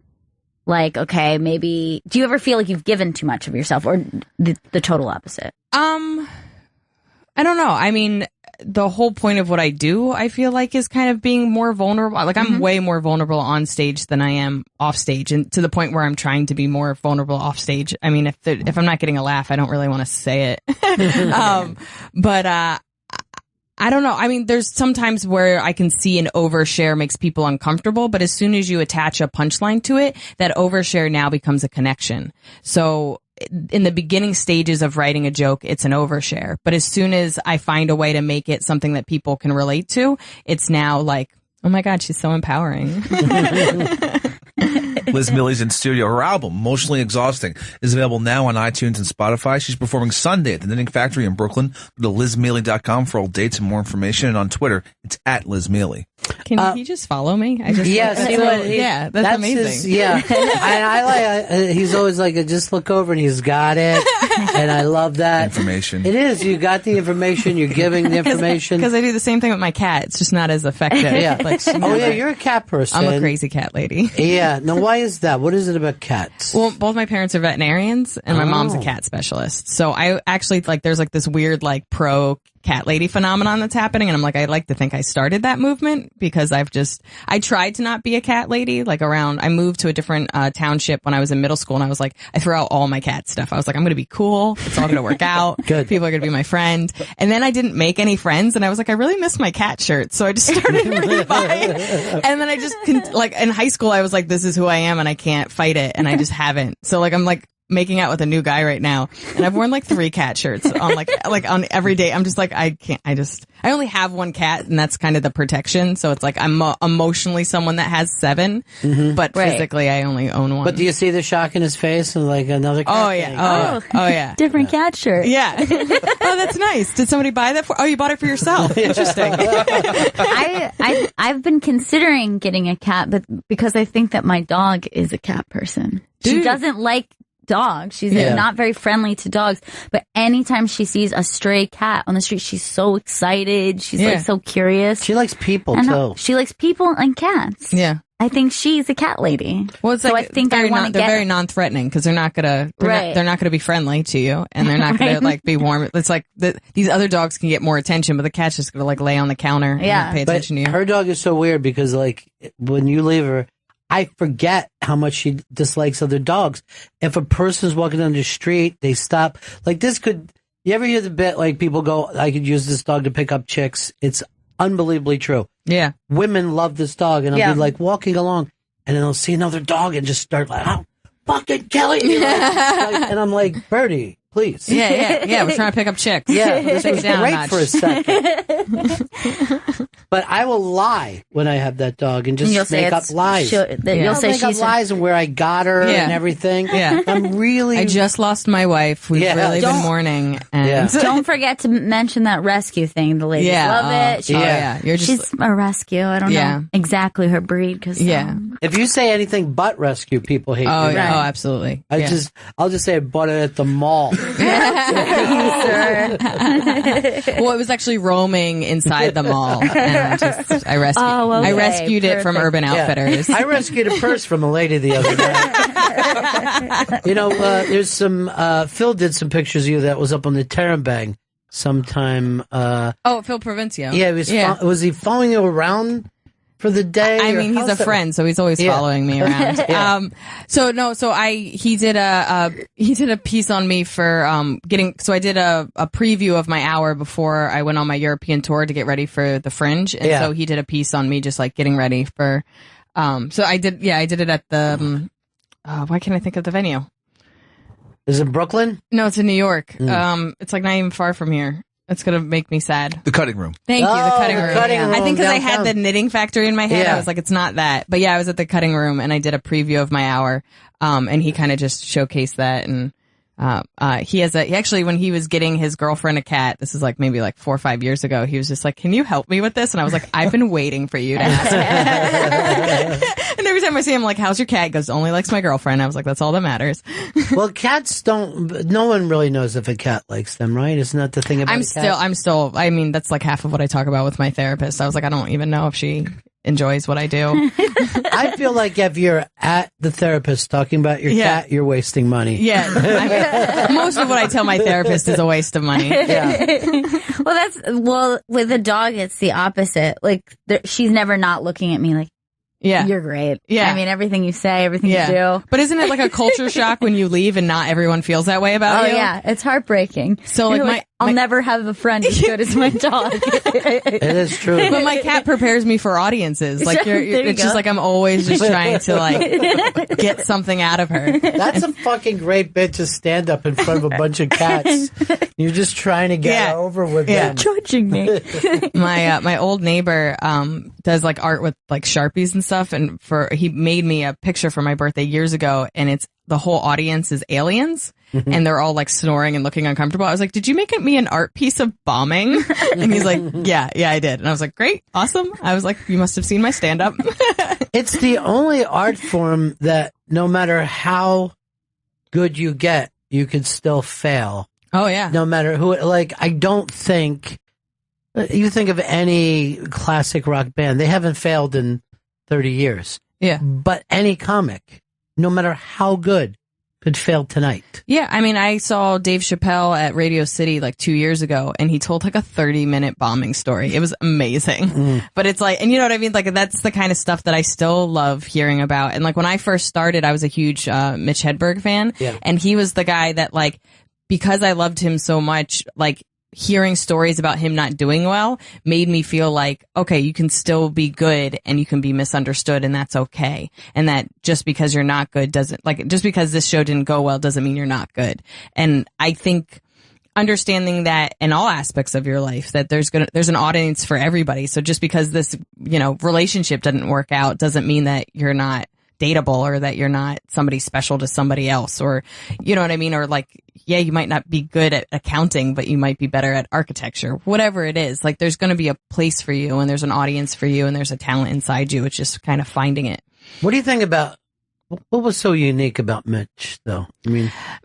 like, okay, maybe, do you ever feel like you've given too much of yourself, or the total opposite? I don't know. I mean, the whole point of what I do, I feel like, is kind of being more vulnerable. Like, I'm way more vulnerable on stage than I am off stage, and to the point where I'm trying to be more vulnerable off stage. I mean, if I'm not getting a laugh, I don't really want to say it. But I don't know. I mean, there's sometimes where I can see an overshare makes people uncomfortable, but as soon as you attach a punchline to it, that overshare now becomes a connection. So in the beginning stages of writing a joke, it's an overshare. But as soon as I find a way to make it something that people can relate to, it's now like, oh my God, she's so empowering. Liz Miele's in studio. Her album, Emotionally Exhausting, is available now on iTunes and Spotify. She's performing Sunday at the Knitting Factory in Brooklyn. Go to LizMiele.com for all dates and more information. And on Twitter, it's at Liz Miele. Can he just follow me? I just that's amazing. I like. He's always like, just look over and he's got it, and I love that information. It is. You got the information. You're giving the information. Because I do the same thing with my cat. It's just not as effective. Yeah. You're a cat person. I'm a crazy cat lady. Yeah. Now, why is that? What is it about cats? Well, both my parents are veterinarians, and my mom's a cat specialist. So I actually there's this weird pro cat lady phenomenon that's happening, and I'm like, I like to think I started that movement because I tried to not be a cat lady. I moved to a different township when I was in middle school, and I was like, I threw out all my cat stuff. I was like, I'm going to be cool. It's all going to work out. Good. People are going to be my friend. And then I didn't make any friends, and I was like, I really miss my cat shirt. So I just started rebuying. And then I just in high school, I was like, this is who I am, and I can't fight it, and I just haven't. So I'm making out with a new guy right now, and I've worn 3 cat shirts on on every day. I'm just I only have one cat, and that's kind of the protection. So it's I'm emotionally someone that has 7, but physically I only own 1. But do you see the shock in his face and another cat? Oh yeah. Oh yeah. Different cat shirt. Yeah. Oh, that's nice. Did somebody buy that for? Oh, you bought it for yourself. Interesting. I've been considering getting a cat, but because I think that my dog is a cat person. She doesn't like dogs. She's not very friendly to dogs, but anytime she sees a stray cat on the street, she's so excited. She's so curious. She likes people too. She likes people and cats. Yeah. I think she's a cat lady. Well, it's so I think I want to get. They're very non-threatening because they're not gonna. They're not gonna be friendly to you, and they're not gonna be warm. It's these other dogs can get more attention, but the cat's just gonna lay on the counter and pay attention to you. Her dog is so weird because when you leave her, I forget how much she dislikes other dogs. If a person's walking down the street, they stop. You ever hear the bit people go, I could use this dog to pick up chicks? It's unbelievably true. Yeah. Women love this dog, and I'll be walking along, and then I'll see another dog and just start I'm fucking killing you. And I'm like, Birdie, please. Yeah. We're trying to pick up chicks. Yeah, this was great for a second. But I will lie when I have that dog and just make up lies. You'll say make up lies and where I got her and everything. Yeah. I just lost my wife. We've really been mourning. And Don't forget to mention that rescue thing. The ladies love it. She's a rescue. I don't know exactly her breed. If you say anything but rescue, people hate you. Oh, absolutely. I'll just say I bought it at the mall. Well, it was actually roaming inside the mall, and I rescued. I rescued it from Urban Outfitters. I rescued a purse from a lady the other day. There's some. Phil did some pictures of you that was up on the Terrambang sometime. Phil Provencio. Yeah, was he following you around for the day? I mean, he's a friend, so he's always following me around. He did a piece on me for I did a preview of my hour before I went on my European tour to get ready for the Fringe, and so he did a piece on me just getting ready for. So I did it at the. Why can't I think of the venue? Is it Brooklyn? No, it's in New York. It's not even far from here. It's going to make me sad. The Cutting Room. Thank you, the Cutting Room. I think because I had downtown. the Knitting Factory in my head, I was like, it's not that. But I was at the Cutting Room, and I did a preview of my hour, and he kind of just showcased that. And he actually, when he was getting his girlfriend a cat, this is maybe 4 or 5 years ago, he was just like, can you help me with this? And I was like, I've been waiting for you to ask. And every time I see him, how's your cat? He goes, only likes my girlfriend. I was like, that's all that matters. Well, cats don't, no one really knows if a cat likes them, right? Isn't that the thing about I mean, that's half of what I talk about with my therapist. I was like, I don't even know if she enjoys what I do. I feel like if you're at the therapist talking about your cat, you're wasting money. Yeah. I mean, most of what I tell my therapist is a waste of money. Well, with a dog, it's the opposite. Like, she's never not looking at me like, you're great. Yeah. I mean, everything you say, everything you do. But isn't it like a culture shock when you leave and not everyone feels that way about you? Oh, yeah. It's heartbreaking. So, like, I'll never have a friend as good as my dog. It is true. But my cat prepares me for audiences. Like, it's just like I'm always just trying to, like, get something out of her. That's a fucking great bit to stand up in front of a bunch of cats. You're just trying to get over with them. Judging me. My old neighbor does like art with like Sharpies and stuff, and he made me a picture for my birthday years ago, and it's the whole audience is aliens. And they're all like snoring and looking uncomfortable. I was like, did you make me an art piece of bombing? And he's like, yeah, I did. And I was like, great, awesome. I was like, you must have seen my stand up. It's the only art form that no matter how good you get, you can still fail. Oh yeah. No matter who, like, I don't think, you think of any classic rock band, they haven't failed in 30 years. Yeah. But any comic, no matter how good, could fail tonight. Yeah, I mean, I saw Dave Chappelle at Radio City like 2 years ago, and he told like a 30-minute bombing story. It was amazing. But it's like, and you know what I mean? Like, that's the kind of stuff that I still love hearing about. And like, when I first started, I was a huge Mitch Hedberg fan. Yeah. And he was the guy that, like, because I loved him so much, like, hearing stories about him not doing well made me feel like, okay, you can still be good and you can be misunderstood, and that's okay. And that just because you're not good doesn't, like, just because this show didn't go well doesn't mean you're not good. And I think understanding that in all aspects of your life, that there's an audience for everybody. So just because this, relationship didn't work out doesn't mean that you're not dateable or that you're not somebody special to somebody else, or, you know what I mean? Or like, yeah, you might not be good at accounting, but you might be better at architecture, whatever it is. Like, there's going to be a place for you, and there's an audience for you, and there's a talent inside you. It's just kind of finding it. What do you think about, what was so unique about Mitch, though?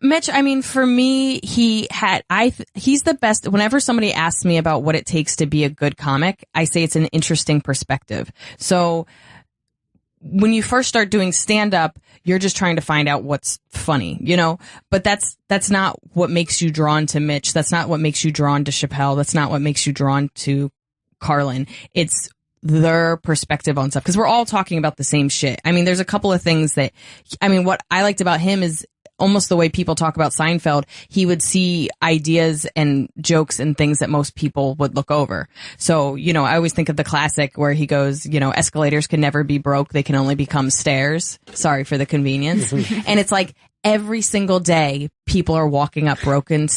Mitch, for me, he's the best. Whenever somebody asks me about what it takes to be a good comic, I say it's an interesting perspective. So when you first start doing stand-up, you're just trying to find out what's funny, but that's not what makes you drawn to Mitch. That's not what makes you drawn to Chappelle. That's not what makes you drawn to Carlin. It's their perspective on stuff, because we're all talking about the same shit. There's a couple of things that, what I liked about him is almost the way people talk about Seinfeld. He would see ideas and jokes and things that most people would look over. So, I always think of the classic where he goes, escalators can never be broke. They can only become stairs. Sorry for the convenience. And it's like every single day people are walking up broken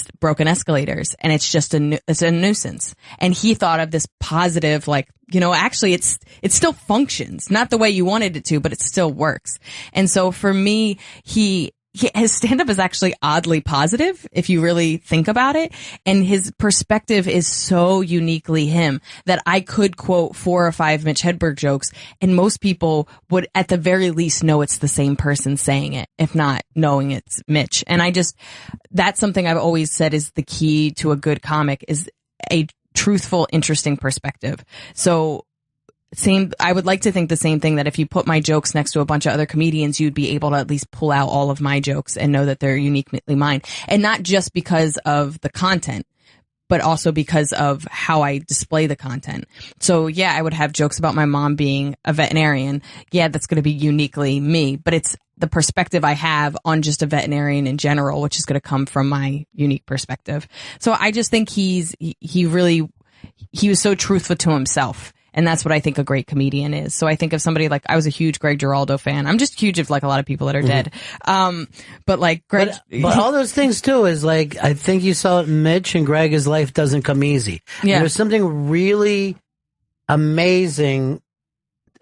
escalators, and it's just it's a nuisance. And he thought of this positive, like, actually it still functions, not the way you wanted it to, but it still works. And so for me, his stand-up is actually oddly positive if you really think about it. And his perspective is so uniquely him that I could quote 4 or 5 Mitch Hedberg jokes, and most people would at the very least know it's the same person saying it, if not knowing it's Mitch. And that's something I've always said is the key to a good comic, is a truthful, interesting perspective. So I would like to think the same thing, that if you put my jokes next to a bunch of other comedians, you'd be able to at least pull out all of my jokes and know that they're uniquely mine. And not just because of the content, but also because of how I display the content. So yeah, I would have jokes about my mom being a veterinarian. Yeah, that's going to be uniquely me, but it's the perspective I have on just a veterinarian in general, which is going to come from my unique perspective. So I just think he was so truthful to himself. And that's what I think a great comedian is. So I think of somebody like, I was a huge Greg Giraldo fan. I'm just huge of like a lot of people that are dead. But like Greg. But all those things too is like, I think you saw it in Mitch and Greg, his life doesn't come easy. Yeah. And there's something really amazing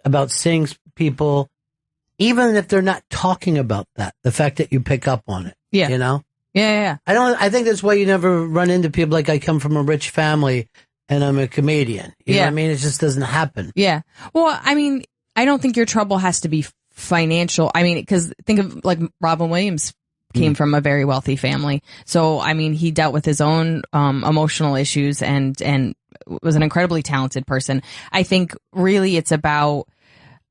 about seeing people, even if they're not talking about that, the fact that you pick up on it. Yeah. Yeah. I think that's why you never run into people like, I come from a rich family and I'm a comedian. You know what I mean? It just doesn't happen. Yeah. Well, I don't think your trouble has to be financial. Because think of like Robin Williams came from a very wealthy family. So, he dealt with his own emotional issues and was an incredibly talented person. I think really it's about,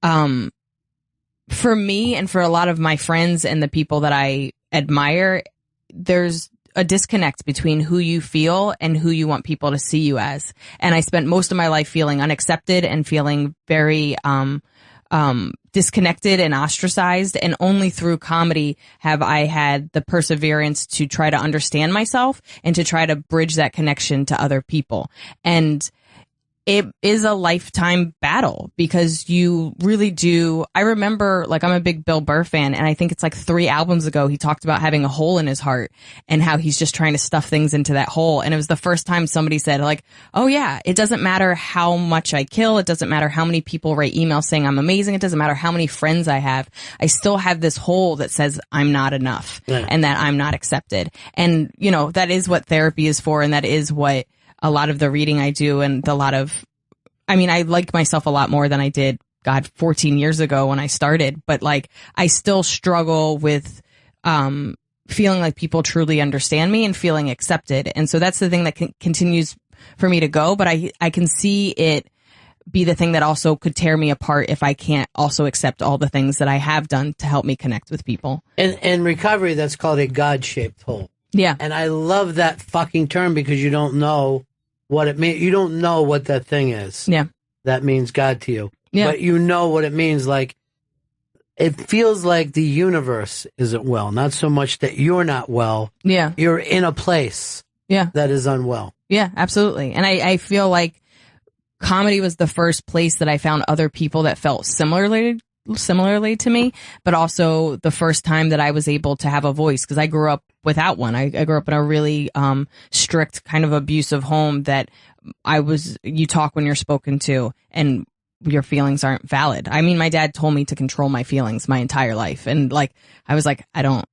for me and for a lot of my friends and the people that I admire, there's a disconnect between who you feel and who you want people to see you as. And I spent most of my life feeling unaccepted and feeling very, disconnected and ostracized. And only through comedy have I had the perseverance to try to understand myself and to try to bridge that connection to other people. And it is a lifetime battle because you really do. I remember, like, I'm a big Bill Burr fan, and I think it's like 3 albums ago, he talked about having a hole in his heart and how he's just trying to stuff things into that hole. And it was the first time somebody said, like, oh yeah, it doesn't matter how much I kill. It doesn't matter how many people write emails saying I'm amazing. It doesn't matter how many friends I have. I still have this hole that says I'm not enough and that I'm not accepted. And, you know, that is what therapy is for. And that is what a lot of the reading I do and I like myself a lot more than I did, 14 years ago when I started. But like, I still struggle with, feeling like people truly understand me and feeling accepted. And so that's the thing that continues for me to go. But I can see it be the thing that also could tear me apart if I can't also accept all the things that I have done to help me connect with people. In recovery, that's called a God-shaped hole. Yeah. And I love that fucking term because you don't know what it means. You don't know what that thing is. Yeah. That means God to you. Yeah. But you know what it means. Like, it feels like the universe isn't well. Not so much that you're not well. Yeah. You're in a place that is unwell. Yeah, absolutely. And I feel like comedy was the first place that I found other people that felt similarly to me, but also the first time that I was able to have a voice, because I grew up without one. I grew up in a really strict kind of abusive home that you talk when you're spoken to and your feelings aren't valid. I mean, my dad told me to control my feelings my entire life. And like, I was like, I don't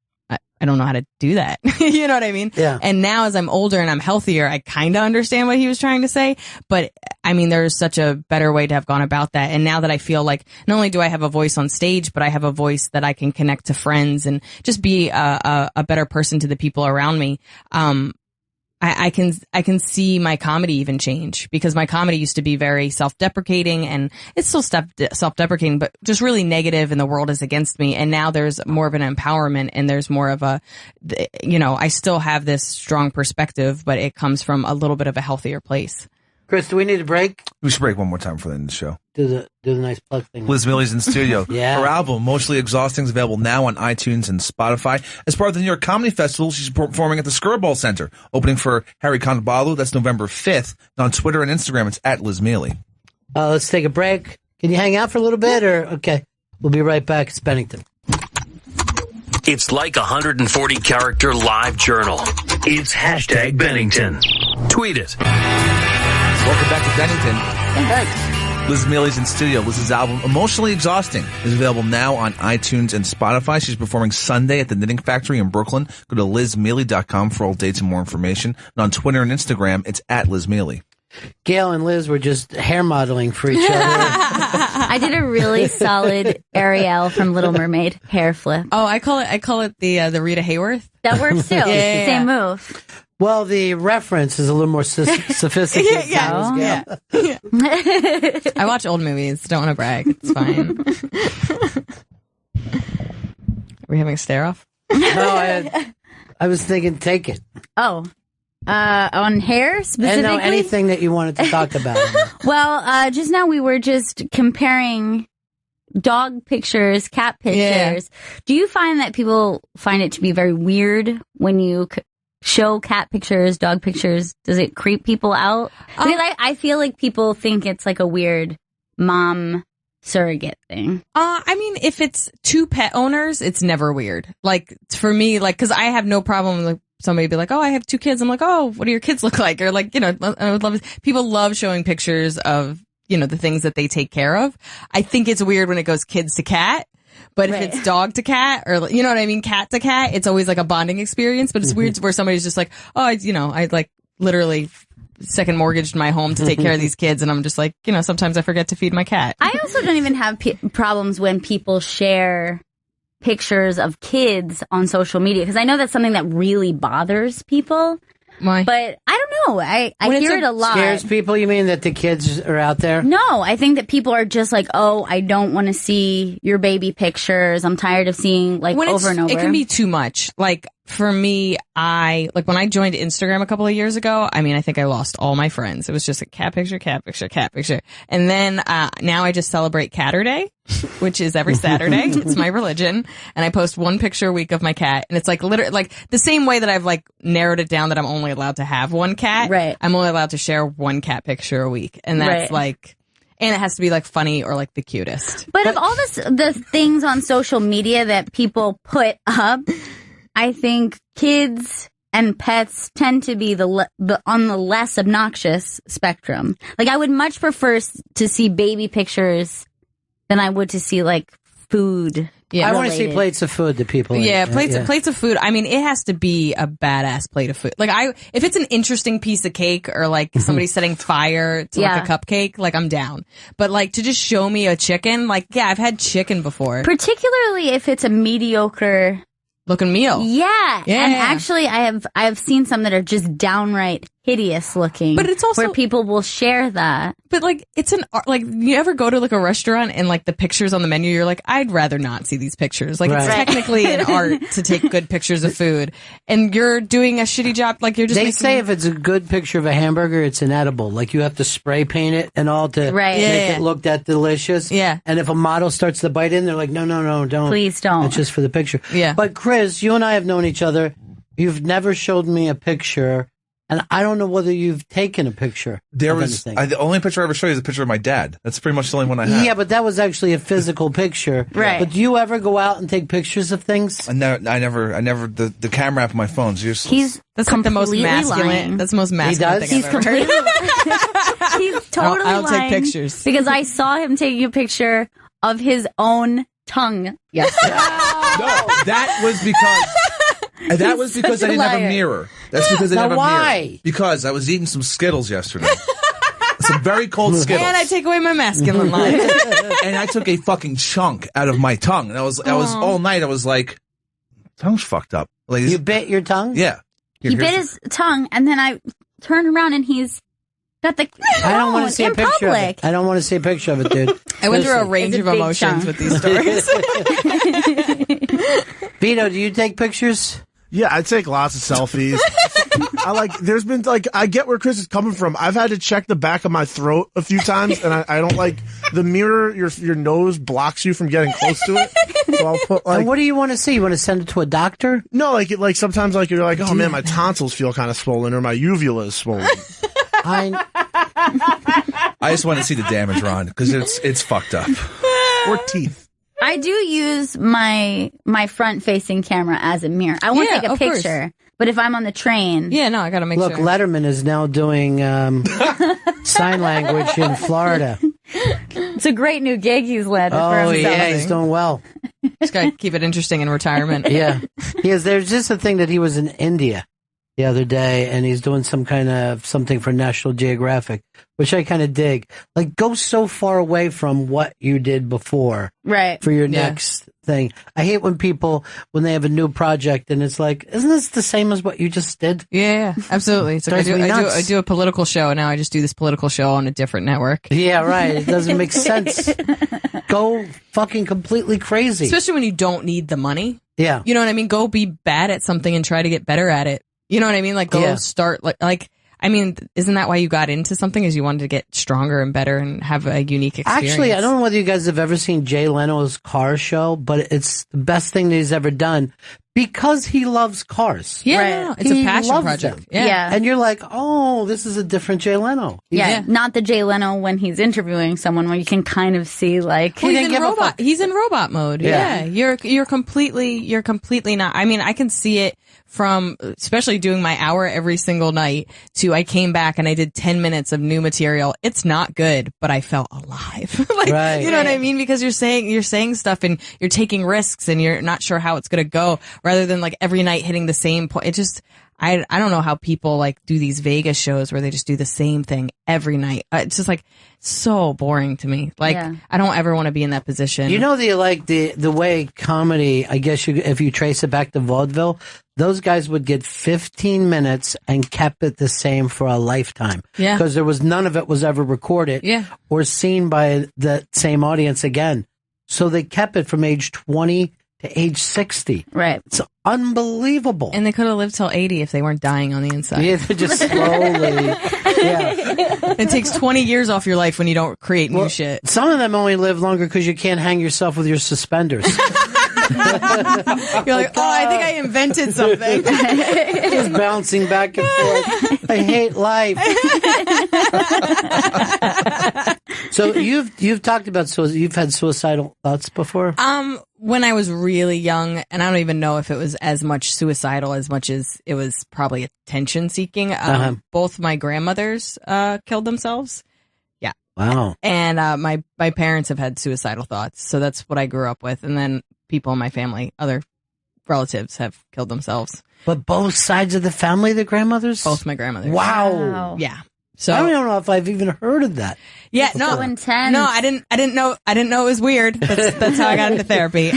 know how to do that. You know what I mean? Yeah. And now as I'm older and I'm healthier, I kind of understand what he was trying to say. But I mean, there's such a better way to have gone about that. And now that I feel like not only do I have a voice on stage, but I have a voice that I can connect to friends and just be a better person to the people around me. I can see my comedy even change, because my comedy used to be very self-deprecating, and it's still self-deprecating, but just really negative, and the world is against me. And now there's more of an empowerment, and there's more of I still have this strong perspective, but it comes from a little bit of a healthier place. Chris, do we need a break? We should break one more time for the end of the show. Do the nice plug thing. Liz Miele's in studio. Yeah. Her album, Emotionally Exhausting, is available now on iTunes and Spotify. As part of the New York Comedy Festival, she's performing at the Skirball Center, opening for Harry Condobalu. That's November 5th. And on Twitter and Instagram, it's at Liz Miele. Let's take a break. Can you hang out for a little bit? Or okay, we'll be right back. It's Bennington. It's like a 140-character live journal. It's hashtag Bennington. Tweet it. Welcome back to Bennington. Thanks. Liz Miele's in studio. Liz's album, Emotionally Exhausting, is available now on iTunes and Spotify. She's performing Sunday at the Knitting Factory in Brooklyn. Go to lizmiele.com for all dates and more information. And on Twitter and Instagram, it's at Liz Miele. Gail and Liz were just hair modeling for each other. I did a really solid Ariel from Little Mermaid hair flip. Oh, I call it the Rita Hayworth. That works too. Yeah. Same move. Well, the reference is a little more sophisticated. Yeah. I watch old movies. Don't want to brag. It's fine. Are we having a stare off? No, I was thinking take it. Oh. On hair specifically? And no, anything that you wanted to talk about. Well, just now we were just comparing dog pictures, cat pictures. Yeah. Do you find that people find it to be very weird when you show cat pictures, dog pictures? Does it creep people out? Because I feel like people think it's like a weird mom surrogate thing. I mean, if it's two pet owners, it's never weird. Like, for me, like, because I have no problem with somebody be like, oh, I have 2 kids. I'm like, oh, what do your kids look like? Or like, you know, I would love, people love showing pictures of, you know, the things that they take care of. I think it's weird when it goes kids to cat. But if it's dog to cat, or, you know what I mean, cat to cat, it's always like a bonding experience. But it's weird where somebody's just like, oh, I like literally second mortgaged my home to take care of these kids. And I'm just like, you know, sometimes I forget to feed my cat. I also don't even have problems when people share pictures of kids on social media, because I know that's something that really bothers people. Why? But I don't know. No, I hear it a lot. Scares people? You mean that the kids are out there? No, I think that people are just like, oh, I don't want to see your baby pictures. I'm tired of seeing over and over. It can be too much. Like for me, when I joined Instagram a couple of years ago, I mean, I think I lost all my friends. It was just a cat picture. And then now I just celebrate Catter Day, which is every Saturday. It's my religion. And I post one picture a week of my cat. And it's like literally like the same way that I've like narrowed it down that I'm only allowed to have one cat. Right. I'm only allowed to share one cat picture a week. And that's like, and it has to be like funny or like the cutest. But of all the things on social media that people put up, I think kids and pets tend to be on the less obnoxious spectrum. Like I would much prefer to see baby pictures than I would to see like food. Yeah, I want to see plates of food that people eat. Plates of food. I mean, it has to be a badass plate of food. Like if it's an interesting piece of cake or like somebody setting fire to like a cupcake, like I'm down. But like to just show me a chicken, like I've had chicken before. Particularly if it's a mediocre looking meal. Yeah. And actually I have seen some that are just downright hideous looking. But it's also where people will share that. But like it's you ever go to like a restaurant and like the pictures on the menu, you're like, I'd rather not see these pictures. Like it's technically an art to take good pictures of food, and you're doing a shitty job. Like you're just. They say if it's a good picture of a hamburger, it's inedible. Like you have to spray paint it and all to make it look that delicious. Yeah. And if a model starts to bite in, they're like, no, don't. Please don't. It's just for the picture. Yeah. But Chris, you and I have known each other. You've never showed me a picture. And I don't know whether you've taken a picture. The only picture I ever show you is a picture of my dad. That's pretty much the only one I have. Yeah, but that was actually a physical picture. Right. But do you ever go out and take pictures of things? I never. The camera app on my phone's useless. That's like the most masculine. Lying. That's the most masculine thing I've ever heard. He's totally I'll lying. take pictures. Because I saw him taking a picture of his own tongue yesterday. No, that was because I didn't have a mirror. That's because I didn't have a mirror. Because I was eating some Skittles yesterday. Some very cold Skittles. And I take away my masculine line. And I took a fucking chunk out of my tongue. And I was all night, I was like, tongue's fucked up. Like, you bit your tongue? Yeah. He bit his tongue, and then I turned around and he's got the I don't want to see a picture of it. I don't want to see a picture of it, dude. I went through a range of emotions with these stories. Vito, do you take pictures? Yeah, I take lots of selfies. There's been I get where Chris is coming from. I've had to check the back of my throat a few times, and I don't like the mirror. Your nose blocks you from getting close to it. So I'll put and what do you want to see? You want to send it to a doctor? No, like sometimes you're like, oh man, my tonsils feel kind of swollen, or my uvula is swollen. I just want to see the damage, Ron, because it's fucked up. Or teeth. I do use my front facing camera as a mirror. I won't take a picture, but if I'm on the train, I gotta make sure. Look, Letterman is now doing sign language in Florida. It's a great new gig he's led. Oh yeah, he's doing well. Just gotta keep it interesting in retirement. Yeah, he is. There's just a thing that he was in India the other day, and he's doing some kind of something for National Geographic, which I kind of dig. Like, go so far away from what you did before, right? For your next thing. I hate when they have a new project and it's like, isn't this the same as what you just did? Yeah, absolutely. It's like I do a political show, and now I just do this political show on a different network. Yeah, right. It doesn't make sense. Go fucking completely crazy, especially when you don't need the money. Yeah, you know what I mean. Go be bad at something and try to get better at it. You know what I mean? Like, go start, I mean, isn't that why you got into something, is you wanted to get stronger and better and have a unique experience? Actually, I don't know whether you guys have ever seen Jay Leno's car show, but it's the best thing that he's ever done because he loves cars. Yeah, right. No, it's a passion project. Yeah. And you're like, oh, this is a different Jay Leno. Not the Jay Leno when he's interviewing someone where you can kind of see like he's in robot mode. Yeah. You're completely not. I mean, I can see it from especially doing my hour every single night to I came back and I did 10 minutes of new material. It's not good, but I felt alive. Right. You know what I mean? Because you're saying stuff and you're taking risks and you're not sure how it's going to go. rather than like every night hitting the same point. It just, I don't know how people like do these Vegas shows where they just do the same thing every night. It's just like so boring to me. Like I don't ever want to be in that position. You know, the way comedy, I guess if you trace it back to vaudeville, those guys would get 15 minutes and kept it the same for a lifetime. Yeah. Because there was none of it was ever recorded or seen by the same audience again. So they kept it from age 20 to age 60. Right. It's unbelievable. And they could have lived till 80 if they weren't dying on the inside. Yeah, they're just slowly. It takes 20 years off your life when you don't create new shit. Some of them only live longer because you can't hang yourself with your suspenders. You're like, oh, I think I invented something. Just bouncing back and forth. I hate life. So you've talked about suicide. You've had suicidal thoughts before? When I was really young, and I don't even know if it was as much suicidal as much as it was probably attention seeking. Both my grandmothers killed themselves. Yeah. Wow. And my parents have had suicidal thoughts, so that's what I grew up with. And then people in my family, other relatives, have killed themselves. But both sides of the family, the grandmothers? Both my grandmothers. Wow. Yeah. So I don't know if I've even heard of that. Yeah, so intense. No, I didn't know it was weird. That's how I got into therapy.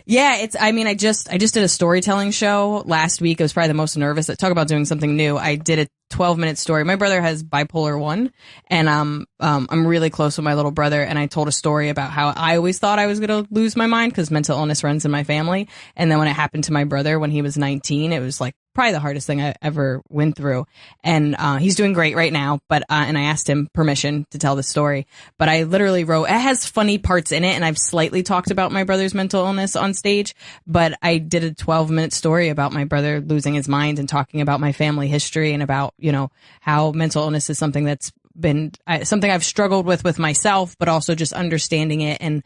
Yeah, I just did a storytelling show last week. It was probably the most nervous. Talk about doing something new. I did a 12-minute story. My brother has bipolar 1, and I'm really close with my little brother, and I told a story about how I always thought I was going to lose my mind because mental illness runs in my family. And then when it happened to my brother when he was 19, it was like probably the hardest thing I ever went through. And he's doing great right now, but and I asked him permission to tell the story. But I literally wrote, it has funny parts in it, and I've slightly talked about my brother's mental illness on stage, but I did a 12-minute story about my brother losing his mind and talking about my family history and about, you know, how mental illness is something that's been something I've struggled with myself, but also just understanding it and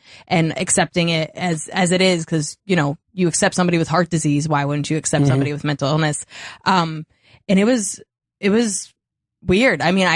accepting it as it is. Cause, you know, you accept somebody with heart disease. Why wouldn't you accept somebody with mental illness? And it was weird. I mean,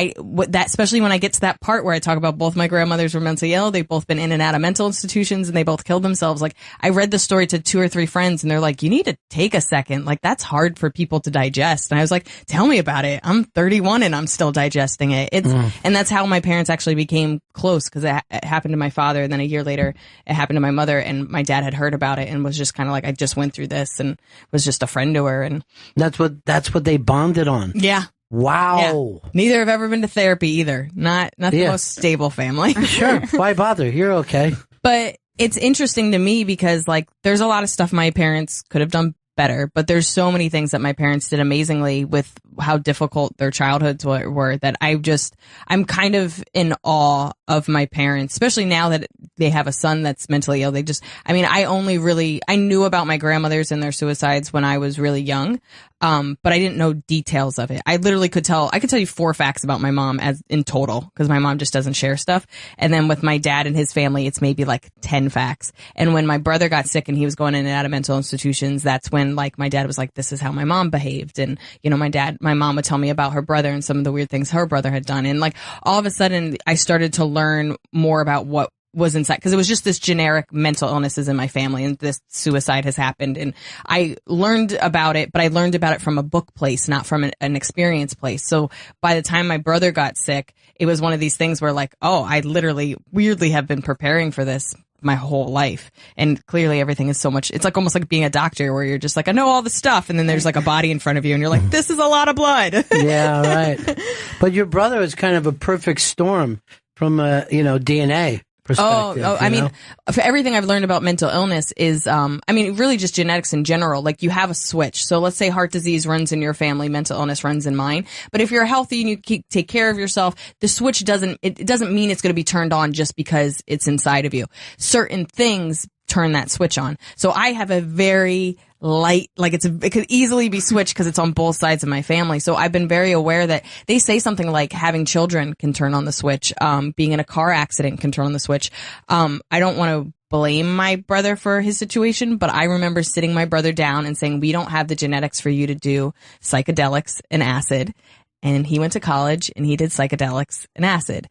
especially when I get to that part where I talk about both my grandmothers were mentally ill. They've both been in and out of mental institutions, and they both killed themselves. Like, I read the story to 2 or 3 friends, and they're like, you need to take a second. Like, that's hard for people to digest. And I was like, tell me about it. I'm 31 and I'm still digesting it. And that's how my parents actually became close, because it happened to my father. And then a year later, it happened to my mother, and my dad had heard about it and was just kind of like, I just went through this, and was just a friend to her. And that's what they bonded on. Yeah. Wow. Yeah. Neither have ever been to therapy either. Not the most stable family. Sure. Why bother? You're okay. But it's interesting to me because, like, there's a lot of stuff my parents could have done better, but there's so many things that my parents did amazingly with how difficult their childhoods were that I'm kind of in awe of my parents, especially now that they have a son that's mentally ill. I knew about my grandmothers and their suicides when I was really young. But I didn't know details of it. I literally could tell you 4 facts about my mom as in total, because my mom just doesn't share stuff. And then with my dad and his family, it's maybe like 10 facts. And when my brother got sick and he was going in and out of mental institutions, that's when, like, my dad was like, this is how my mom behaved. And, you know, my mom would tell me about her brother and some of the weird things her brother had done. And, like, all of a sudden I started to learn more about what was inside, because it was just this generic mental illnesses in my family, and this suicide has happened. And I learned about it, but I learned about it from a book place, not from an experience place. So by the time my brother got sick, it was one of these things where, like, oh, I literally weirdly have been preparing for this my whole life. And clearly everything is so much, it's like almost like being a doctor where you're just like, I know all the stuff. And then there's like a body in front of you and you're like, this is a lot of blood. Yeah, right. But your brother is kind of a perfect storm from DNA. I mean, for everything I've learned about mental illness is, really just genetics in general. Like, you have a switch. So let's say heart disease runs in your family, mental illness runs in mine. But if you're healthy and you take care of yourself, the switch doesn't mean it's going to be turned on just because it's inside of you. Certain things turn that switch on. So I have a very light, like, it could easily be switched because it's on both sides of my family. So I've been very aware that they say something like having children can turn on the switch. Being in a car accident can turn on the switch. I don't want to blame my brother for his situation, but I remember sitting my brother down and saying, we don't have the genetics for you to do psychedelics and acid. And he went to college and he did psychedelics and acid.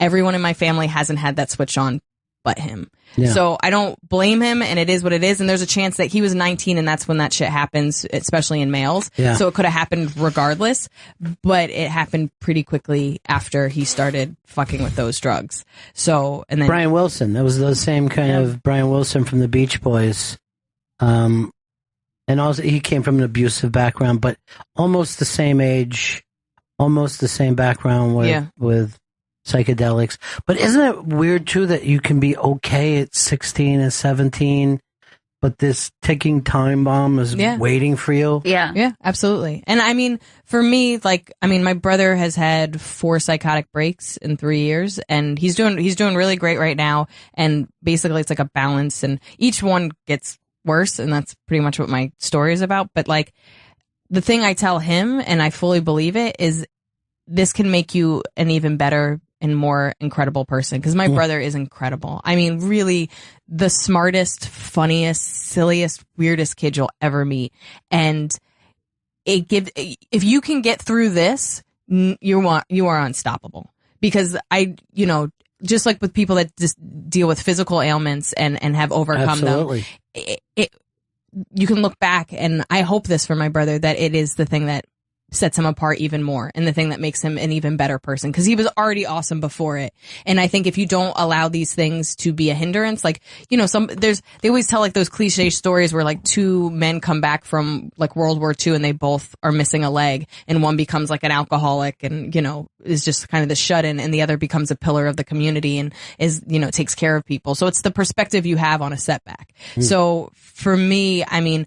Everyone in my family hasn't had that switch on but him. Yeah. So I don't blame him, and it is what it is. And there's a chance that he was 19 and that's when that shit happens, especially in males. Yeah. So it could have happened regardless, but it happened pretty quickly after he started fucking with those drugs. So, and then Brian Wilson, that was the same kind of Brian Wilson from the Beach Boys. And also he came from an abusive background, but almost the same age, almost the same background with psychedelics. But isn't it weird too that you can be okay at 16 and 17, but this ticking time bomb is waiting for you? Yeah, absolutely. And I mean, for me, my brother has had 4 psychotic breaks in 3 years, and he's doing really great right now. And basically it's like a balance, and each one gets worse, and that's pretty much what my story is about. But like, the thing I tell him, and I fully believe it, is this can make you an even better and more incredible person. Because my brother is incredible. I mean, really the smartest, funniest, silliest, weirdest kid you'll ever meet. And if you can get through this, you are unstoppable. Because just like with people that just deal with physical ailments and have overcome them, you can look back, and I hope this for my brother, that it is the thing that sets him apart even more, and the thing that makes him an even better person, because he was already awesome before it. And I think if you don't allow these things to be a hindrance, like, they always tell like those cliche stories where like 2 men come back from like World War II and they both are missing a leg, and one becomes like an alcoholic and, is just kind of the shut-in, and the other becomes a pillar of the community and is, takes care of people. So it's the perspective you have on a setback. So for me, I mean,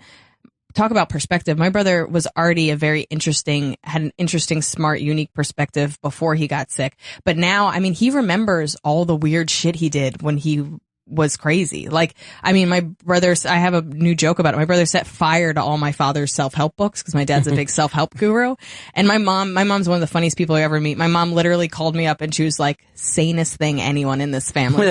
talk about perspective. My brother was already had an interesting, smart, unique perspective before he got sick. But now, I mean, he remembers all the weird shit he did when he was crazy. Like, I mean, I have a new joke about it. My brother set fire to all my father's self-help books, because my dad's a big self-help guru. And my mom's one of the funniest people I ever meet. My mom literally called me up and she was like, sanest thing anyone in this family.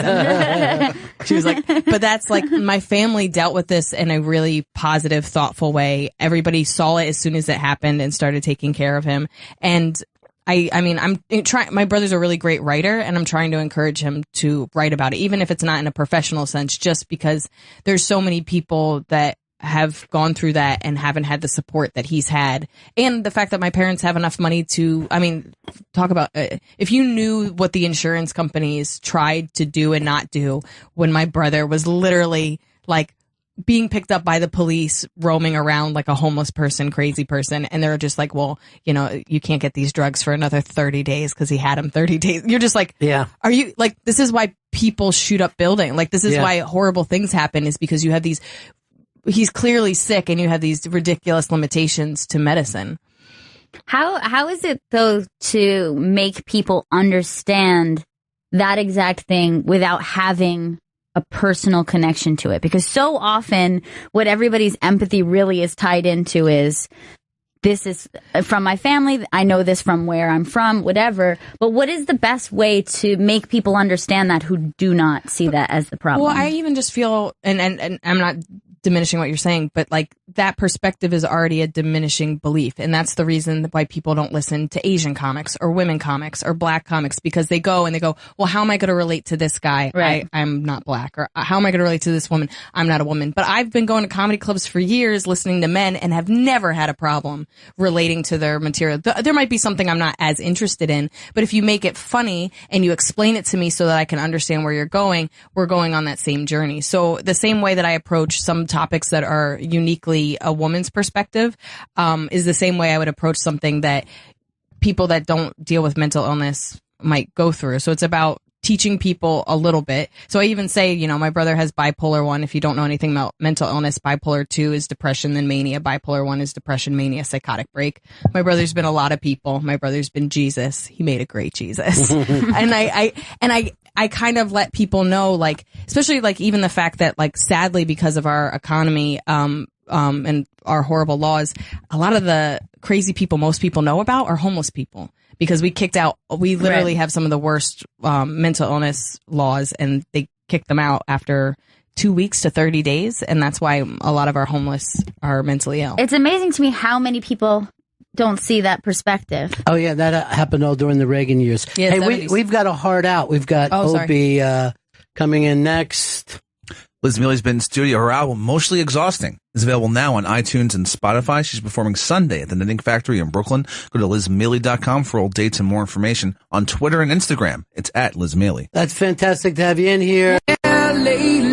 She was like, but that's like, my family dealt with this in a really positive, thoughtful way. Everybody saw it as soon as it happened and started taking care of him. And I mean, I'm trying, my brother's a really great writer, and I'm trying to encourage him to write about it, even if it's not in a professional sense, just because there's so many people that have gone through that and haven't had the support that he's had. And the fact that my parents have enough money to, I mean, talk about, if you knew what the insurance companies tried to do and not do when my brother was literally like being picked up by the police, roaming around like a homeless person, crazy person. And they're just like, well, you can't get these drugs for another 30 days because he had them 30 days. You're just like, are you like, this is why people shoot up buildings. Like, this is why horrible things happen, is because you have he's clearly sick and you have these ridiculous limitations to medicine. How is it though to make people understand that exact thing without having a personal connection to it? Because so often what everybody's empathy really is tied into is, this is from my family, I know this from where I'm from, whatever. But what is the best way to make people understand that who do not see that as the problem? Well, I even just feel, and I'm not diminishing what you're saying, but like, that perspective is already a diminishing belief. And that's the reason why people don't listen to Asian comics or women comics or black comics, because they go, well, how am I going to relate to this guy? Right. I'm not black. Or how am I going to relate to this woman? I'm not a woman. But I've been going to comedy clubs for years, listening to men, and have never had a problem relating to their material. There might be something I'm not as interested in, but if you make it funny and you explain it to me so that I can understand where you're going, we're going on that same journey. So the same way that I approach some topics that are uniquely a woman's perspective, is the same way I would approach something that people that don't deal with mental illness might go through. So it's about teaching people a little bit. So I even say, my brother has bipolar 1. If you don't know anything about mental illness, bipolar 2 is depression, then mania. Bipolar 1 is depression, mania, psychotic break. My brother's been a lot of people. My brother's been Jesus. He made a great Jesus. And I kind of let people know, like, especially like even the fact that, like, sadly, because of our economy, and our horrible laws, a lot of the crazy people most people know about are homeless people, because we literally have some of the worst mental illness laws, and they kicked them out after 2 weeks to 30 days. And that's why a lot of our homeless are mentally ill. It's amazing to me how many people don't see that perspective. Oh yeah, that happened all during the Reagan years. Yeah, hey, we've got a hard out. We've got Opie Coming in next. Liz Miele's been in studio. Her album, Mostly Exhausting, is available now on iTunes and Spotify. She's performing Sunday at the Knitting Factory in Brooklyn. Go to LizMiele.com for all dates and more information. On Twitter and Instagram, it's at Liz Miele. That's fantastic to have you in here. Yeah, lately